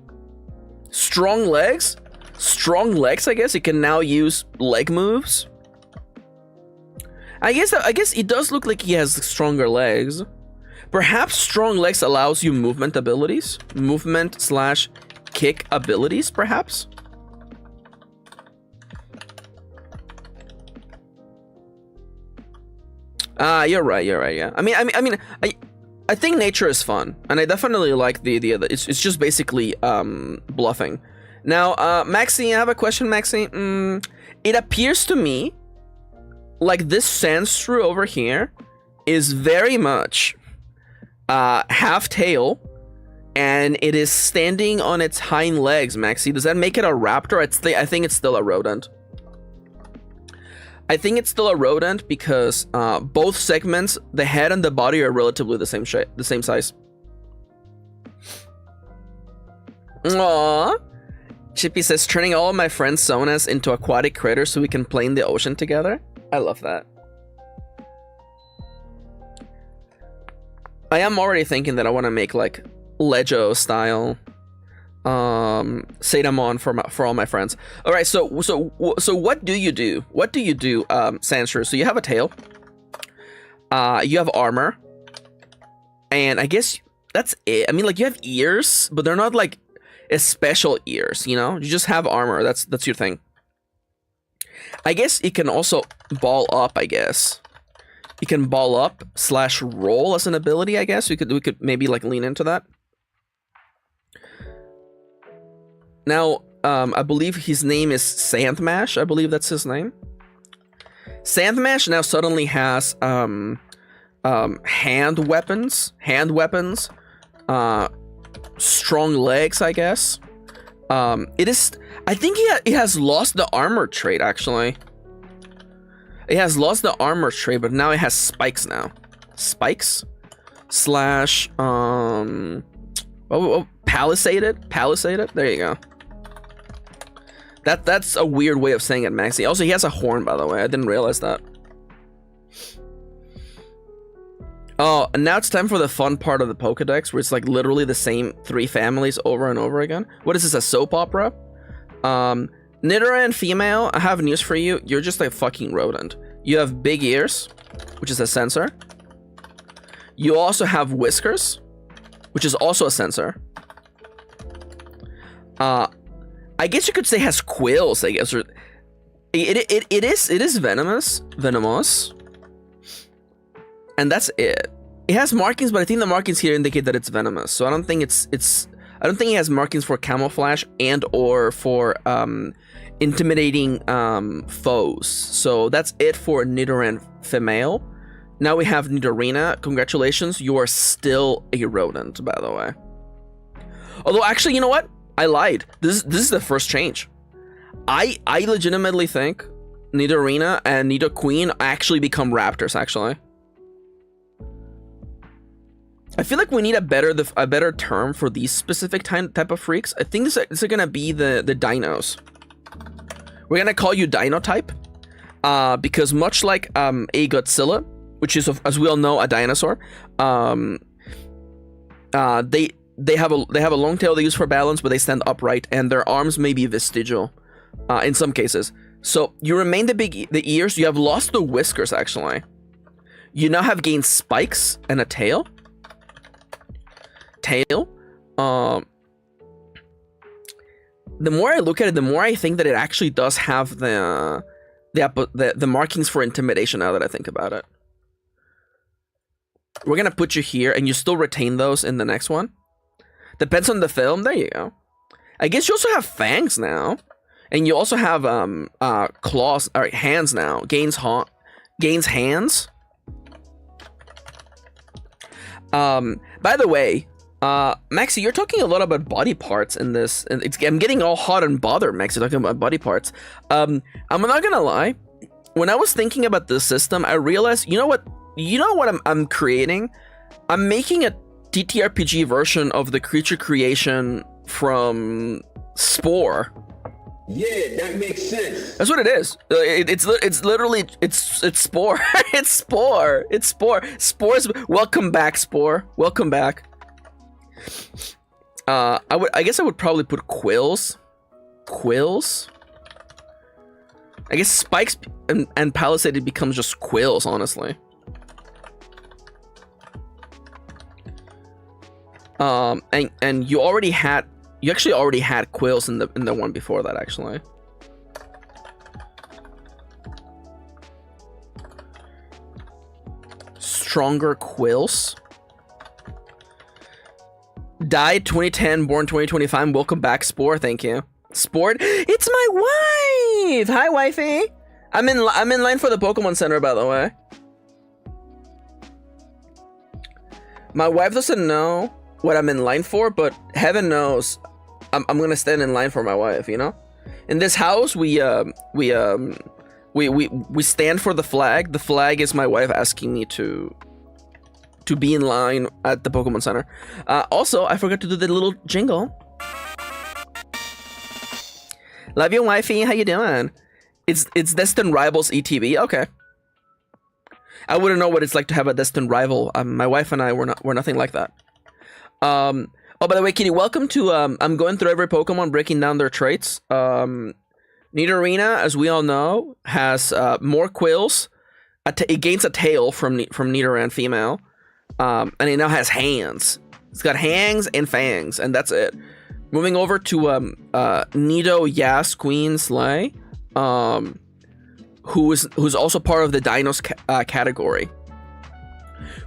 Strong legs? Strong legs, I guess. He can now use leg moves. I guess it does look like he has stronger legs. Perhaps strong legs allows you movement abilities. Movement / kick abilities, perhaps. You're right. Yeah. I mean, I think nature is fun, and I definitely like the idea that it's just basically bluffing. Now, Maxi, I have a question, Maxi. It appears to me like this Sandshrew over here is very much half tail, and it is standing on its hind legs. Maxi, does that make it a raptor? I think it's still a rodent. I think it's still a rodent because both segments, the head and the body, are relatively the same shape, the same size. Aww. Chippy says, turning all of my friends' Sonas into aquatic critters so we can play in the ocean together. I love that. I am already thinking that I want to make like Legio style Zetamon for all my friends. All right, so what do you do? Sandshrew? So you have a tail, you have armor, and I guess that's it. I mean, like, you have ears, but they're not like special ears, you know? You just have armor. That's your thing. I guess it can also ball up. I guess it can ball up / roll as an ability. I guess we could maybe like lean into that. Now, I believe his name is Sandmash. I believe that's his name. Sandmash now suddenly has hand weapons, strong legs, I guess. I think he has lost the armor trait, actually. It has lost the armor trait, but now it has spikes now. Spikes slash palisaded. Palisaded. There you go. That's a weird way of saying it, Maxi. Also, he has a horn, by the way. I didn't realize that. Oh, and now it's time for the fun part of the Pokedex, where it's like literally the same 3 families over and over again. What is this, a soap opera? Nidoran female, I have news for you. You're just a fucking rodent. You have big ears, which is a sensor. You also have whiskers, which is also a sensor. I guess you could say has quills, I guess. Or it is venomous. And that's it. It has markings, but I think the markings here indicate that it's venomous. So I don't think I don't think it has markings for camouflage and or for intimidating foes. So that's it for Nidoran female. Now we have Nidorina. Congratulations, you are still a rodent, by the way. Although actually, you know what? I lied. This is the first change. I legitimately think Nidorina and Nidoqueen actually become raptors, actually. I feel like we need a better term for these specific type of freaks. I think this is gonna be the dinos. We're gonna call you Dino type, because much like a Godzilla, which is, as we all know, a dinosaur, they have a long tail they use for balance, but they stand upright, and their arms may be vestigial, in some cases. So you remain the ears. You have lost the whiskers, actually. You now have gained spikes and a tail. The more I look at it, the more I think that it actually does have the markings for intimidation. Now that I think about it, we're gonna put you here, and you still retain those in the next one. Depends on the film. There you go. I guess you also have fangs now, and you also have claws or hands now. Gains hands. By the way, Maxi, you're talking a lot about body parts in this, and I'm getting all hot and bothered, Maxi, talking about body parts. I'm not gonna lie. When I was thinking about this system, I realized, you know what I'm creating? I'm making a TTRPG version of the creature creation from Spore. Yeah, that makes sense. That's what it is. It's literally Spore. It's Spore. It's Spore. Spore's welcome back, Spore. Welcome back. I guess I would probably put quills. Quills. I guess spikes and palisaded becomes just quills, honestly. And you actually already had quills in the one before that, actually. Stronger quills. Died 2010, born 2025. Welcome back, Spore. Thank you. Sport. It's my wife. Hi, wifey. I'm in line for the Pokemon Center, by the way. My wife doesn't know what I'm in line for, but heaven knows I'm gonna stand in line for my wife, you know? In this house, we stand for the flag. The flag is my wife asking me to be in line at the Pokemon Center. Also, I forgot to do the little jingle. Love you, wifey. How you doing? It's Destined Rivals ETB. Okay. I wouldn't know what it's like to have a destined rival. My wife and I were nothing like that. Oh, by the way, Kitty, welcome to I'm going through every Pokemon, breaking down their traits. Nidorina, as we all know, has more quills. It gains a tail from Nidoran female, and it now has hands. It's got hands and fangs, and that's it. Moving over to Nido Yas Queen Slay, who's also part of the Dinos category.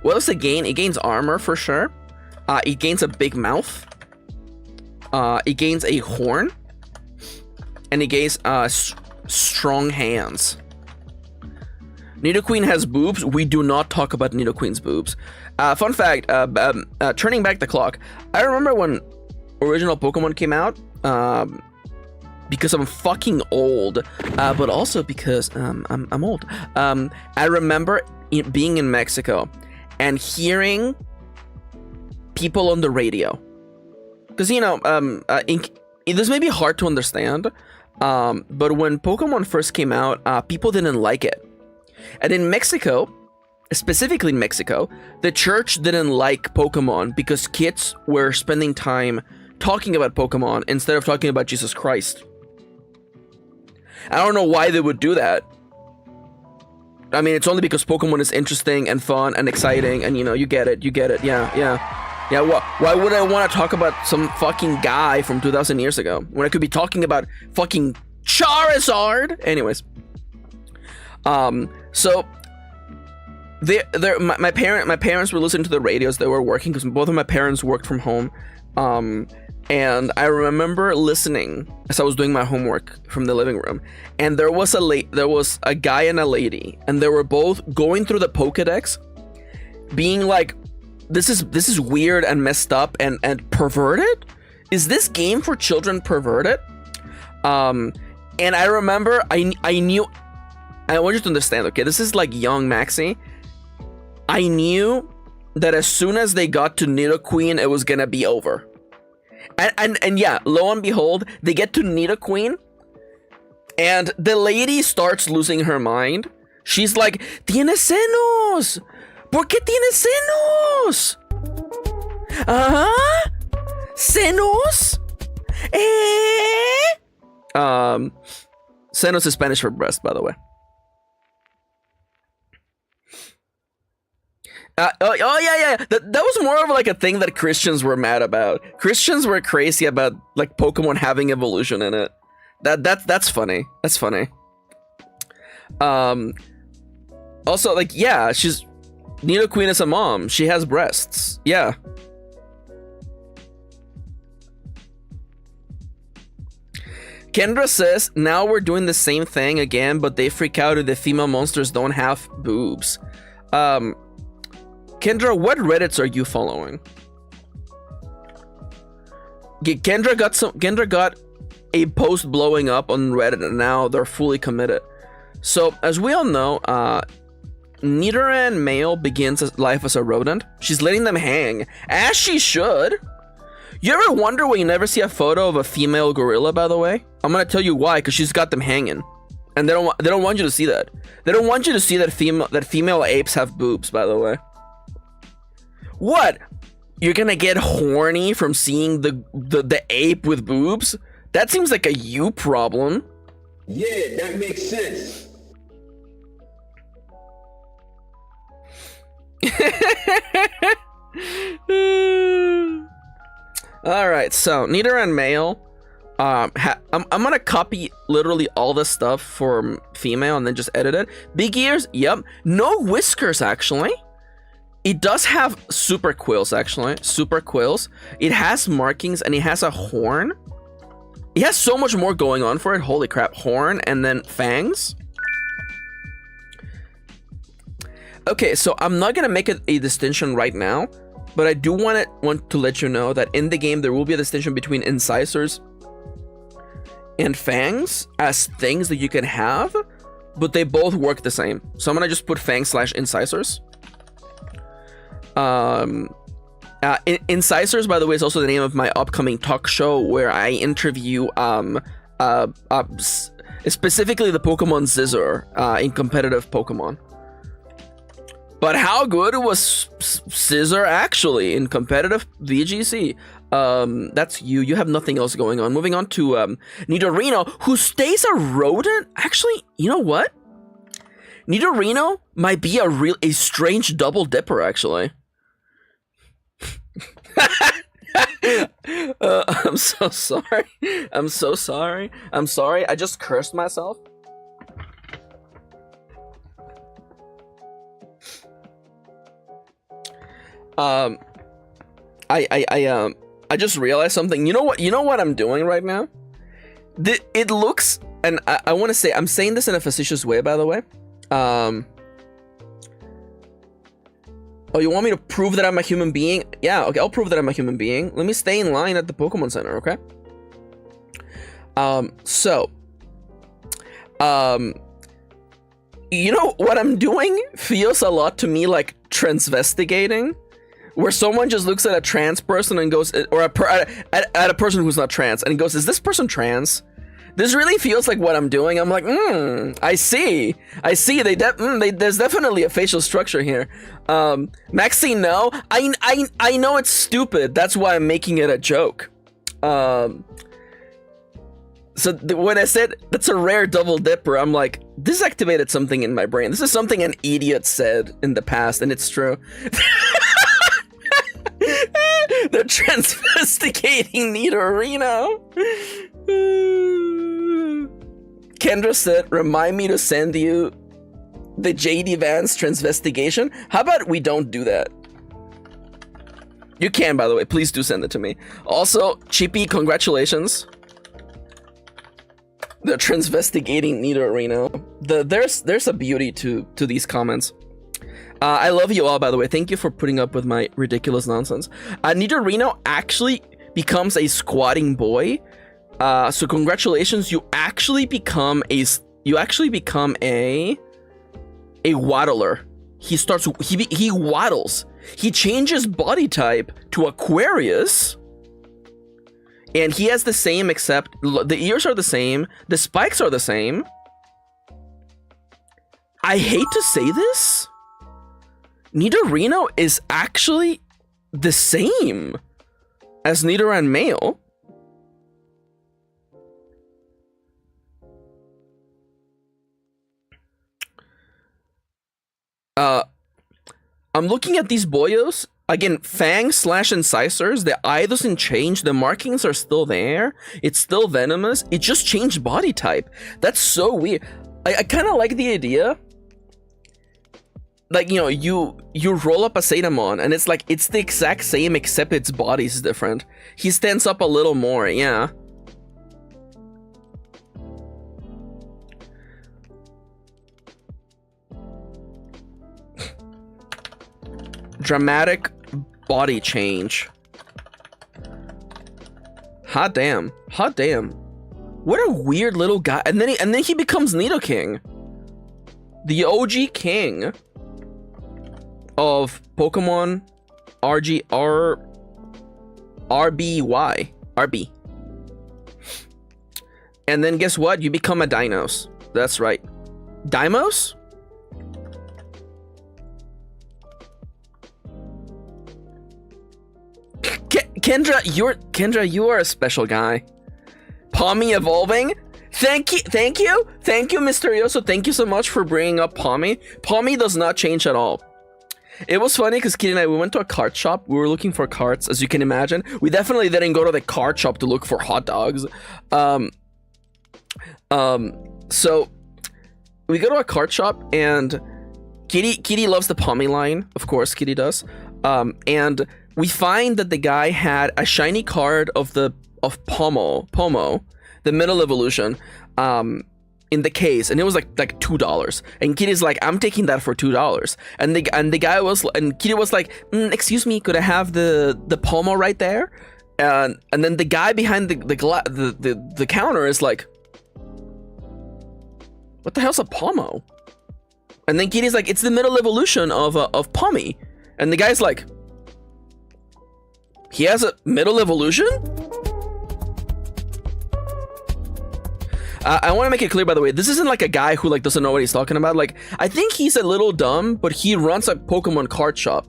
What does it gain? It gains armor for sure. It gains a big mouth. It gains a horn, and it gains strong hands. Nidoqueen has boobs. We do not talk about Nidoqueen's boobs. Fun fact, turning back the clock, I remember when original Pokemon came out, because I'm fucking old, but also because I'm old. I remember being in Mexico and hearing people on the radio, because this may be hard to understand, but when Pokemon first came out, people didn't like it, and in Mexico, specifically in Mexico, the church didn't like Pokemon because kids were spending time talking about Pokemon instead of talking about Jesus Christ. I don't know why they would do that. I mean, it's only because Pokemon is interesting and fun and exciting, and you get it, yeah. Why would I want to talk about some fucking guy from 2,000 years ago when I could be talking about fucking Charizard? Anyways, so my parents were listening to the radios. They were working because both of my parents worked from home, and I remember listening as I was doing my homework from the living room, and there was a guy and a lady, and they were both going through the Pokedex, being like, this is weird and messed up and perverted. Is this game for children perverted? And I remember I knew. I want you to understand. Okay, this is like young Maxi. I knew that as soon as they got to Nidoqueen, it was gonna be over. And yeah, lo and behold, they get to Nidoqueen, and the lady starts losing her mind. She's like, "Tiene senos. ¿Por qué tiene senos? Senos? Senos is Spanish for breast, by the way. Yeah. That was more of like a thing that Christians were mad about. Christians were crazy about like Pokemon having evolution in it. That's funny. That's funny. Also, like, yeah, Nidoqueen is a mom. She has breasts. Yeah. Kendra says, now we're doing the same thing again, but they freak out if the female monsters don't have boobs. Kendra, what Reddits are you following? Kendra got a post blowing up on Reddit, and now they're fully committed. So, as we all know, Nidoran male begins life as a rodent. She's letting them hang, as she should. You ever wonder when you never see a photo of a female gorilla, by the way? I'm gonna tell you why, because she's got them hanging. And they don't want you to see that. They don't want you to see that female apes have boobs, by the way. What? You're gonna get horny from seeing the ape with boobs? That seems like a you problem. Yeah, that makes sense. All right, so Nidoran male. I'm gonna copy literally all the stuff for female and then just edit it. Big ears, yep. No whiskers, actually. It does have super quills, actually. Super quills. It has markings and it has a horn. It has so much more going on for it. Holy crap. Horn and then fangs. Okay, so I'm not gonna make a distinction right now, but I do want to let you know that in the game there will be a distinction between incisors and fangs as things that you can have, but they both work the same. So I'm gonna just put fangs/incisors. Incisors, by the way, is also the name of my upcoming talk show where I interview specifically the Pokemon Scissor in competitive Pokemon. But how good was Scissor actually in competitive VGC? That's you. You have nothing else going on. Moving on to Nidorino, who stays a rodent. Actually, you know what? Nidorino might be a strange double dipper, actually. I'm so sorry. I'm so sorry. I'm sorry. I just cursed myself. I just realized something. You know what I'm doing right now? It looks, and I want to say, I'm saying this in a facetious way, by the way. Oh, you want me to prove that I'm a human being? Yeah, okay, I'll prove that I'm a human being. Let me stay in line at the Pokemon Center, okay? So, you know what I'm doing feels a lot to me like transvestigating, where someone just looks at a trans person and goes, or at a person who's not trans and goes, "Is this person trans?" This really feels like what I'm doing. I'm like, I see. There's definitely a facial structure here. Maxi, no, I know it's stupid. That's why I'm making it a joke. So when I said that's a rare double dipper, I'm like, this activated something in my brain. This is something an idiot said in the past, and it's true. They're transvestigating Nidorino. Kendra said, remind me to send you the JD Vance transvestigation. How about we don't do that? You can, by the way. Please do send it to me. Also, Chippy, congratulations. The transvestigating Nidorino. There's a beauty to these comments. I love you all, by the way. Thank you for putting up with my ridiculous nonsense. Nidorino actually becomes a squatting boy. So congratulations, you actually become a waddler. He waddles. He changes body type to Aquarius. And he has the same, except the ears are the same, the spikes are the same. I hate to say this, Nidorino is actually the same as Nidoran male. I'm looking at these boyos. Again, Fang, Slash, and Incisors, the eye doesn't change. The markings are still there. It's still venomous. It just changed body type. That's so weird. I kind of like the idea. Like, you know, you roll up a Zetamon, and it's like, it's the exact same, except its body's different. He stands up a little more, yeah. Dramatic body change. Hot damn. Hot damn. What a weird little guy. And then he becomes Nidoking. The OG king of Pokemon RB. And then guess what? You become a Dinos. That's right. Dimos? Kendra, you are a special guy. Pommy evolving. Thank you, Mysterioso. Thank you so much for bringing up Pommy. Pommy does not change at all. It was funny because Kirin and I, we went to a cart shop. We were looking for carts, as you can imagine. We definitely didn't go to the cart shop to look for hot dogs. So we go to a cart shop, and Kitty loves the Pommy line. Of course, Kitty does. And we find that the guy had a shiny card of Pomo, the middle evolution, in the case, and it was like $2. And Kitty's like, I'm taking that for $2. And Kitty was like, excuse me, could I have the Pomo right there? And then the guy behind the counter is like, what the hell's a Pomo? And then Kitty's like, it's the middle evolution of Pommy. And the guy's like, he has a middle evolution? I want to make it clear, by the way, this isn't like a guy who like doesn't know what he's talking about. Like, I think he's a little dumb, but he runs a Pokemon card shop.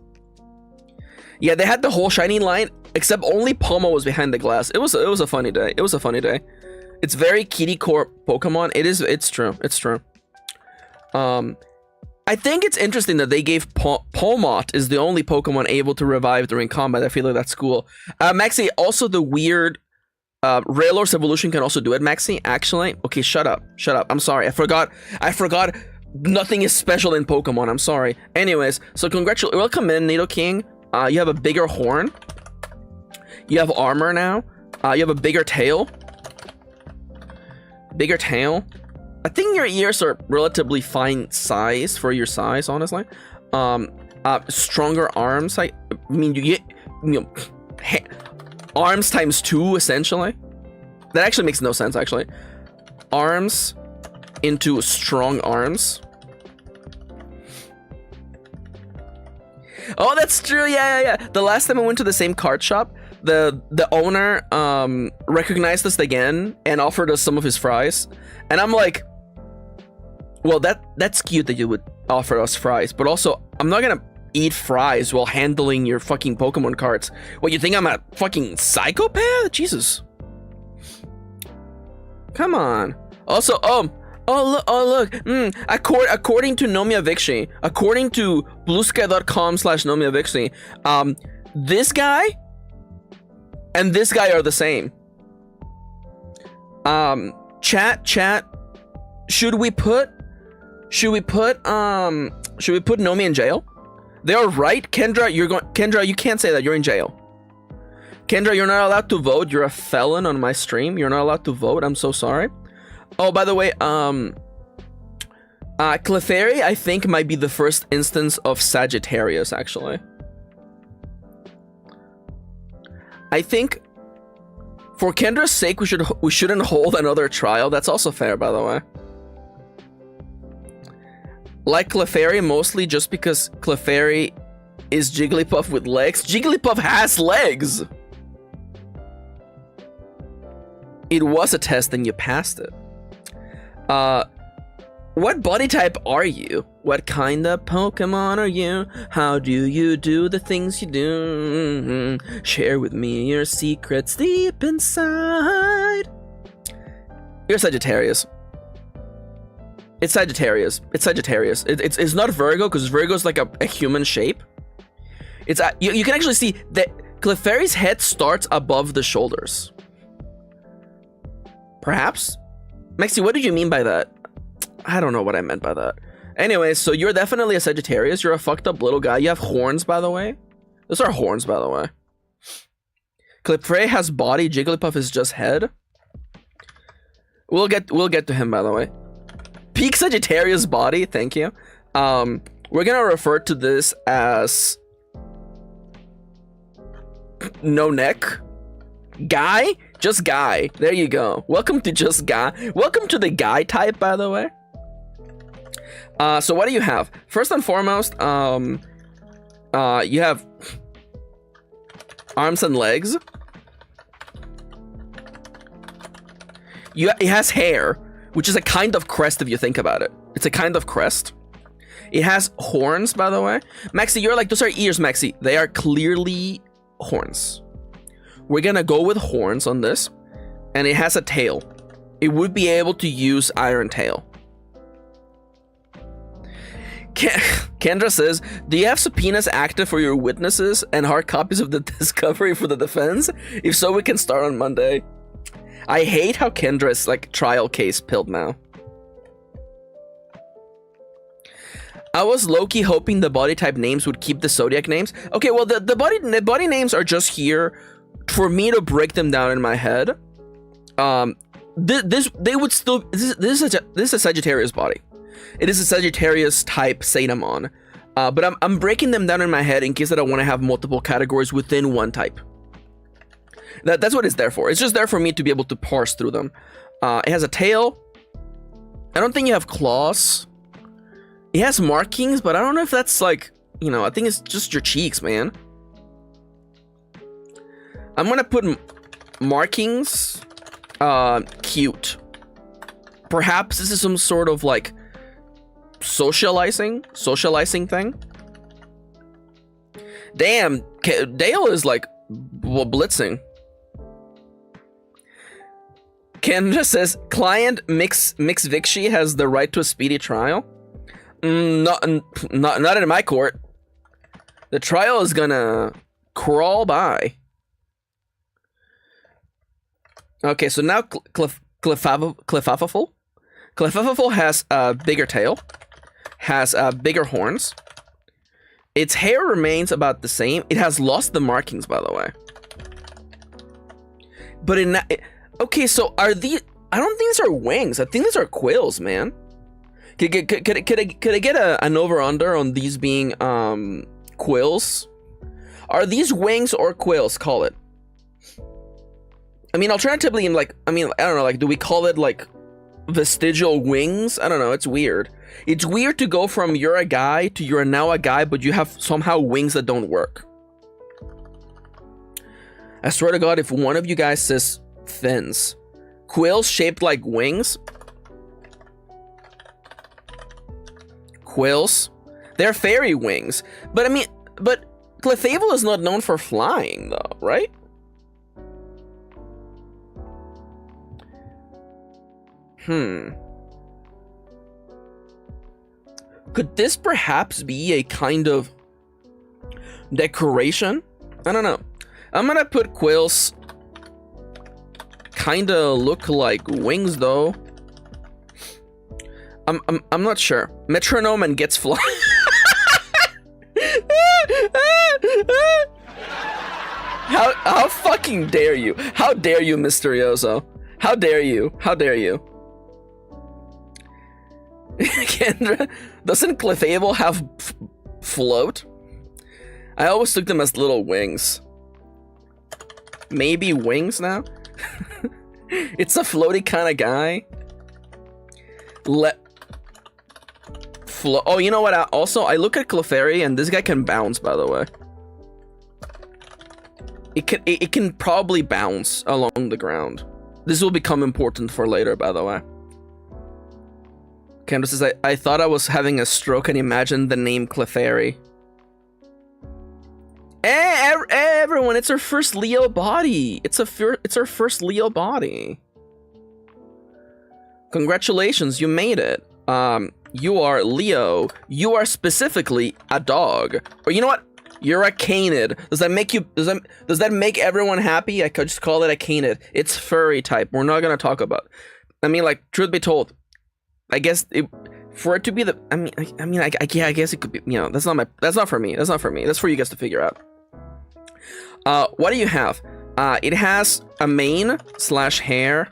Yeah, they had the whole shiny line, except only Pomo was behind the glass. It was a funny day. It was a funny day. It's very kitty core Pokemon. It's true. I think it's interesting that they gave Polmot is the only Pokemon able to revive during combat. I feel like that's cool. Maxi, also the weird Raylor's evolution can also do it, Maxi. Actually, okay, shut up. I'm sorry. I forgot. Nothing is special in Pokemon. I'm sorry. Anyways, so welcome in, Nidoking. You have a bigger horn. You have armor now. You have a bigger tail. I think your ears are relatively fine size for your size, honestly. Stronger arms. I mean, you get arms times 2 essentially. That actually makes no sense, actually. Arms into strong arms. Oh, that's true. Yeah. The last time I went to the same card shop, the owner recognized us again and offered us some of his fries. And I'm like, well, that's cute that you would offer us fries, but also I'm not gonna eat fries while handling your fucking Pokemon cards. What, you think I'm a fucking psychopath? Jesus. Come on. Also, look. According to Nomiya Vixie, according to bluesky.com/Nomiya Vixie, this guy and this guy are the same. Chat. Should we put Nomi in jail? They are right. Kendra, you can't say that. You're in jail. Kendra, you're not allowed to vote. You're a felon on my stream. You're not allowed to vote. I'm so sorry. Oh, by the way, Clefairy, I think, might be the first instance of Sagittarius, actually. I think for Kendra's sake, we shouldn't hold another trial. That's also fair, by the way. Like Clefairy, mostly just because Clefairy is Jigglypuff with legs. Jigglypuff has legs! It was a test and you passed it. What body type are you? What kind of Pokemon are you? How do you do the things you do? Share with me your secrets deep inside. You're Sagittarius. It's Sagittarius. It's not Virgo, because Virgo's like a human shape. It's you can actually see that Clefairy's head starts above the shoulders. Perhaps? Maxi, what did you mean by that? I don't know what I meant by that. Anyway, so you're definitely a Sagittarius. You're a fucked up little guy. You have horns, by the way. Those are horns, by the way. Clefairy has body. Jigglypuff is just head. We'll get to him, by the way. Peak Sagittarius body. Thank you. We're gonna refer to this as no neck. Guy? Just guy. There you go. Welcome to just guy. Welcome to the guy type, by the way. So what do you have? First and foremost, you have arms and legs. It has hair, which is a kind of crest if you think about it. It's a kind of crest. It has horns, by the way. Maxi, you're like, those are ears, Maxi. They are clearly horns. We're gonna go with horns on this. And it has a tail. It would be able to use Iron Tail. Kendra says, do you have subpoenas active for your witnesses and hard copies of the discovery for the defense? If so, we can start on Monday. I hate how Kendra is like trial case pilled now. I was low-key hoping the body type names would keep the zodiac names. Okay, well the body names are just here for me to break them down in my head. This is a Sagittarius body. It is a Sagittarius type Zetamon. But I'm breaking them down in my head in case that I want to have multiple categories within one type. That's what it's there for. It's just there for me to be able to parse through them. It has a tail. I don't think you have claws. It has markings, but I don't know if that's like, you know, I think it's just your cheeks, man. I'm gonna put markings, cute. Perhaps this is some sort of like socializing thing. Damn, Dale is like blitzing. Kendra says, client Mix Vixie has the right to a speedy trial. Not in my court. The trial is gonna crawl by. Okay, so now Clefafaful has a bigger tail, has bigger horns. Its hair remains about the same. It has lost the markings, by the way. But okay, so are these? I don't think these are wings. I think these are quills, man. Could I get an over/under on these being quills? Are these wings or quills? Call it. I mean, alternatively, I don't know, like, do we call it, like, vestigial wings? I don't know, it's weird. It's weird to go from you're a guy to you're now a guy, but you have somehow wings that don't work. I swear to God, if one of you guys says fins, quills shaped like wings, quills, they're fairy wings. But I mean, but Clefable is not known for flying, though, right? Could this perhaps be a kind of decoration? I don't know. I'm gonna put quills kinda look like wings, though. I'm not sure. Metronome and gets fly. How fucking dare you? How dare you, Mysterioso? How dare you? How dare you? Kendra, doesn't Clefable have float? I always took them as little wings. Maybe wings now? It's a floaty kind of guy. Oh, you know what? Also, I look at Clefairy and this guy can bounce, by the way. It can probably bounce along the ground. This will become important for later, by the way. Kendra says, I thought I was having a stroke and imagined the name Clefairy. Everyone, it's her first Leo body. It's her first Leo body. Congratulations, you made it. You are Leo. You are specifically a dog. Or you know what? You're a canid. Does that make you? Does that make everyone happy? I could just call it a canid. It's furry type. We're not gonna talk about. I mean, like, truth be told, I guess for it to be the. I guess it could be. You know, that's not for me. That's not for me. That's for you guys to figure out. What do you have? It has a mane / hair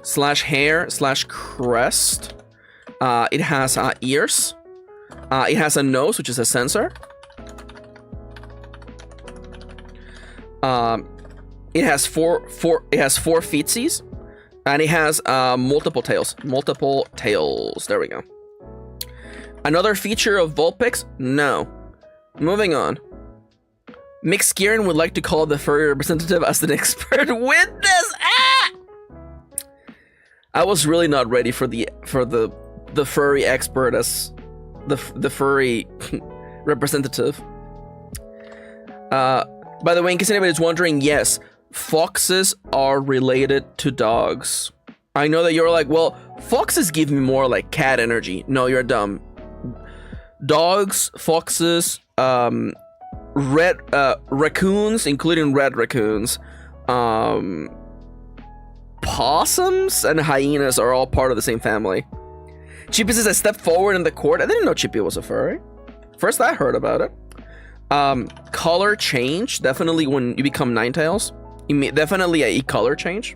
/ crest. It has ears. It has a nose, which is a sensor. It has four feetsies, and it has multiple tails. There we go. Another feature of Vulpix? No. Moving on. Mix Kirin would like to call the furry representative as an expert witness. Ah! I was really not ready for the furry expert as the furry representative. By the way, in case anybody's wondering, yes, foxes are related to dogs. I know that you're like, well, foxes give me more like cat energy. No, you're dumb. Dogs, foxes, red raccoons, including red raccoons, possums and hyenas are all part of the same family. Chippy says I stepped forward in the court. I didn't know Chippy was a furry. First I heard about it. Color change, definitely when you become Ninetales. Definitely a color change.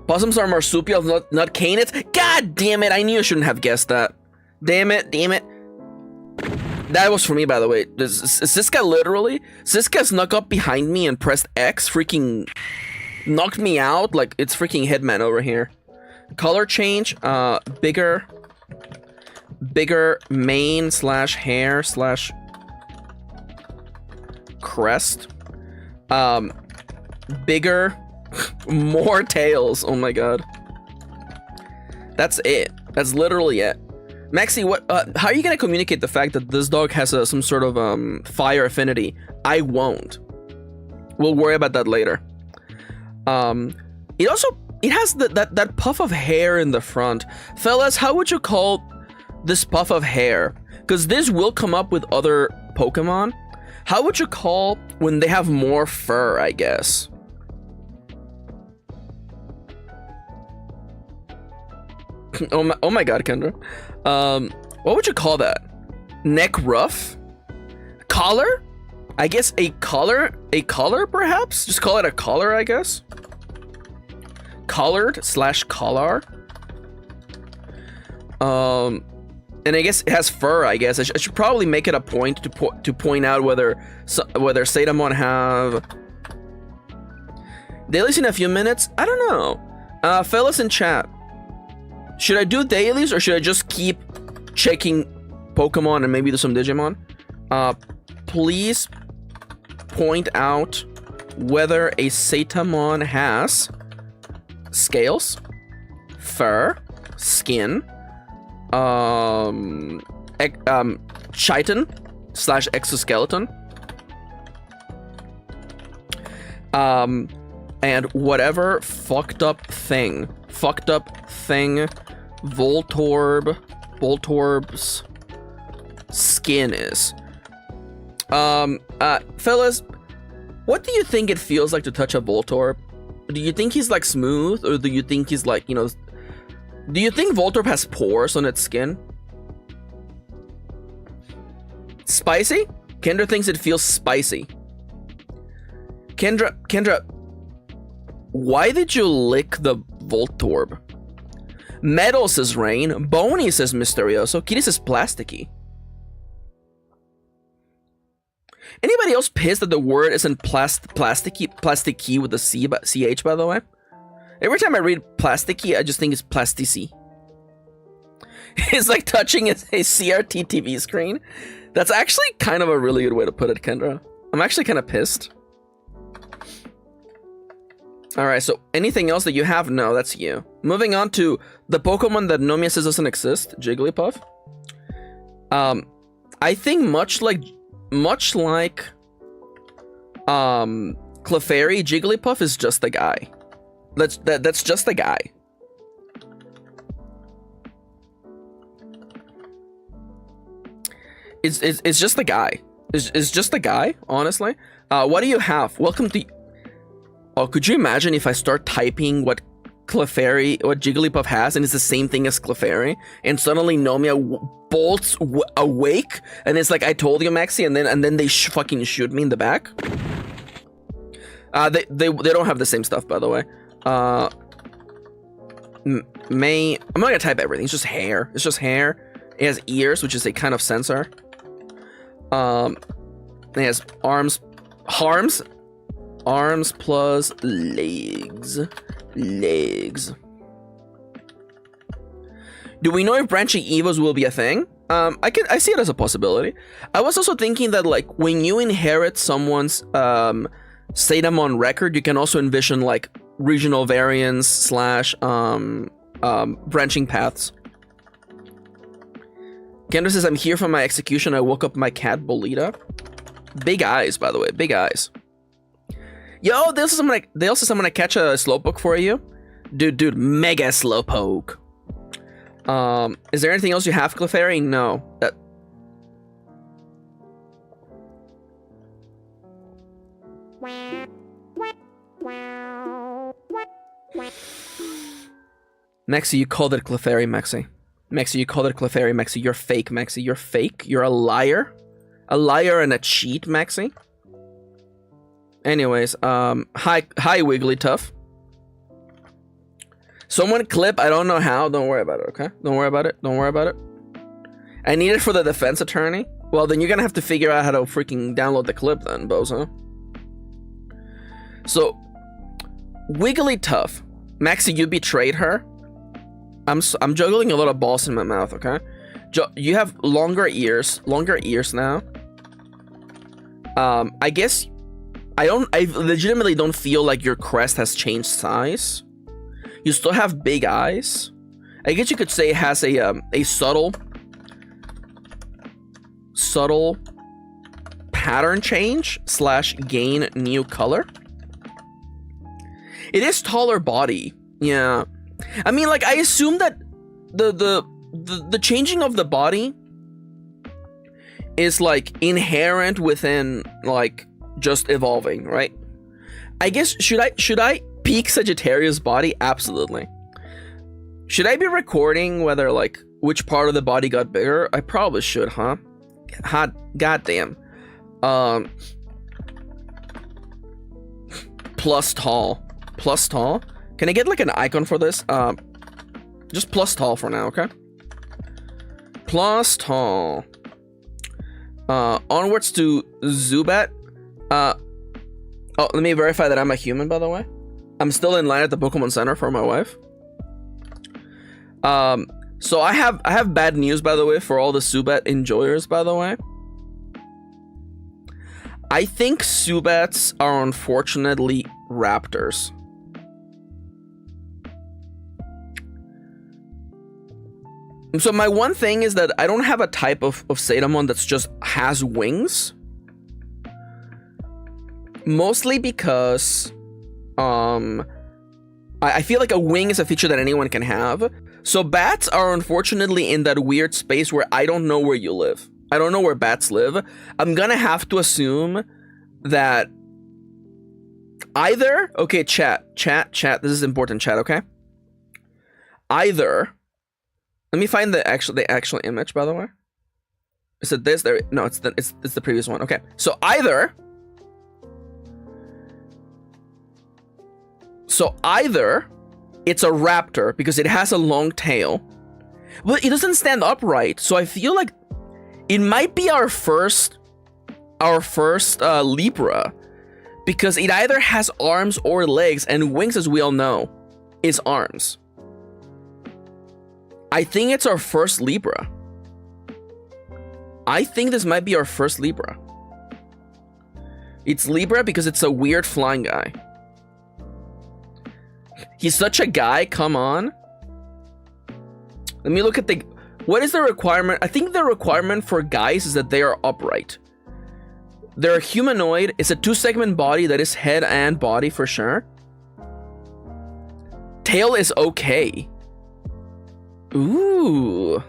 Possums are marsupials, not canids. God damn it, I knew I shouldn't have guessed that. Damn it. That was for me, by the way. Siska snuck up behind me and pressed X, freaking knocked me out like it's freaking Hitman over here. Color change, bigger mane / hair / crest. Bigger, more tails. Oh my god. That's it. That's literally it. Maxi, what? How are you gonna communicate the fact that this dog has some sort of fire affinity? I won't. We'll worry about that later. It has that puff of hair in the front. Fellas, how would you call this puff of hair? Because this will come up with other Pokemon. How would you call when they have more fur, I guess? Oh my god, Kendra. What would you call that? Neck ruff? Collar? I guess a collar perhaps? Just call it a collar, I guess. Collared / collar. And I guess it has fur. I guess I should probably make it a point to point out whether Zetamon have dailies in a few minutes. I don't know. Fellas in chat, should I do dailies or should I just keep checking Pokemon and maybe do some Digimon? Please point out whether a Zetamon has scales, fur, skin, chitin / exoskeleton, and whatever fucked up thing Voltorb's skin is. Fellas, what do you think it feels like to touch a Voltorb? Do you think he's like smooth, or do you think he's like, you know, do you think Voltorb has pores on its skin? Spicy? Kendra thinks it feels spicy. Kendra, why did you lick the Voltorb? Metal says Rain. Boney says Mysterioso. Kitty says Plasticky. Anybody else pissed that the word isn't plasticky with a CH, by the way? Every time I read plasticky, I just think it's plasticy. It's like touching a CRT TV screen. That's actually kind of a really good way to put it, Kendra. I'm actually kind of pissed. Alright, so anything else that you have? No, that's you. Moving on to the Pokemon that Nomiya says doesn't exist, Jigglypuff. I think much like Clefairy, Jigglypuff is just a guy. That's just a guy. It's just a guy. It's just a guy, honestly. What do you have? Welcome to... Oh, could you imagine if I start typing what Jigglypuff has, and it's the same thing as Clefairy, and suddenly Nomiya bolts awake, and it's like, I told you, Maxi, and then they fucking shoot me in the back. They don't have the same stuff, by the way. I'm not gonna type everything. It's just hair. It's just hair. It has ears, which is a kind of sensor. It has arms plus legs. Do we know if branching Evos will be a thing? I see it as a possibility. I was also thinking that, like, when you inherit someone's Zetamon record, you can also envision like regional variants / branching paths. Kendra says, I'm here for my execution. I woke up my cat Bolita. Big eyes, by the way, big eyes. Yo, they also said I'm gonna catch a Slowpoke for you. Dude, mega Slowpoke. Is there anything else you have, Clefairy? No. Maxi, you called it Clefairy, Maxi. Maxi, you called it Clefairy, Maxi. You're fake, Maxi. You're fake. You're a liar. A liar and a cheat, Maxi. Anyways, hi Wigglytuff. Someone clip, I don't know how. Don't worry about it, okay? Don't worry about it. Don't worry about it. I need it for the defense attorney. Well, then you're gonna have to figure out how to freaking download the clip then, bozo. So, Wigglytuff. Maxi, you betrayed her. I'm juggling a lot of balls in my mouth, okay? You have longer ears now. I guess I legitimately don't feel like your crest has changed size. You still have big eyes. I guess you could say it has a subtle pattern change / gain new color. It is taller body. Yeah. I mean, like, I assume that the changing of the body is like inherent within like just evolving, right? I guess should I peak Sagittarius body? Absolutely. Should I be recording whether like which part of the body got bigger? I probably should, huh? Goddamn. Plus tall. Can I get like an icon for this? Just plus tall for now, okay? Plus tall. Onwards to Zubat. Oh, let me verify that I'm a human, by the way. I'm still in line at the Pokemon Center for my wife. So I have bad news, by the way, for all the Zubat enjoyers, by the way. I think Zubats are unfortunately raptors. So my one thing is that I don't have a type of Zetamon that's just has wings. Mostly because I feel like a wing is a feature that anyone can have. So bats are unfortunately in that weird space where I don't know where you live. I don't know where bats live. I'm gonna have to assume that either, okay, chat, this is important, chat, okay? Either, let me find the actual image, by the way. Is it this? There, no, it's the previous one. Okay, so either it's a raptor because it has a long tail, but it doesn't stand upright. So I feel like it might be our first Libra, because it either has arms or legs, and wings, as we all know, is arms. I think it's our first Libra. I think this might be our first Libra. It's Libra because it's a weird flying guy. He's such a guy, come on. Let me look at what is the requirement? I think the requirement for guys is that they are upright. They're humanoid. It's a 2-segment body that is head and body for sure. Tail is okay. Ooh.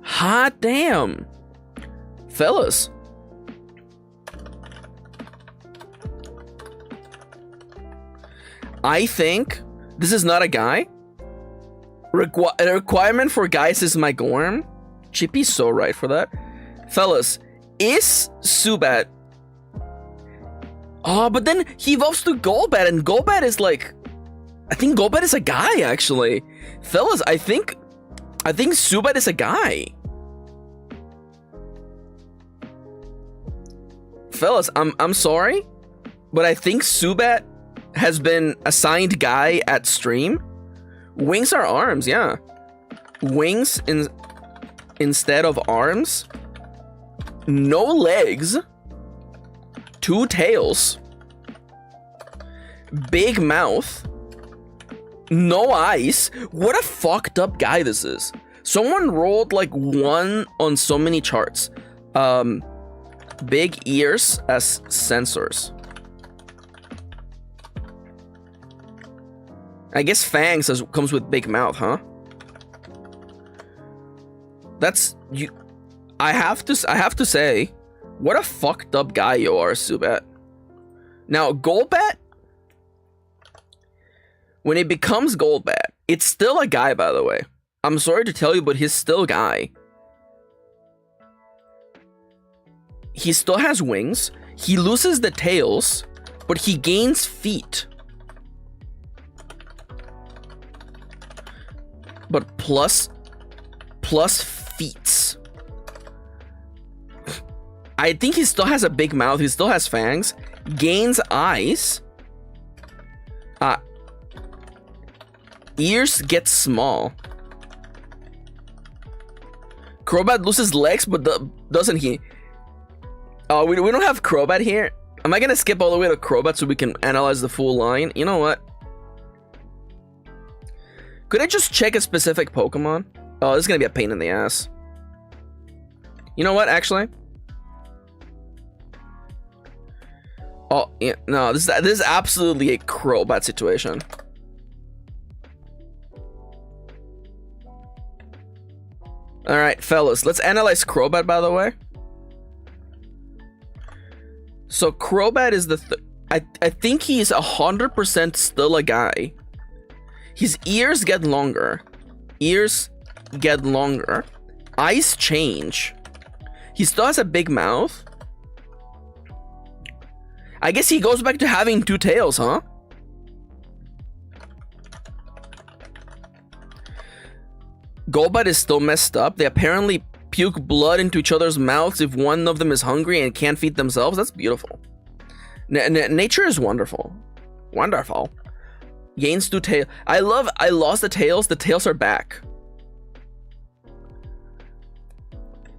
Hot damn. Fellas. I think this is not a guy. A requirement for guys is my Gorm. Chippy's so right for that. Fellas, is Zubat... Oh, but then he evolves to Golbat, and Golbat is like... I think Golbat is a guy, actually. Fellas, I think Zubat is a guy. Fellas, I'm sorry, but I think Zubat has been assigned guy at stream. Wings are arms, yeah. Wings instead of arms. No legs. 2 tails. Big mouth. No eyes. What a fucked up guy this is. Someone rolled like 1 on so many charts. Big ears as sensors. I guess fangs comes with big mouth, huh? That's you. I have to say, what a fucked up guy you are, Zubat. Now, Golbat, when it becomes Golbat, it's still a guy, by the way. I'm sorry to tell you, but he's still a guy. He still has wings. He loses the tails, but he gains feet. But plus feet. I think he still has a big mouth. He still has fangs. Gains eyes. Ears get small. Crobat loses legs, but doesn't he? Oh, we don't have Crobat here. Am I gonna skip all the way to Crobat so we can analyze the full line? You know what? Could I just check a specific Pokemon? Oh, this is gonna be a pain in the ass. You know what, actually? Oh, yeah, no, this is absolutely a Crobat situation. Alright, fellas, let's analyze Crobat, by the way. So, Crobat is I think he's 100% still a guy. His ears get longer. Ears get longer. Eyes change. He still has a big mouth. I guess he goes back to having 2 tails, huh? Golbat is still messed up. They apparently puke blood into each other's mouths if one of them is hungry and can't feed themselves. That's beautiful. Nature is wonderful. Wonderful. Gains 2 tail. I lost the tails. The tails are back.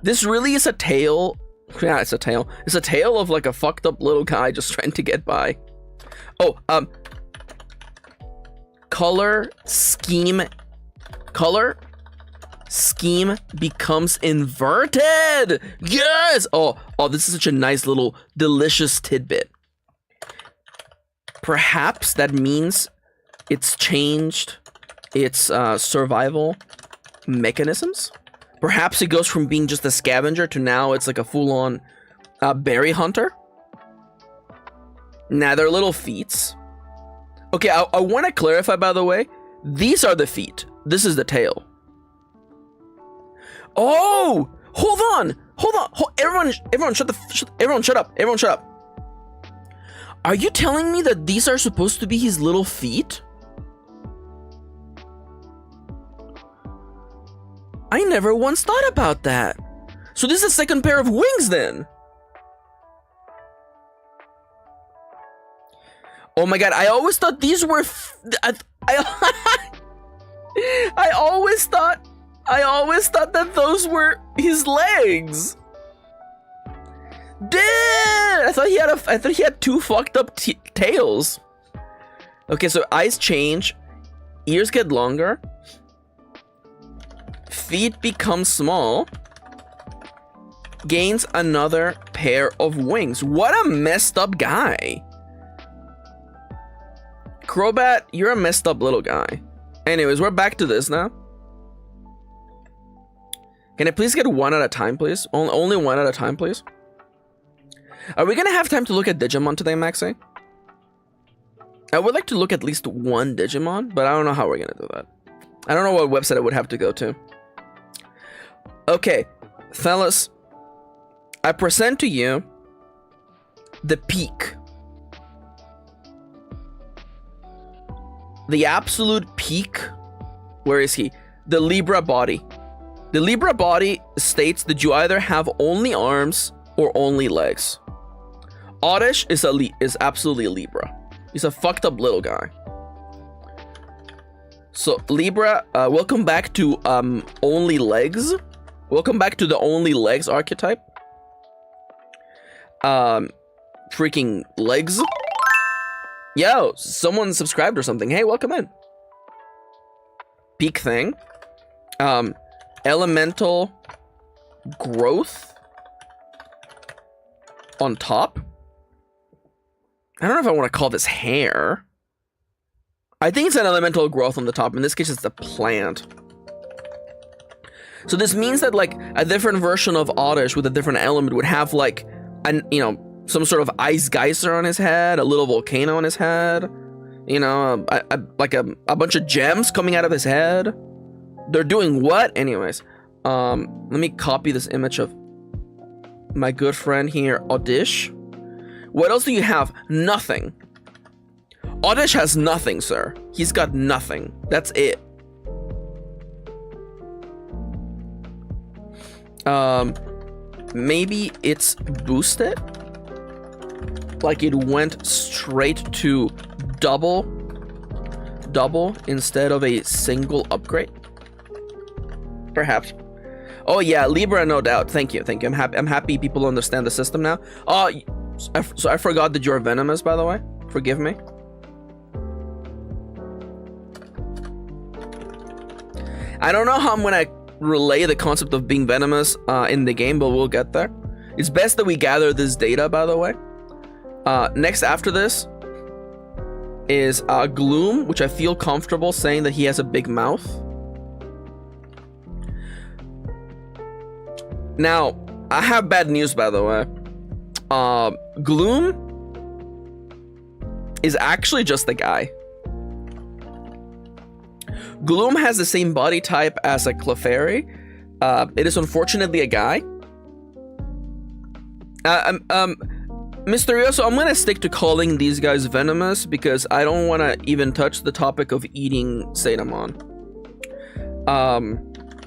This really is a tale. Yeah, it's a tale. It's a tale of like a fucked up little guy just trying to get by. Oh, color scheme becomes inverted. Yes. Oh, this is such a nice little delicious tidbit. Perhaps that means it's changed its survival mechanisms. Perhaps it goes from being just a scavenger to now it's like a full-on berry hunter. Nah, they're little feats. Okay, I want to clarify, by the way. These are the feet. This is the tail. Oh, hold on. Everyone shut up. Everyone shut up. Are you telling me that these are supposed to be his little feet? I never once thought about that. So this is a second pair of wings then. Oh my god, I always thought these were I always thought that those were his legs. Damn! I thought he had 2 fucked up tails. Okay, so eyes change, ears get longer, feet become small, gains another pair of wings. What a messed up guy. Crobat, you're a messed up little guy. Anyways, we're back to this now. Can I please get one at a time, please? Only one at a time, please. Are we gonna have time to look at Digimon today, Maxi? I would like to look at least one Digimon, but I don't know how we're gonna do that. I don't know what website I would have to go to. Okay, fellas, I present to you the peak. The absolute peak. Where is he? The Libra body. The Libra body states that you either have only arms or only legs. Oddish is absolutely a Libra. He's a fucked up little guy. So Libra, welcome back to only legs. Welcome back to the only legs archetype. Freaking legs. Yo, someone subscribed or something. Hey, welcome in. Peak thing. Elemental growth on top. I don't know if I want to call this hair. I think it's an elemental growth on the top. In this case, it's a plant. So this means that like a different version of Oddish with a different element would have like some sort of ice geyser on his head, a little volcano on his head, like a bunch of gems coming out of his head. They're doing what? Anyways, let me copy this image of my good friend here, Oddish. What else do you have? Nothing. Oddish has nothing, sir. He's got nothing. That's it. Maybe it's boosted? Like it went straight to double instead of a single upgrade? Perhaps. Oh yeah, Libra, no doubt. Thank you. I'm happy people understand the system now. So I forgot that you're venomous, by the way. Forgive me. I don't know how I'm gonna relay the concept of being venomous in the game, but we'll get there. It's best that we gather this data, by the way. Next after this is Gloom, which I feel comfortable saying that he has a big mouth. Now, I have bad news, by the way. Gloom is actually just a guy. Gloom has the same body type as a Clefairy. It is unfortunately a guy. Mysterioso, I'm gonna stick to calling these guys venomous because I don't want to even touch the topic of eating Zetamon.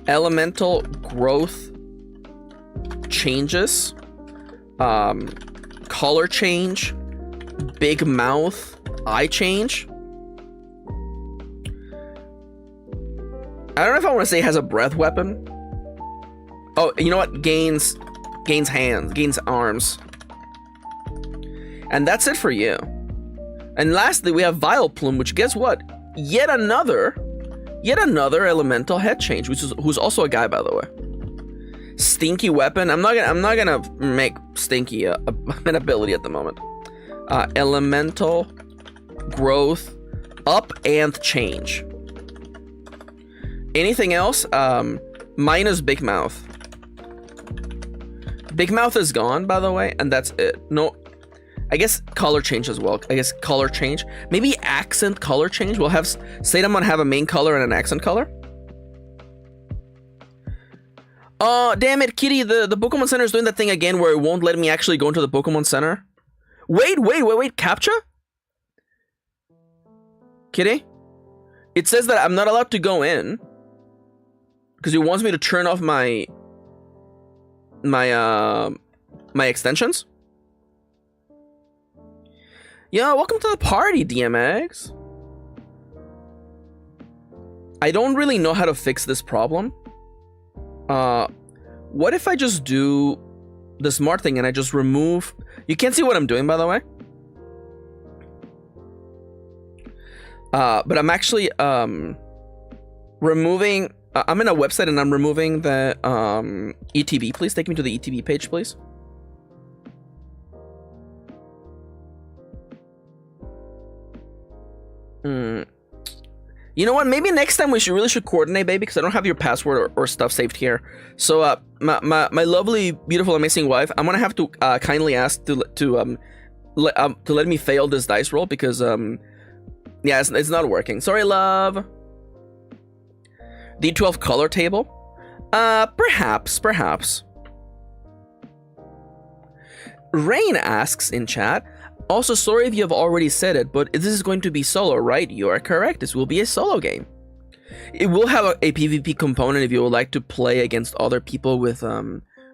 Elemental growth changes. Color change. Big mouth. Eye change. I don't know if I want to say it has a breath weapon. Oh, you know what? Gains hands, gains arms. And that's it for you. And lastly, we have Vileplume, which guess what? Yet another elemental head change, who's also a guy, by the way. Stinky weapon. I'm not gonna make Stinky an ability at the moment. Elemental growth up and change. Anything else? Minus Big Mouth. Big Mouth is gone, by the way, and that's it. No, I guess color change as well. I guess color change. Maybe accent color change. We'll have Zetamon have a main color and an accent color. Oh, damn it, Kitty. The Pokemon Center is doing that thing again where it won't let me actually go into the Pokemon Center. Wait. Captcha? Kitty? It says that I'm not allowed to go in. Because it wants me to turn off my extensions. Yeah, welcome to the party, DMX. I don't really know how to fix this problem. What if I just do the smart thing and I just remove... You can't see what I'm doing, by the way. But I'm actually removing... I'm in a website and I'm removing the ETB. Please take me to the ETB page, please. You know what? Maybe next time we really should coordinate, baby, because I don't have your password or stuff saved here. So, my lovely, beautiful, amazing wife, I'm gonna have to kindly ask to let me fail this dice roll because yeah, it's not working. Sorry, love. D12 color table? Perhaps. Rain asks in chat, also sorry if you have already said it, but this is going to be solo, right? You are correct, this will be a solo game. It will have a PvP component if you would like to play against other people with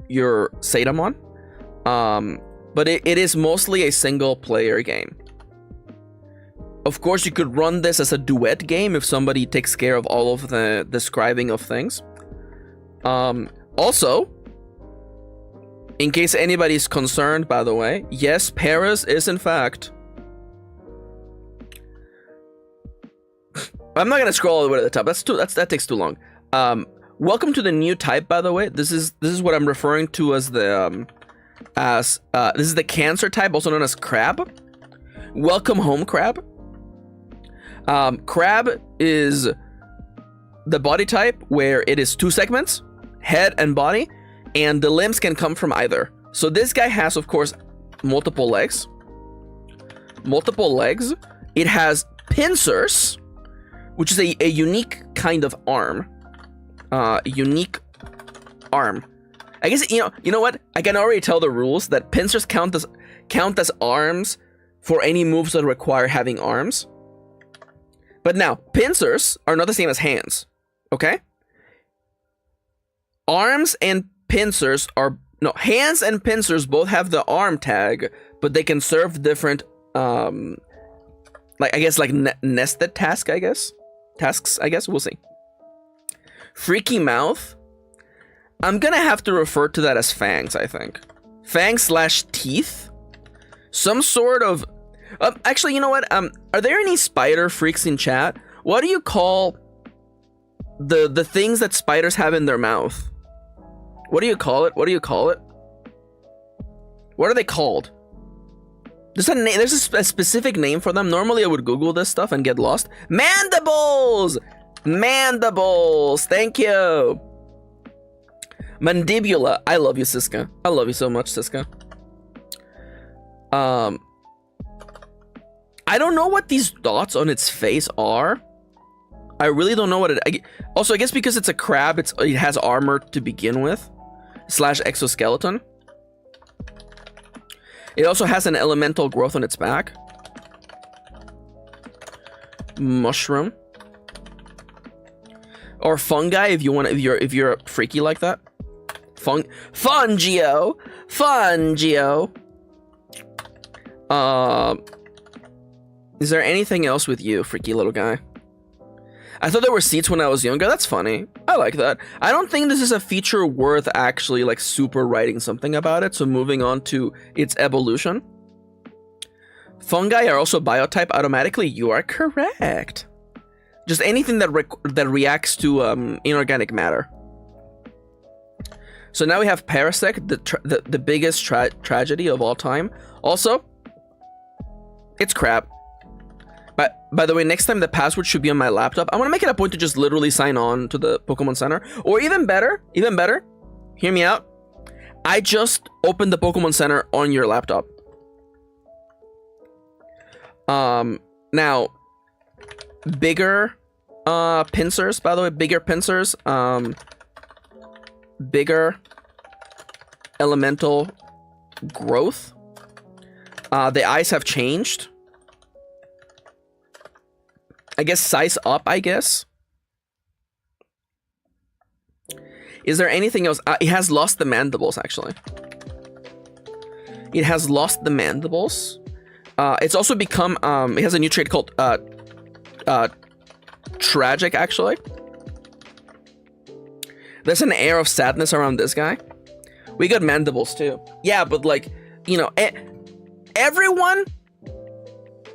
your Zetamon. But it is mostly a single player game. Of course, you could run this as a duet game if somebody takes care of all of the describing of things. Also, in case anybody's concerned, by the way, yes, Paris is in fact... I'm not gonna scroll all the way to the top. That takes too long. Welcome to the new type, by the way. This is what I'm referring to as the this is the Cancer type, also known as Crab. Welcome home, Crab. Crab is the body type where it is 2 segments, head and body, and the limbs can come from either. So this guy has, of course, multiple legs. It has pincers, which is a unique kind of arm. Unique arm. I guess, you know what? I can already tell the rules that pincers count as arms for any moves that require having arms. But now, pincers are not the same as hands, okay? Arms and pincers are... No, hands and pincers both have the arm tag, but they can serve different, nested tasks, I guess? We'll see. Freaky mouth. I'm gonna have to refer to that as fangs, I think. Fangs/teeth. Some sort of... actually, you know what? Are there any spider freaks in chat? What do you call the things that spiders have in their mouth? What do you call it? What are they called? There's a specific name for them. Normally, I would Google this stuff and get lost. Mandibles! Thank you. Mandibula. I love you, Siska. I love you so much, Siska. I don't know what these dots on its face are. I really don't know what it... Also, I guess because it's a crab, it has armor to begin with. / exoskeleton. It also has an elemental growth on its back. Mushroom. or fungi if you want. If you're freaky like that. Fungio. Is there anything else with you, freaky little guy? I thought there were seats when I was younger. That's funny. I like that. I don't think this is a feature worth actually like super writing something about it. So moving on to its evolution. Fungi are also biotype automatically. You are correct. Just anything that reacts to inorganic matter. So now we have Parasect, the biggest tragedy of all time. Also, it's crap. But by the way, next time the password should be on my laptop. I want to make it a point to just literally sign on to the Pokemon Center. Or even better, hear me out. I just opened the Pokemon Center on your laptop. Now, bigger pincers, by the way, bigger pincers, bigger elemental growth. The eyes have changed. I guess size up, I guess. Is there anything else? It has lost the mandibles, actually. It has lost the mandibles. It's also become, it has a new trait called, tragic, actually. There's an air of sadness around this guy. We got mandibles, too. Yeah, but like, you know, everyone,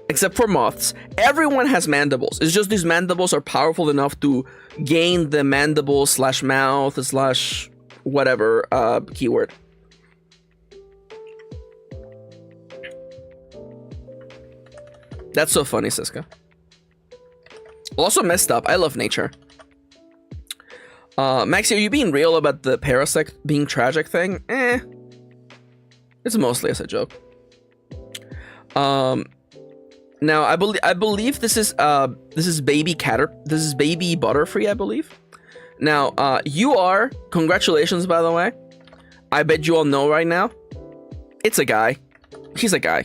except for moths, everyone has mandibles. It's just these mandibles are powerful enough to gain the mandible / mouth / whatever keyword. That's so funny, Siska. Also messed up. I love nature. Maxi, are you being real about the Parasect being tragic thing? It's mostly as a joke. Now I believe this is baby Butterfree, I believe. Now, you are, congratulations, by the way. I bet you all know right now. It's a guy. He's a guy.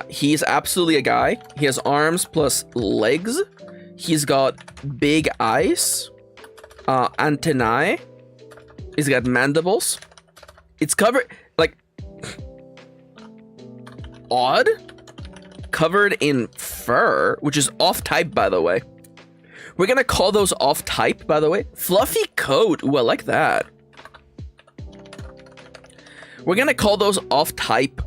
He's absolutely a guy. He has arms plus legs. He's got big eyes. Antennae. He's got mandibles. It's covered, like, odd. Covered in fur, which is off-type, by the way. We're gonna call those off-type, by the way. Fluffy coat. Ooh, I like that. We're gonna call those off-type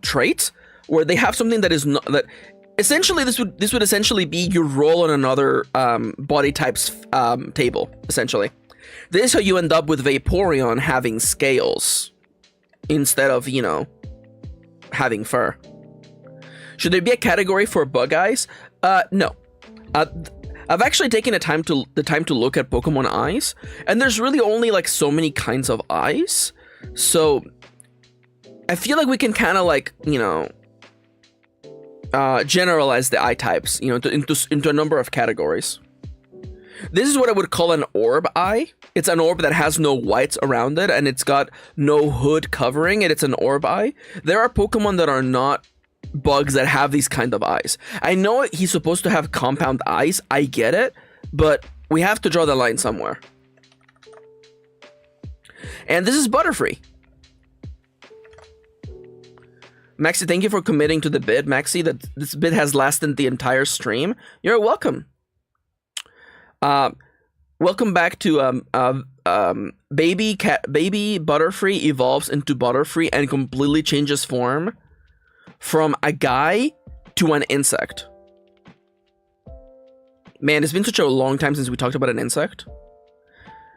traits, where they have something that is not that. Essentially, this would essentially be your roll on another body type's table. Essentially, this is how you end up with Vaporeon having scales instead of, you know, having fur. Should there be a category for bug eyes? No. I've actually taken the time to look at Pokemon eyes, and there's really only like so many kinds of eyes. So I feel like we can kind of like, you know, generalize the eye types, you know, into a number of categories. This is what I would call an orb eye. It's an orb that has no whites around it, and it's got no hood covering it. It's an orb eye. There are Pokemon that are not bugs that have these kind of eyes. I know he's supposed to have compound eyes. I get it, but we have to draw the line somewhere. And this is Butterfree. Maxi, thank you for committing to the bid, Maxi. That this bid has lasted the entire stream. You're welcome. Welcome back to baby Butterfree evolves into Butterfree and completely changes form from a guy to an insect. Man, it's been such a long time since we talked about an insect.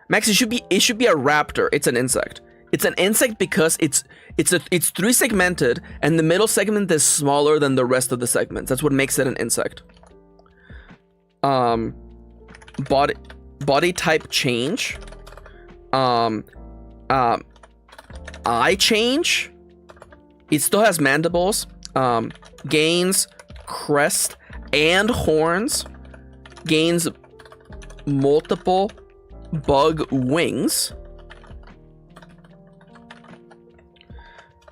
Max, it should be a raptor. It's an insect. It's an insect because it's three segmented, and the middle segment is smaller than the rest of the segments. That's what makes it an insect. Body type change. Eye change. It still has mandibles. Gains crest and horns. Gains multiple bug wings.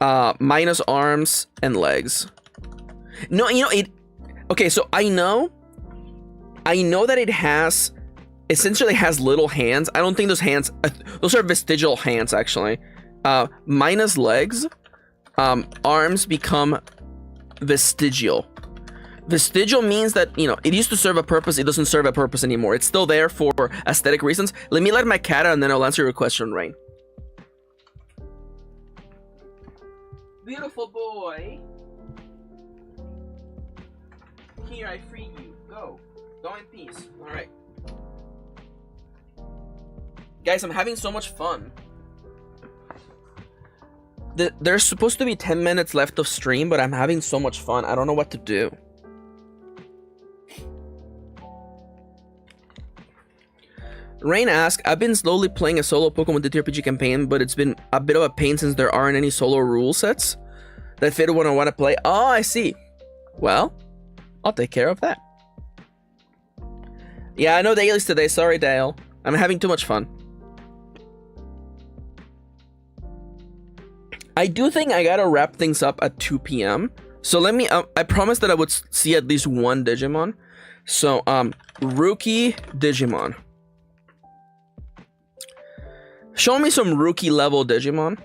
Minus arms and legs. No, you know it. Okay, so I know I know that it essentially has little hands. I don't think those hands, those are vestigial hands actually. Minus legs, arms become vestigial. Vestigial means that, you know, it used to serve a purpose, it doesn't serve a purpose anymore. It's still there for aesthetic reasons. Let me let my cat out and then I'll answer your question, Rain. Beautiful boy. Here, I free you. Go. Go in peace. Alright. Guys, I'm having so much fun. There's supposed to be 10 minutes left of stream, but I'm having so much fun. I don't know what to do. Rain asks, I've been slowly playing a solo Pokemon TTRPG campaign, but it's been a bit of a pain since there aren't any solo rule sets that fit what I want to play. Oh, I see. Well, I'll take care of that. Yeah, I know dailies today. Sorry, Dale. I'm having too much fun. I do think I gotta wrap things up at 2 p.m. So let me, I promised that I would see at least one Digimon. So, rookie Digimon. Show me some rookie level Digimon.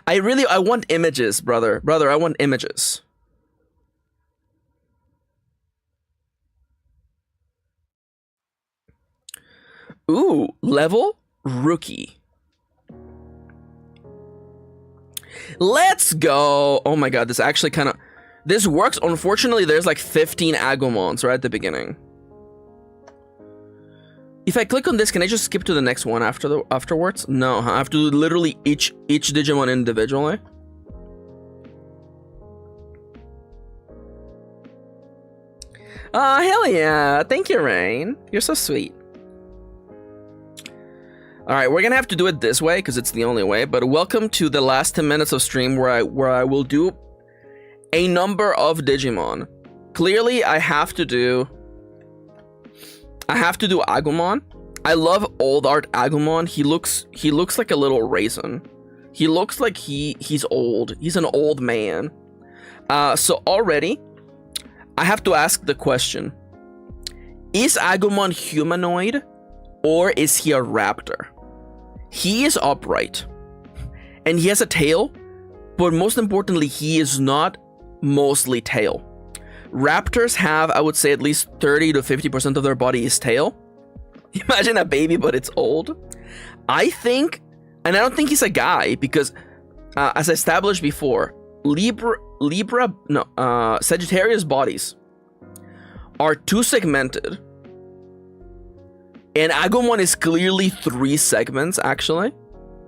I want images, brother. Brother, I want images. Ooh, level rookie. Let's go. Oh my god, this actually kind of... This works. Unfortunately, there's like 15 Agumons right at the beginning. If I click on this, can I just skip to the next one afterwards? No, I have to do literally each Digimon individually. Oh, hell yeah. Thank you, Rain. You're so sweet. Alright, we're gonna have to do it this way because it's the only way, but welcome to the last 10 minutes of stream where I will do a number of Digimon. Clearly, I have to do Agumon. I love old art Agumon. He looks like a little raisin. He looks like he's old. He's an old man. So already, I have to ask the question: is Agumon humanoid, or is he a raptor? He is upright, and he has a tail, but most importantly, he is not mostly tail. Raptors have, I would say, at least 30 to 50% of their body is tail. Imagine a baby, but it's old. I think, and I don't think he's a guy, because as I established before, Sagittarius bodies are two segmented, and Agumon is clearly 3 segments. Actually,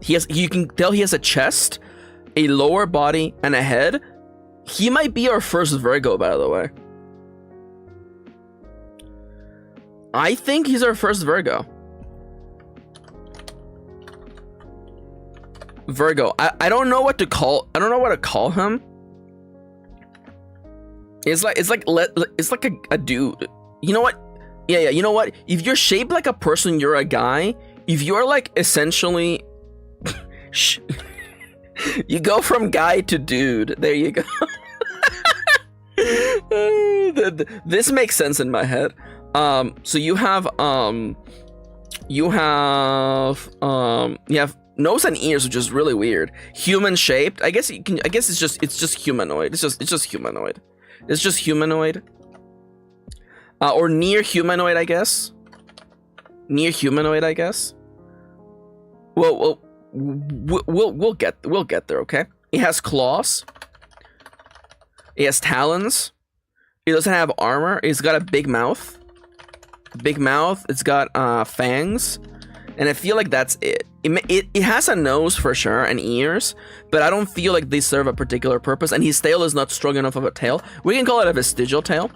you can tell he has a chest, a lower body, and a head. He might be our first Virgo, by the way. I think he's our first Virgo. Virgo. I don't know what to call. I don't know what to call him. It's like a dude. You know what? Yeah. You know what? If you're shaped like a person, you're a guy. If you're like essentially, you go from guy to dude. There you go. This makes sense in my head. So you have nose and ears, which is really weird. Human shaped. I guess you can. I guess it's just humanoid. It's just humanoid. It's just humanoid. Or near humanoid, I guess. Near humanoid, I guess. Well, we'll get there. Okay. It has claws. It has talons. It doesn't have armor. It's got a big mouth. Big mouth. It's got fangs, and I feel like that's it. It has a nose for sure and ears, but I don't feel like they serve a particular purpose. And his tail is not strong enough of a tail. We can call it a vestigial tail.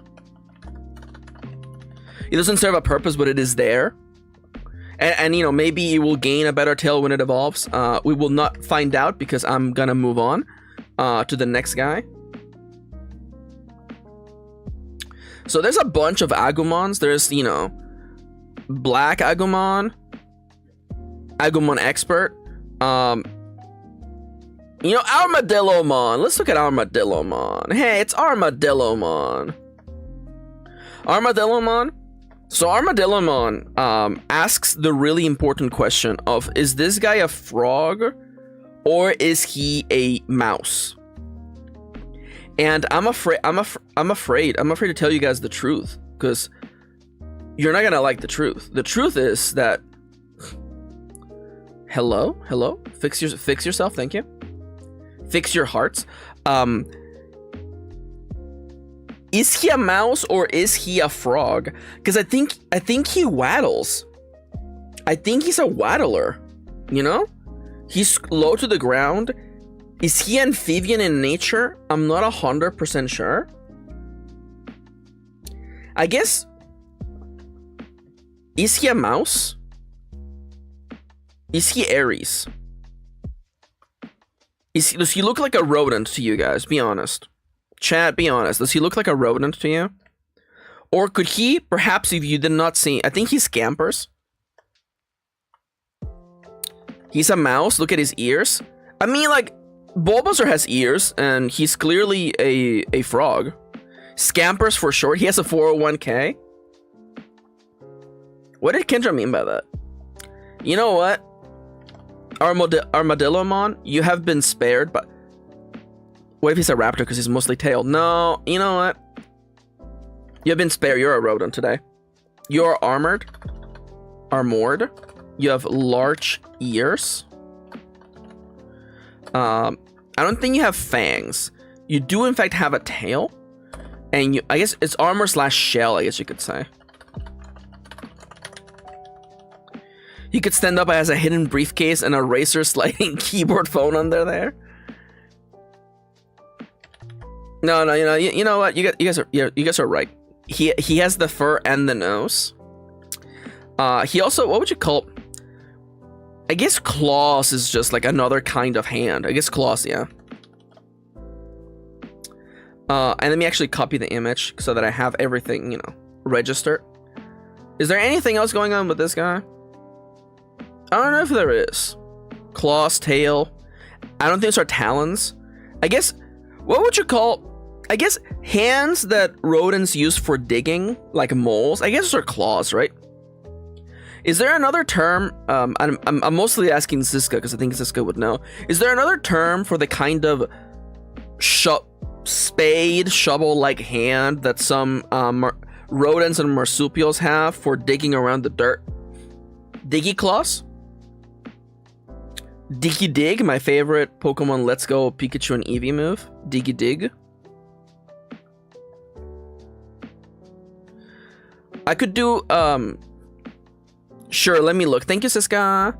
It doesn't serve a purpose, but it is there. And you know, maybe it will gain a better tail when it evolves. We will not find out because I'm gonna move on to the next guy. So there's a bunch of Agumons. There's, you know, Black Agumon, Agumon Expert, You know, Armadillomon. Let's look at Armadillomon. Hey, it's Armadillomon. Armadillomon. So Armadillomon asks the really important question of, is this guy a frog or is he a mouse? And I'm afraid to tell you guys the truth, because you're not gonna like the truth. The truth is that hello, fix yourself, thank you. Fix your hearts. Is he a mouse or is he a frog? Because I think he waddles. I think he's a waddler. You know, he's low to the ground. Is he amphibian in nature? I'm not 100% sure. I guess. Is he a mouse? Is he Aries? Does he look like a rodent to you guys? Be honest. Chat, be honest. Does he look like a rodent to you? Or could he, perhaps if you did not see, I think he scampers. He's a mouse. Look at his ears. I mean, like, Bulbasaur has ears, and he's clearly a frog. Scampers for sure. He has a 401k. What did Kendra mean by that? You know what? Armadillomon, you have been spared, but what if he's a raptor because he's mostly tail? No, you know what? You've been spared. You're a rodent today. You're armored. You have large ears. I don't think you have fangs. You do in fact have a tail, and I guess it's armor / shell, I guess you could say. He could stand up as a hidden briefcase and a Razer sliding keyboard phone under there. No, you know what? You guys are right. He has the fur and the nose. He also, what would you call? I guess claws is just like another kind of hand. I guess claws, yeah. And let me actually copy the image so that I have everything, you know, registered. Is there anything else going on with this guy? I don't know if there is. Claws, tail. I don't think those are talons. I guess, what would you call, I guess hands that rodents use for digging, like moles. I guess those are claws, right? Is there another term? I'm mostly asking Ziska because I think Ziska would know. Is there another term for the kind of spade, shovel-like hand that some rodents and marsupials have for digging around the dirt? Diggy claws? Diggy Dig, my favorite Pokemon Let's Go Pikachu and Eevee move. Diggy Dig. I could do, sure, let me look. Thank you, Siska.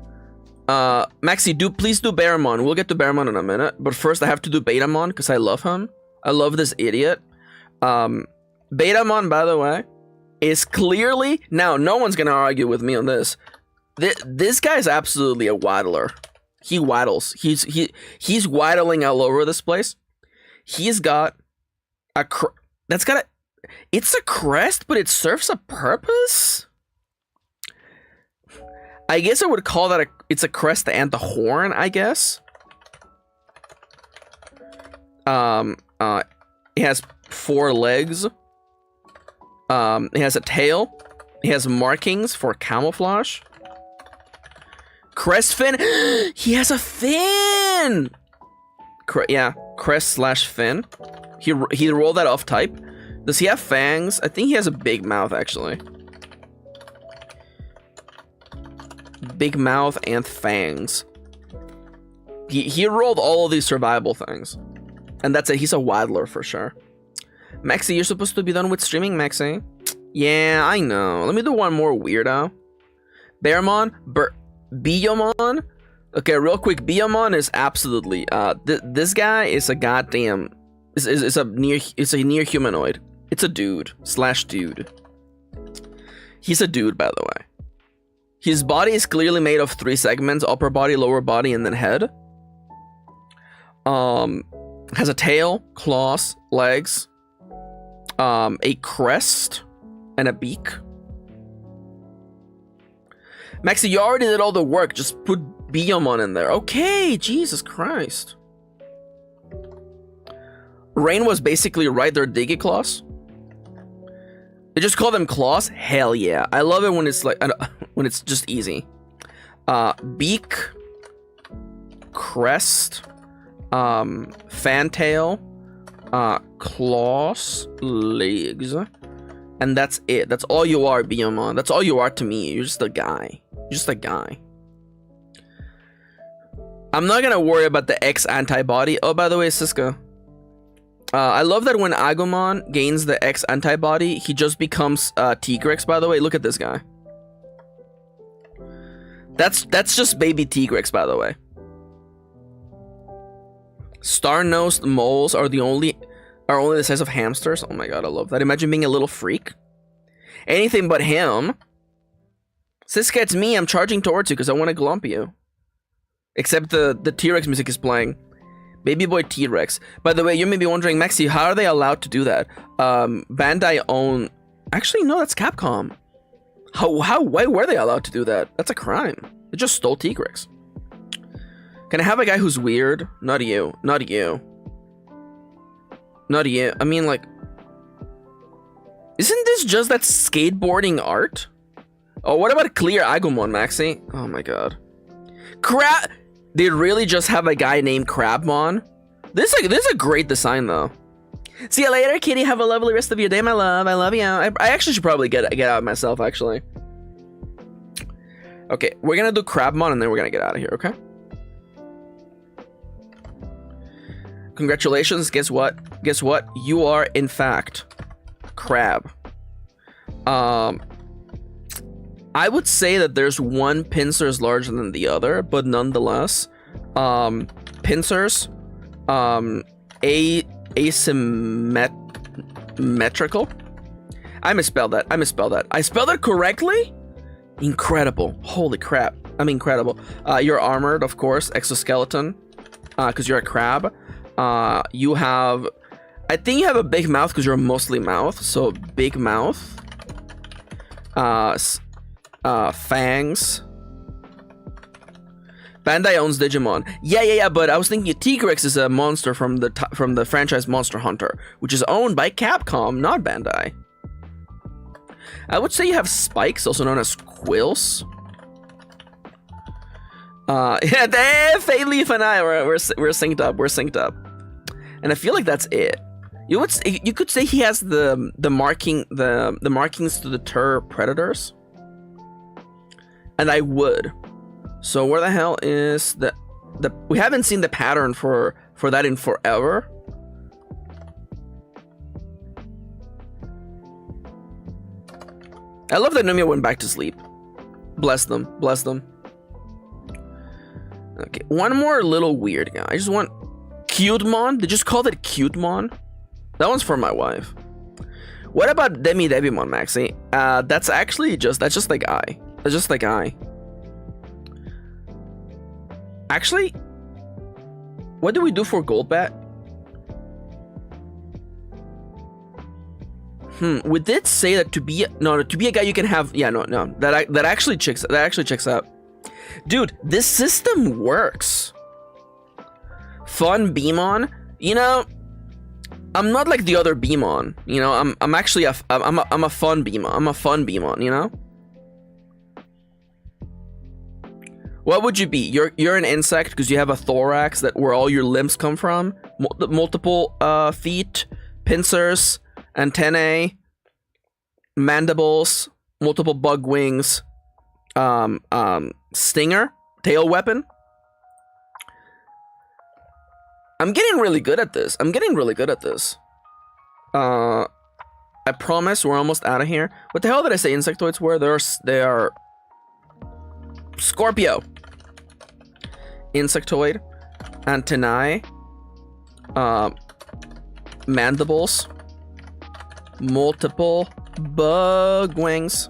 Maxi, please do Baramon. We'll get to Baramon in a minute. But first, I have to do Betamon because I love him. I love this idiot. Betamon, by the way, is clearly... Now, no one's going to argue with me on this. This guy is absolutely a waddler. He waddles. He's waddling all over this place. He's got a... That's got a... It's a crest, but it serves a purpose? I guess I would call that it's a crest and the horn, I guess. It has 4 legs. It has a tail. It has markings for camouflage. Crest fin. He has a fin. Yeah, crest / fin. He rolled that off type. Does he have fangs? I think he has a big mouth, actually. Big mouth and fangs. He rolled all of these survival things. And that's it. He's a waddler for sure. Maxi, you're supposed to be done with streaming, Maxi. Yeah, I know. Let me do one more weirdo. Baramon. Biyomon. Okay, real quick. Biyomon is absolutely... this guy is a goddamn... It's a near humanoid. It's a dude / dude. He's a dude, by the way. His body is clearly made of 3 segments: upper body, lower body, and then head. Has a tail, claws, legs, a crest, and a beak. Maxi, you already did all the work. Just put Biyomon in there. Okay, Jesus Christ. Rain was basically right. They're Digiclaws. They just call them claws. Hell yeah! I love it when it's like when it's just easy. Beak, crest, fantail, claws, legs, and that's it. That's all you are, Biyomon. That's all you are to me. You're just a guy. You're just a guy. I'm not gonna worry about the X antibody. Oh, by the way, Siska. I love that when Agumon gains the X antibody, he just becomes Tigrex, by the way. Look at this guy. That's just baby Tigrex, by the way. Star-nosed moles are only the size of hamsters. Oh my god, I love that. Imagine being a little freak. Anything but him. Siska, it's me. I'm charging towards you because I want to glump you. Except the T-Rex music is playing. Baby boy T-Rex. By the way, you may be wondering, Maxi, how are they allowed to do that? Bandai own... Actually, no, that's Capcom. Why were they allowed to do that? That's a crime. They just stole T-Rex. Can I have a guy who's weird? Not you. Not you. Not you. I mean, like... Isn't this just that skateboarding art? Oh, what about Clear Agumon, Maxi? Oh my god. Crap! They really just have a guy named Crabmon? This is a great design, though. See you later, kitty. Have a lovely rest of your day, my love. I love you. I actually should probably get out myself, actually. Okay, we're gonna do Crabmon, and then we're gonna get out of here, okay? Congratulations. Guess what? Guess what? You are, in fact, Crab. I would say that there's one pincers larger than the other, but nonetheless, pincers, asymmetrical. I misspelled that. I spelled it correctly? Incredible. Holy crap. I'm incredible. You're armored, of course, exoskeleton, because you're a crab. You have, I think you have a big mouth because you're mostly mouth, so big mouth. Fangs. Bandai owns Digimon. Yeah, but I was thinking Tigrex is a monster from the franchise Monster Hunter, which is owned by Capcom, not Bandai. I would say you have spikes, also known as quills. Yeah, Fade Leaf and I we're synced up. We're synced up, and I feel like that's it. You could say he has the markings to deter predators. And I would. So where the hell is the we haven't seen the pattern for that in forever. I love that Numia went back to sleep. Bless them. Bless them. Okay, one more little weird guy. I just want Cutemon. They just called it Cutemon. That one's for my wife. What about Debimon, Maxi? That's just the guy. That's just the guy. Actually, what do we do for Goldbat? We did say that to be a guy you can have. Yeah, no. That actually checks out. Dude, this system works. Fun Beamon. You know, I'm not like the other Beamon. You know, I'm actually a fun Beamon. I'm a fun Beamon. You know. What would you be? You're an insect because you have a thorax where all your limbs come from. Multiple feet, pincers, antennae, mandibles, multiple bug wings, stinger, tail weapon. I'm getting really good at this. I promise we're almost out of here. What the hell did I say insectoids were? They are Scorpio. Insectoid, antennae, mandibles, multiple bug wings.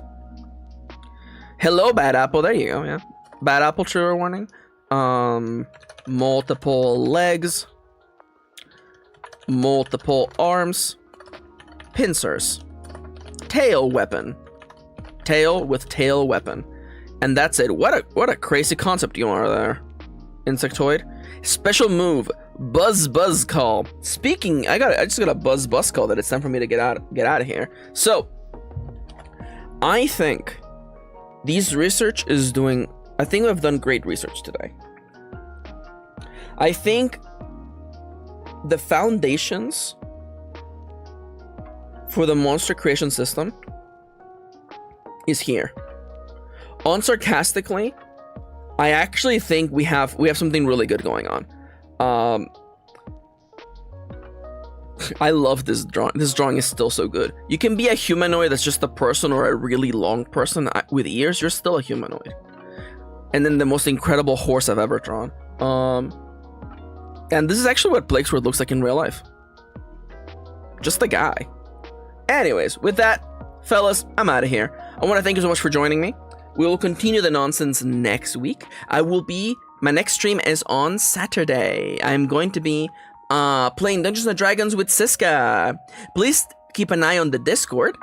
Hello, Bad Apple. There you go. Yeah, Bad Apple trigger warning. Multiple legs, multiple arms, pincers, tail weapon, tail with tail weapon, and that's it. What a crazy concept you are there. Insectoid. Special move, buzz call. Speaking, I just got a buzz call that it's time for me to get out of here. So, I think these research is doing. I think we've done great research today. I think the foundations for the monster creation system is here. Unsarcastically, I actually think we have something really good going on. I love this drawing. This drawing is still so good. You can be a humanoid that's just a person or a really long person with ears. You're still a humanoid. And then the most incredible horse I've ever drawn. And this is actually what Blakesworth looks like in real life. Just a guy. Anyways, with that, fellas, I'm out of here. I want to thank you so much for joining me. We will continue the nonsense next week. My next stream is on Saturday. I'm going to be playing Dungeons & Dragons with Siska. Please keep an eye on the Discord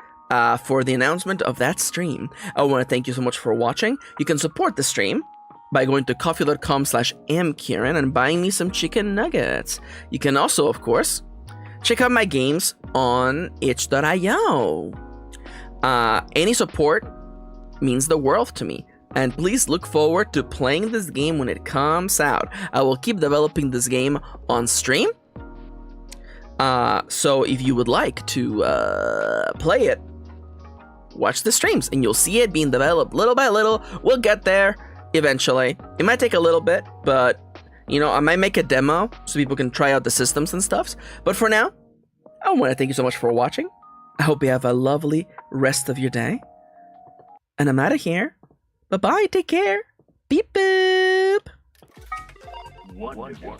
for the announcement of that stream. I want to thank you so much for watching. You can support the stream by going to coffee.com/mkirin and buying me some chicken nuggets. You can also, of course, check out my games on itch.io. Any support means the world to me. And please look forward to playing this game when it comes out. I will keep developing this game on stream. So if you would like to play it, watch the streams and you'll see it being developed little by little. We'll get there eventually. It might take a little bit, but you know, I might make a demo so people can try out the systems and stuff. But for now, I want to thank you so much for watching. I hope you have a lovely rest of your day. And I'm out of here. Bye-bye, take care. Beep boop. Wonderful.